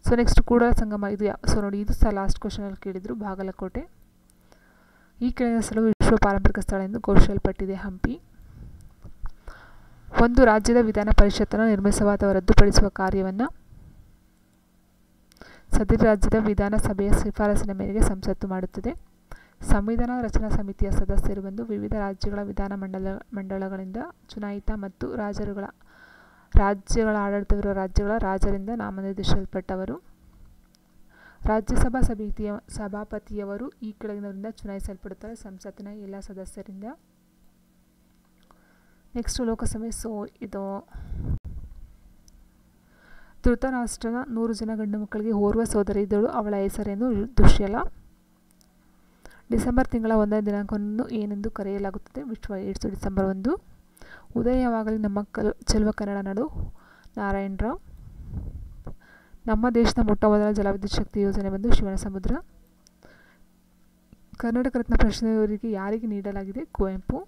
ಸೊ ನೆಕ್ಸ್ಟ್ ಕೂಡಲ ಸಂಗಮ ಇದು ಸೊ ನೋಡಿ ಇದು ಸಹ ಲಾಸ್ಟ್ ಕ್ವಶನಲ್ಲಿ ಕೇಳಿದರು. ಬಾಗಲಕೋಟೆ. ಈ ಕೆಳಗಿನ ಸ್ಥಳವು ವಿಶ್ವ ಪಾರಂಪರಿಕ ಸ್ಥಳ ಎಂದು ಘೋಷಿಸಲ್ಪಟ್ಟಿದೆ. ಹಂಪಿ. ಒಂದು ರಾಜ್ಯದ ವಿಧಾನ ಪರಿಷತ್ತನ್ನು ನಿರ್ಮಿಸುವ ಅಥವಾ ರದ್ದುಪಡಿಸುವ ಕಾರ್ಯವನ್ನು ಸದರಿ ರಾಜ್ಯದ ವಿಧಾನಸಭೆಯ ಶಿಫಾರಸಿನ ಮೇರೆಗೆ ಸಂಸತ್ತು ಮಾಡುತ್ತದೆ. ಸಂವಿಧಾನ ರಚನಾ ಸಮಿತಿಯ ಸದಸ್ಯರು ಬಂದು ವಿವಿಧ ರಾಜ್ಯಗಳ ವಿಧಾನ ಮಂಡಲಗಳಿಂದ ಚುನಾಯಿತ ಮತ್ತು ರಾಜ್ಯಗಳ ಆಡಳಿತವಿರುವ ರಾಜ್ಯಗಳ ರಾಜರಿಂದ ನಾಮನಿರ್ದೇಶಿಸಲ್ಪಟ್ಟವರು. ರಾಜ್ಯಸಭಾ ಸಭಾಪತಿಯವರು ಈ ಕೆಳಗಿನವರಿಂದ ಚುನಾಯಿಸಲ್ಪಡುತ್ತಾರೆ ಸಂಸತ್ತಿನ ಎಲ್ಲ ಸದಸ್ಯರಿಂದ. ನೆಕ್ಸ್ಟ್ ಲೋಕಸಭೆ. ಸೊ ಇದು ಧೃತರಾಷ್ಟ್ರನ 100 ಜನ ಗಂಡು ಮಕ್ಕಳಿಗೆ ಓರ್ವ ಸೋದರಿ ಇದ್ದಳು, ಅವಳ ಹೆಸರೇನು? ದುಶ್ಯಲ. ಡಿಸೆಂಬರ್ ತಿಂಗಳ 1ನೇ ದಿನಾಂಕವನ್ನು ಏನೆಂದು ಕರೆಯಲಾಗುತ್ತದೆ? ವಿಶ್ವ ಏಡ್ಸ್ ಡಿಸೆಂಬರ್ 1. ಉದಯವಾಗಲಿ ನಮ್ಮ ಚೆಲುವ ಕನ್ನಡ ನಾಡು. ನಾರಾಯಣರಾವ್. ನಮ್ಮ ದೇಶದ ಮೊಟ್ಟಮೊದಲ ಜಲವಿದ್ಯುತ್ ಶಕ್ತಿ ಯೋಜನೆ ಬಂದು ಶಿವನಸಮುದ್ರ. ಕರ್ನಾಟಕ ರತ್ನ ಪ್ರಶಸ್ತಿ ಇವರಿಗೆ ಯಾರಿಗೆ ನೀಡಲಾಗಿದೆ? ಕುವೆಂಪು.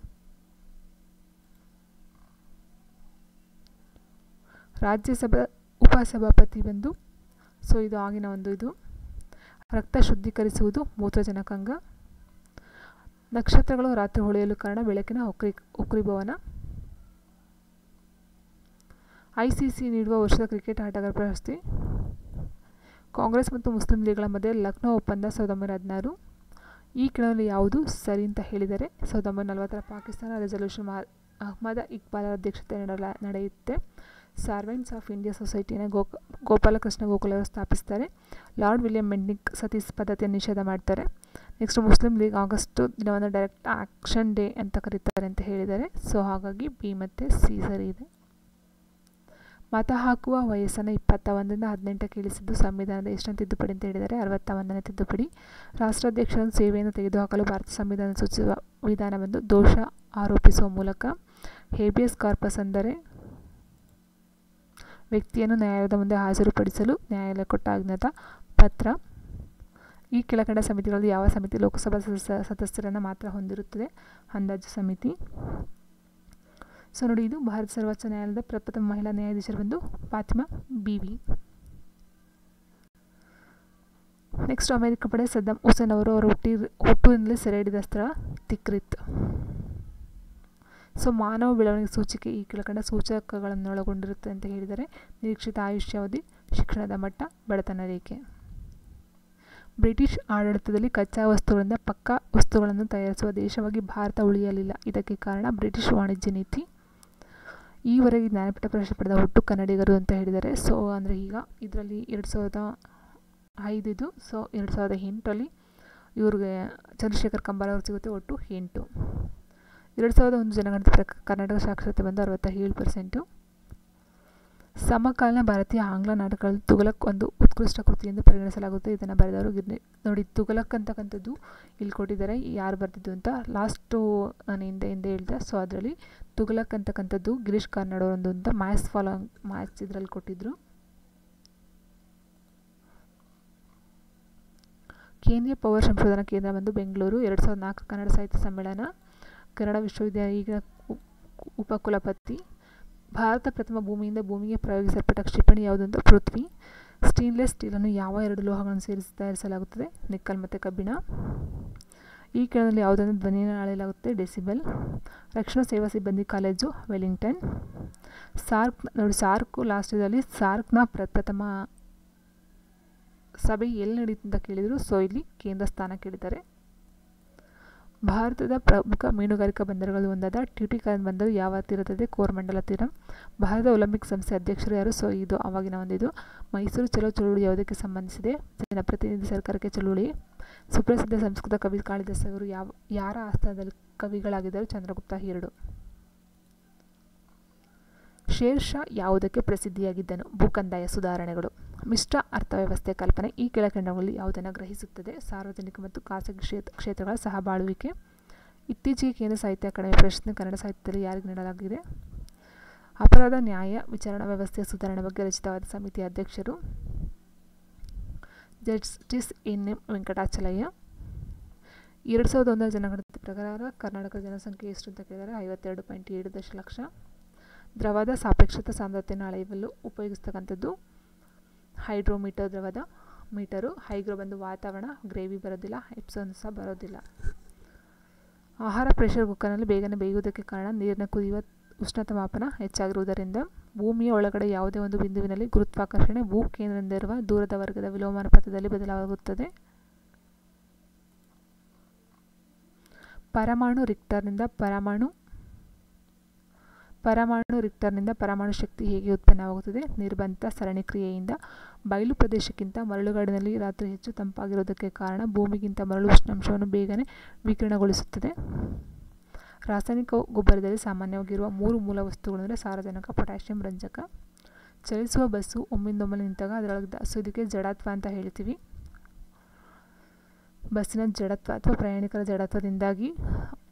ರಾಜ್ಯಸಭಾ ಉಪಸಭಾಪತಿ ಬಂದು ಸೊ ಇದು ಆಗಿನ ಒಂದು ಇದು ರಕ್ತ ಶುದ್ಧೀಕರಿಸುವುದು ಮೂತ್ರಜನಕಾಂಗ. ನಕ್ಷತ್ರಗಳು ರಾತ್ರಿ ಹೊಳೆಯಲು ಕಾರಣ ಬೆಳಕಿನ ಉಕ್ರೀಭವನ. ICC ನೀಡುವ ವರ್ಷದ ಕ್ರಿಕೆಟ್ ಆಟಗಾರ ಪ್ರಶಸ್ತಿ. ಕಾಂಗ್ರೆಸ್ ಮತ್ತು ಮುಸ್ಲಿಂ ಲೀಗ್ಗಳ ಮಧ್ಯೆ ಲಕ್ನೋ ಒಪ್ಪಂದ 1916. ಈ ಕೆಳಗಿನಲ್ಲಿ ಯಾವುದು ಸರಿ ಅಂತ ಹೇಳಿದರೆ 1940 ಪಾಕಿಸ್ತಾನ ರೆಸಲ್ಯೂಷನ್ ಅಹ್ಮದ್ ಇಕ್ಬಾಲ್ ಅಧ್ಯಕ್ಷತೆಯಲ್ಲಿ ನಡೆಯುತ್ತೆ. ಸರ್ವೆಂಟ್ಸ್ ಆಫ್ ಇಂಡಿಯಾ ಸೊಸೈಟಿಯನ್ನು ಗೋಪಾಲಕೃಷ್ಣ ಗೋಖಲೆ ಅವರು ಸ್ಥಾಪಿಸ್ತಾರೆ. ಲಾರ್ಡ್ ವಿಲಿಯಂ ಬೆಂಟಿಕ್ ಸತಿ ಪದ್ಧತಿಯನ್ನು ನಿಷೇಧ ಮಾಡ್ತಾರೆ. ನೆಕ್ಸ್ಟ್ ಮುಸ್ಲಿಂ ಲೀಗ್ ಆಗಸ್ಟ್ ದಿನವನ್ನು ಡೈರೆಕ್ಟ್ ಆಕ್ಷನ್ ಡೇ ಅಂತ ಕರೀತಾರೆ ಅಂತ ಹೇಳಿದ್ದಾರೆ. ಸೊ ಹಾಗಾಗಿ ಬಿ ಮತ್ತು ಸಿ ಸರಿ ಇದೆ. ಮತ ಹಾಕುವ ವಯಸ್ಸನ್ನು 21ರಿಂದ 18ಕ್ಕೆ ಇಳಿಸಿದ್ದು ಸಂವಿಧಾನದ ಎಷ್ಟನೇ ತಿದ್ದುಪಡಿ ಅಂತ ಹೇಳಿದರೆ 61ನೇ ತಿದ್ದುಪಡಿ. ರಾಷ್ಟ್ರಾಧ್ಯಕ್ಷರ ಸೇವೆಯನ್ನು ತೆಗೆದುಹಾಕಲು ಭಾರತ ಸಂವಿಧಾನ ಸೂಚಿಸುವ ವಿಧಾನವೆಂದು ದೋಷ ಆರೋಪಿಸುವ ಮೂಲಕ. ಹೇಬಿಯಸ್ ಕಾರ್ಪಸ್ ಅಂದರೆ ವ್ಯಕ್ತಿಯನ್ನು ನ್ಯಾಯಾಲಯದ ಮುಂದೆ ಹಾಜರುಪಡಿಸಲು ನ್ಯಾಯಾಲಯ ಕೊಟ್ಟ ಆಜ್ಞಾತ ಪತ್ರ. ಈ ಕೆಳಕಂಡ ಸಮಿತಿಗಳಲ್ಲಿ ಯಾವ ಸಮಿತಿ ಲೋಕಸಭಾ ಸದಸ್ಯರನ್ನು ಮಾತ್ರ ಹೊಂದಿರುತ್ತದೆ? ಅಂದಾಜು ಸಮಿತಿ. ಸೊ ನೋಡಿ ಇದು ಭಾರತ ಸರ್ವೋಚ್ಚ ನ್ಯಾಯಾಲಯದ ಪ್ರಥಮ ಮಹಿಳಾ ನ್ಯಾಯಾಧೀಶರು ಬಂದು ಫಾತಿಮಾ ಬೀವಿ. ನೆಕ್ಸ್ಟ್ ಅಮೆರಿಕ ಪಡೆ ಸದ್ದಾಂ ಹುಸೇನ್ ಅವರು ಅವರ ಹುಟ್ಟೂರಿನಲ್ಲಿ ಸೆರೆ ಹಿಡಿದ ಸ್ಥಳ ತಿಕ್ರಿತ್. ಸೊ ಮಾನವ ಬೆಳವಣಿಗೆ ಸೂಚಿಕೆ ಈ ಕೆಳಕಂಡ ಸೂಚಕಗಳನ್ನು ಒಳಗೊಂಡಿರುತ್ತೆ ಅಂತ ಹೇಳಿದರೆ ನಿರೀಕ್ಷಿತ ಆಯುಷ್ಯಾವಧಿ, ಶಿಕ್ಷಣದ ಮಟ್ಟ, ಬಡತನ ರೇಖೆ. ಬ್ರಿಟಿಷ್ ಆಡಳಿತದಲ್ಲಿ ಕಚ್ಚಾ ವಸ್ತುಗಳಿಂದ ಪಕ್ಕಾ ವಸ್ತುಗಳನ್ನು ತಯಾರಿಸುವ ದೇಶವಾಗಿ ಭಾರತ ಉಳಿಯಲಿಲ್ಲ. ಇದಕ್ಕೆ ಕಾರಣ ಬ್ರಿಟಿಷ್ ವಾಣಿಜ್ಯ ನೀತಿ. ಈವರೆಗೆ ಜ್ಞಾನಪೀಠ ಪ್ರಶಸ್ತಿ ಪಡೆದ ಒಟ್ಟು ಕನ್ನಡಿಗರು ಅಂತ ಹೇಳಿದ್ದಾರೆ. ಸೊ ಅಂದರೆ ಈಗ ಇದರಲ್ಲಿ 2005 ಇದು. ಸೊ 2008ರಲ್ಲಿ ಇವ್ರಿಗೆ ಚಂದ್ರಶೇಖರ್ ಕಂಬಾರ ಅವ್ರಿಗೆ ಸಿಗುತ್ತೆ ಒಟ್ಟು 8. 2001 ಜನಗಣತಿ ಪ್ರಕಾರ ಕರ್ನಾಟಕ ಸಾಕ್ಷರತೆ ಬಂದು 67%. ಸಮಕಾಲೀನ ಭಾರತೀಯ ಆಂಗ್ಲ ನಾಟಕಗಳಲ್ಲಿ ತುಘಲಕ್ ಒಂದು ಉತ್ಕೃಷ್ಟ ಕೃತಿ ಎಂದು ಪರಿಗಣಿಸಲಾಗುತ್ತೆ. ಇದನ್ನು ಬರೆದವರು ನೋಡಿ ತುಘಲಕ್ ಅಂತಕ್ಕಂಥದ್ದು ಇಲ್ಲಿ ಕೊಟ್ಟಿದ್ದಾರೆ ಯಾರು ಬರೆದಿದ್ದು ಅಂತ. ಲಾಸ್ಟು ನಾನು ಹಿಂದೆ ಹೇಳಿದೆ. ಸೊ ಅದರಲ್ಲಿ ತುಘಲಕ್ ಅಂತಕ್ಕಂಥದ್ದು ಗಿರೀಶ್ ಕಾರ್ನಾಡ್ ಒಂದು ಅಂತ ಮ್ಯಾಥ್ಸ್ ಇದರಲ್ಲಿ ಕೊಟ್ಟಿದ್ದರು. ಕೇಂದ್ರೀಯ ಪವರ್ ಸಂಶೋಧನಾ ಕೇಂದ್ರ ಬಂದು ಬೆಂಗಳೂರು. 2004 ಕನ್ನಡ ಸಾಹಿತ್ಯ ಸಮ್ಮೇಳನ, ಕನ್ನಡ ವಿಶ್ವವಿದ್ಯಾಲಯ ಈಗ ಉಪಕುಲಪತಿ. ಭಾರತ ಪ್ರಥಮ ಭೂಮಿಯಿಂದ ಭೂಮಿಗೆ ಪ್ರಯೋಗಿಸಲ್ಪಟ್ಟ ಕ್ಷಿಪಣಿ ಯಾವುದು ಅಂತ ಪೃಥ್ವಿ. ಸ್ಟೇನ್ಲೆಸ್ ಸ್ಟೀಲನ್ನು ಯಾವ 2 ಲೋಹಗಳನ್ನು ಸೇರಿಸಿ ತಯಾರಿಸಲಾಗುತ್ತದೆ? ನಿಕ್ಕಲ್ ಮತ್ತು ಕಬ್ಬಿಣ. ಈ ಕೆಳದಲ್ಲಿ ಯಾವುದನ್ನು ಧ್ವನಿಯನ್ನು ಅಳೆಯಲಾಗುತ್ತೆ? ಡೆಸಿಬಲ್. ರಕ್ಷಣಾ ಸೇವಾ ಸಿಬ್ಬಂದಿ ಕಾಲೇಜು ವೆಲ್ಲಿಂಗ್ಟನ್. ಸಾರ್ಕ್ ನೋಡಿ, ಸಾರ್ಕು ಲಾಸ್ಟ್ ಇದರಲ್ಲಿ ಸಾರ್ಕ್ನ ಪ್ರಥಮ ಸಭೆ ಎಲ್ಲಿ ನಡೀತು ಅಂತ ಕೇಳಿದರು. ಸೊ ಇಲ್ಲಿ ಕೇಂದ್ರ ಸ್ಥಾನ ಕೇಳಿದ್ದಾರೆ. ಭಾರತದ ಪ್ರಮುಖ ಮೀನುಗಾರಿಕಾ ಬಂದರುಗಳು ಒಂದಾದ ಟ್ಯುಟಿಕಾರಿನ್ ಬಂದರು ಯಾವ ತೀರದಲ್ಲಿದೆ? ಕೋರಮಂಡಲ ತೀರ. ಭಾರತ ಒಲಿಂಪಿಕ್ ಸಂಸ್ಥೆ ಅಧ್ಯಕ್ಷರು ಯಾರು? ಸೊ ಇದು ಆವಾಗಿನ ಒಂದಿದು. ಮೈಸೂರು ಚಲೋ ಚಳುವಳಿ ಯಾವುದಕ್ಕೆ ಸಂಬಂಧಿಸಿದೆ? ಜನಪ್ರತಿನಿಧಿ ಸರ್ಕಾರಕ್ಕೆ ಚಳುವಳಿ. ಸುಪ್ರಸಿದ್ಧ ಸಂಸ್ಕೃತ ಕವಿ ಕಾಳಿದಾಸ ಅವರು ಯಾರ ಆಸ್ಥಾನದಲ್ಲಿ ಕವಿಗಳಾಗಿದ್ದರು? ಚಂದ್ರಗುಪ್ತ II. ಶೇರ್ ಶಾ ಯಾವುದಕ್ಕೆ ಪ್ರಸಿದ್ಧಿಯಾಗಿದ್ದನು? ಭೂಕಂದಾಯ ಸುಧಾರಣೆಗಳು. ಮಿಶ್ರ ಅರ್ಥವ್ಯವಸ್ಥೆ ಕಲ್ಪನೆ ಈ ಕೆಳಕಂಡಗಳಲ್ಲಿ ಯಾವುದನ್ನು ಗ್ರಹಿಸುತ್ತದೆ? ಸಾರ್ವಜನಿಕ ಮತ್ತು ಖಾಸಗಿ ಕ್ಷೇತ್ರಗಳ ಸಹಬಾಳುವಿಕೆ. ಇತ್ತೀಚೆಗೆ ಕೇಂದ್ರ ಸಾಹಿತ್ಯ ಅಕಾಡೆಮಿ ಪ್ರಶಸ್ತಿ ಕನ್ನಡ ಸಾಹಿತ್ಯದಲ್ಲಿ ಯಾರಿಗೆ ನೀಡಲಾಗಿದೆ? ಅಪರಾಧ ನ್ಯಾಯ ವಿಚಾರಣಾ ವ್ಯವಸ್ಥೆಯ ಸುಧಾರಣೆ ಬಗ್ಗೆ ರಚಿತವಾದ ಸಮಿತಿಯ ಅಧ್ಯಕ್ಷರು ಜಸ್ಟಿಸ್ ಎನ್.ಎಂ. ವೆಂಕಟಾಚಲಯ್ಯ. 2001 ಜನಗಣತಿ ಪ್ರಕಾರ ಕರ್ನಾಟಕದ ಜನಸಂಖ್ಯೆ ಎಷ್ಟು ಅಂತ ಕೇಳಿದರೆ 52.7 ದಶಲಕ್ಷ. ದ್ರವದ ಸಾಪೇಕ್ಷತಾ ಸಾಂದ್ರತೆಯನ್ನು ಅಳೆಯಲು ಉಪಯೋಗಿಸ್ತಕ್ಕಂಥದ್ದು ಹೈಡ್ರೋಮೀಟರ್, ದ್ರವದ ಮೀಟರು. ಹೈಗ್ರೋ ಬಂದು ವಾತಾವರಣ, ಗ್ರೇವಿ ಬರೋದಿಲ್ಲ, ಎಪ್ಸೋನ್ ಸಹ ಬರೋದಿಲ್ಲ. ಆಹಾರ ಪ್ರೆಷರ್ ಕುಕ್ಕರ್ನಲ್ಲಿ ಬೇಗನೆ ಬೇಯುವುದಕ್ಕೆ ಕಾರಣ ನೀರಿನ ಕುದಿಯುವ ಉಷ್ಣತಾಮಾಪನ ಹೆಚ್ಚಾಗಿರುವುದರಿಂದ. ಭೂಮಿಯ ಒಳಗಡೆ ಯಾವುದೇ ಒಂದು ಬಿಂದುವಿನಲ್ಲಿ ಗುರುತ್ವಾಕರ್ಷಣೆ ಭೂ ಕೇಂದ್ರದಿಂದ ಇರುವ ದೂರದ ವರ್ಗದ ವಿಲೋಮಾನುಪಾತದಲ್ಲಿ ಬದಲಾಗುತ್ತದೆ. ಪರಮಾಣು ರಿಕ್ಟರ್ನಿಂದ ಪರಮಾಣು ಶಕ್ತಿ ಹೇಗೆ ಉತ್ಪನ್ನವಾಗುತ್ತದೆ? ನಿರ್ಬಂಧ ಸರಣಿ ಕ್ರಿಯೆಯಿಂದ. ಬಯಲು ಪ್ರದೇಶಕ್ಕಿಂತ ಮರಳುಗಾಡಿನಲ್ಲಿ ರಾತ್ರಿ ಹೆಚ್ಚು ತಂಪಾಗಿರುವುದಕ್ಕೆ ಕಾರಣ ಭೂಮಿಗಿಂತ ಮರಳು ಉಷ್ಣಾಂಶವನ್ನು ಬೇಗನೆ ವಿಕಿರಣಗೊಳಿಸುತ್ತದೆ. ರಾಸಾಯನಿಕ ಗೊಬ್ಬರದಲ್ಲಿ ಸಾಮಾನ್ಯವಾಗಿರುವ 3 ಮೂಲ ವಸ್ತುಗಳು ಅಂದರೆ ಸಾರಜನಕ, ಪೊಟ್ಯಾಷಿಯಂ, ರಂಜಕ. ಚಲಿಸುವ ಬಸ್ಸು ಒಮ್ಮಿಂದೊಮ್ಮೆಲೆ ನಿಂತಾಗ ಅದರೊಳಗೆ ಇದಕ್ಕೆ ಜಡತ್ವ ಅಂತ ಹೇಳ್ತೀವಿ. ಬಸ್ಸಿನ ಜಡತ್ವ ಅಥವಾ ಪ್ರಯಾಣಿಕರ ಜಡತ್ವದಿಂದಾಗಿ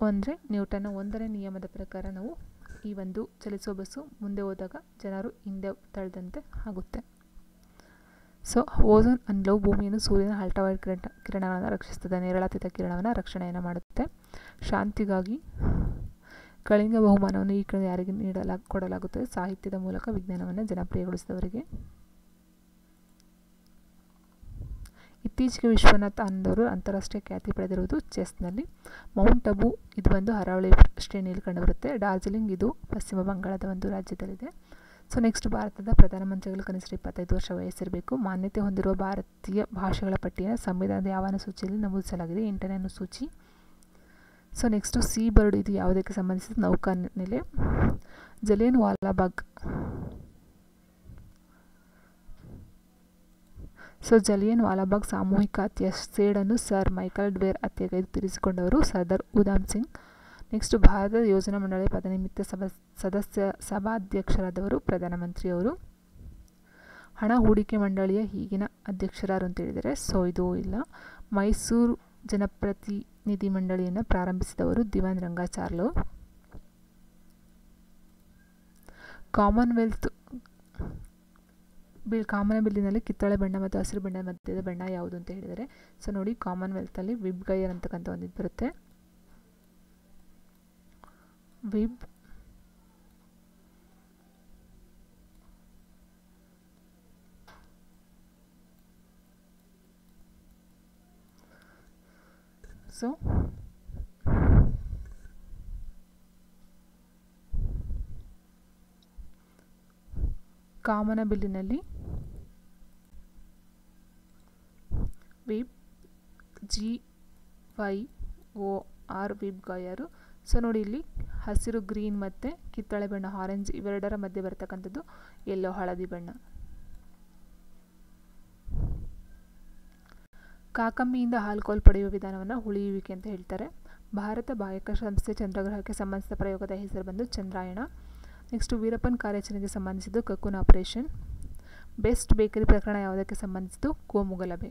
ಅಂದರೆ ನ್ಯೂಟನ್ನ 1ನೇ ನಿಯಮದ ಪ್ರಕಾರ ನಾವು ಈ ಒಂದು ಚಲಿಸುವ ಬಸ್ಸು ಮುಂದೆ ಹೋದಾಗ ಜನರು ಹಿಂದೆ ತಳ್ಳಿದಂತೆ ಆಗುತ್ತೆ. ಸೊ ಓಝೋನ್ ಅನಿಲವು ಭೂಮಿಯನ್ನು ಸೂರ್ಯನ ಅಲ್ಟ್ರಾವೈಲೆಟ್ ಕಿರಣಗಳನ್ನು ರಕ್ಷಿಸುತ್ತದೆ. ನೇರಳಾತೀತ ಕಿರಣವನ್ನು ರಕ್ಷಣೆಯನ್ನು ಮಾಡುತ್ತೆ. ಶಾಂತಿಗಾಗಿ ಕಳಿಂಗ ಬಹುಮಾನವನ್ನು ಈ ಕಡೆ ಯಾರಿಗೆ ಕೊಡಲಾಗುತ್ತದೆ? ಸಾಹಿತ್ಯದ ಮೂಲಕ ವಿಜ್ಞಾನವನ್ನು ಜನಪ್ರಿಯಗೊಳಿಸಿದವರಿಗೆ. ಇತ್ತೀಚೆಗೆ ವಿಶ್ವನಾಥ್ ಆನಂದ್ ಅವರು ಅಂತಾರಾಷ್ಟ್ರೀಯ ಖ್ಯಾತಿ ಪಡೆದಿರುವುದು ಚೆಸ್ನಲ್ಲಿ. ಮೌಂಟ್ ಅಬು ಇದು ಒಂದು ಅರಾವಳಿ ಶ್ರೇಣಿಯಲ್ಲಿ ಕಂಡುಬರುತ್ತೆ. ಡಾರ್ಜಿಲಿಂಗ್ ಇದು ಪಶ್ಚಿಮ ಬಂಗಾಳದ ಒಂದು ರಾಜ್ಯದಲ್ಲಿದೆ. ಸೊ ನೆಕ್ಸ್ಟ್, ಭಾರತದ ಪ್ರಧಾನಮಂತ್ರಿಗಳು ಕನಿಷ್ಠ 25 ವರ್ಷ ವಯಸ್ಸಿರಬೇಕು. ಮಾನ್ಯತೆ ಹೊಂದಿರುವ ಭಾರತೀಯ ಭಾಷೆಗಳ ಪಟ್ಟಿಯನ್ನು ಸಂವಿಧಾನದ ಯಾವ ಅನುಸೂಚಿಯಲ್ಲಿ ನಮೂದಿಸಲಾಗಿದೆ? 8ನೇ ಅನುಸೂಚಿ. ಸೊ ನೆಕ್ಸ್ಟು, ಸೀ ಬರ್ಡ್ ಇದು ಯಾವುದಕ್ಕೆ ಸಂಬಂಧಿಸಿದ? ನೌಕಾನೆಲೆ. ಜಲಿಯನ್ ವಾಲಾಬಾಗ್. ಸೊ ಜಲಿಯನ್ ವಾಲಾಬಾಗ್ ಸಾಮೂಹಿಕ ಹತ್ಯೆಯ ಸೇಡನ್ನು ಸರ್ ಮೈಕಲ್ ಡ್ವೇರ್ ಹತ್ಯೆಗೈದು ತೀರಿಸಿಕೊಂಡವರು ಸರ್ದಾರ್ ಉಧಾಮ್ ಸಿಂಗ್. ನೆಕ್ಸ್ಟ್, ಭಾರತದ ಯೋಜನಾ ಮಂಡಳಿಯ ಪದನಿಮಿತ್ತ ಸಭಾಧ್ಯಕ್ಷರಾದವರು ಪ್ರಧಾನಮಂತ್ರಿಯವರು. ಹಣ ಹೂಡಿಕೆ ಮಂಡಳಿಯ ಈಗಿನ ಅಧ್ಯಕ್ಷರಾರು ಅಂತ ಹೇಳಿದರೆ ಸೊ ಇದು ಇಲ್ಲ. ಮೈಸೂರು ಜನಪ್ರತಿನಿಧಿ ಮಂಡಳಿಯನ್ನು ಪ್ರಾರಂಭಿಸಿದವರು ದಿವಾನ್ ರಂಗಾಚಾರ್ಲು. ಕಾಮನ್ವೆಲ್ತ್ ಬಿಲ್ಲಿನಲ್ಲಿ ಕಿತ್ತಳೆ ಬಣ್ಣ ಮತ್ತು ಹಸಿರು ಬಣ್ಣ ಮಧ್ಯದ ಬಣ್ಣ ಯಾವುದು ಅಂತ ಹೇಳಿದರೆ ಸೊ ನೋಡಿ, ಕಾಮನ್ವೆಲ್ತಲ್ಲಿ ವಿಬ್ ಗೈಯರ್ ಅಂತಕ್ಕಂಥ ಒಂದಿದ್ದು ಬರುತ್ತೆ. ವಿಬ್ ಸೊ ಕಾಮನಬಿಲ್ಲಿನಲ್ಲಿ ವಿಬ್ GYOR ವಿಬ್ ಗೈಯರು. ಸೊ ನೋಡಿ, ಇಲ್ಲಿ ಹಸಿರು ಗ್ರೀನ್ ಮತ್ತು ಕಿತ್ತಳೆ ಬಣ್ಣ ಆರೆಂಜ್ ಇವೆರಡರ ಮಧ್ಯೆ ಬರ್ತಕ್ಕಂಥದ್ದು ಯೆಲ್ಲೋ ಹಳದಿ ಬಣ್ಣ. ಕಾಕಂಬಿಯಿಂದ ಆಲ್ಕೋಹಾಲ್ ಪಡೆಯುವ ವಿಧಾನವನ್ನು ಉಳಿಯುವಿಕೆ ಅಂತ ಹೇಳ್ತಾರೆ. ಭಾರತ ಬಾಹ್ಯಾಕಾಶ ಸಂಸ್ಥೆ ಚಂದ್ರಗ್ರಹಕ್ಕೆ ಸಂಬಂಧಿಸಿದ ಪ್ರಯೋಗದ ಹೆಸರು ಬಂದು ಚಂದ್ರಾಯಣ. ನೆಕ್ಸ್ಟ್, ವೀರಪ್ಪನ್ ಕಾರ್ಯಾಚರಣೆಗೆ ಸಂಬಂಧಿಸಿದ್ದು ಕಕೂನ್ ಆಪರೇಷನ್. ಬೆಸ್ಟ್ ಬೇಕರಿ ಪ್ರಕರಣ ಯಾವುದಕ್ಕೆ ಸಂಬಂಧಿಸಿದ್ದು? ಕೋಮುಗಲಭೆ.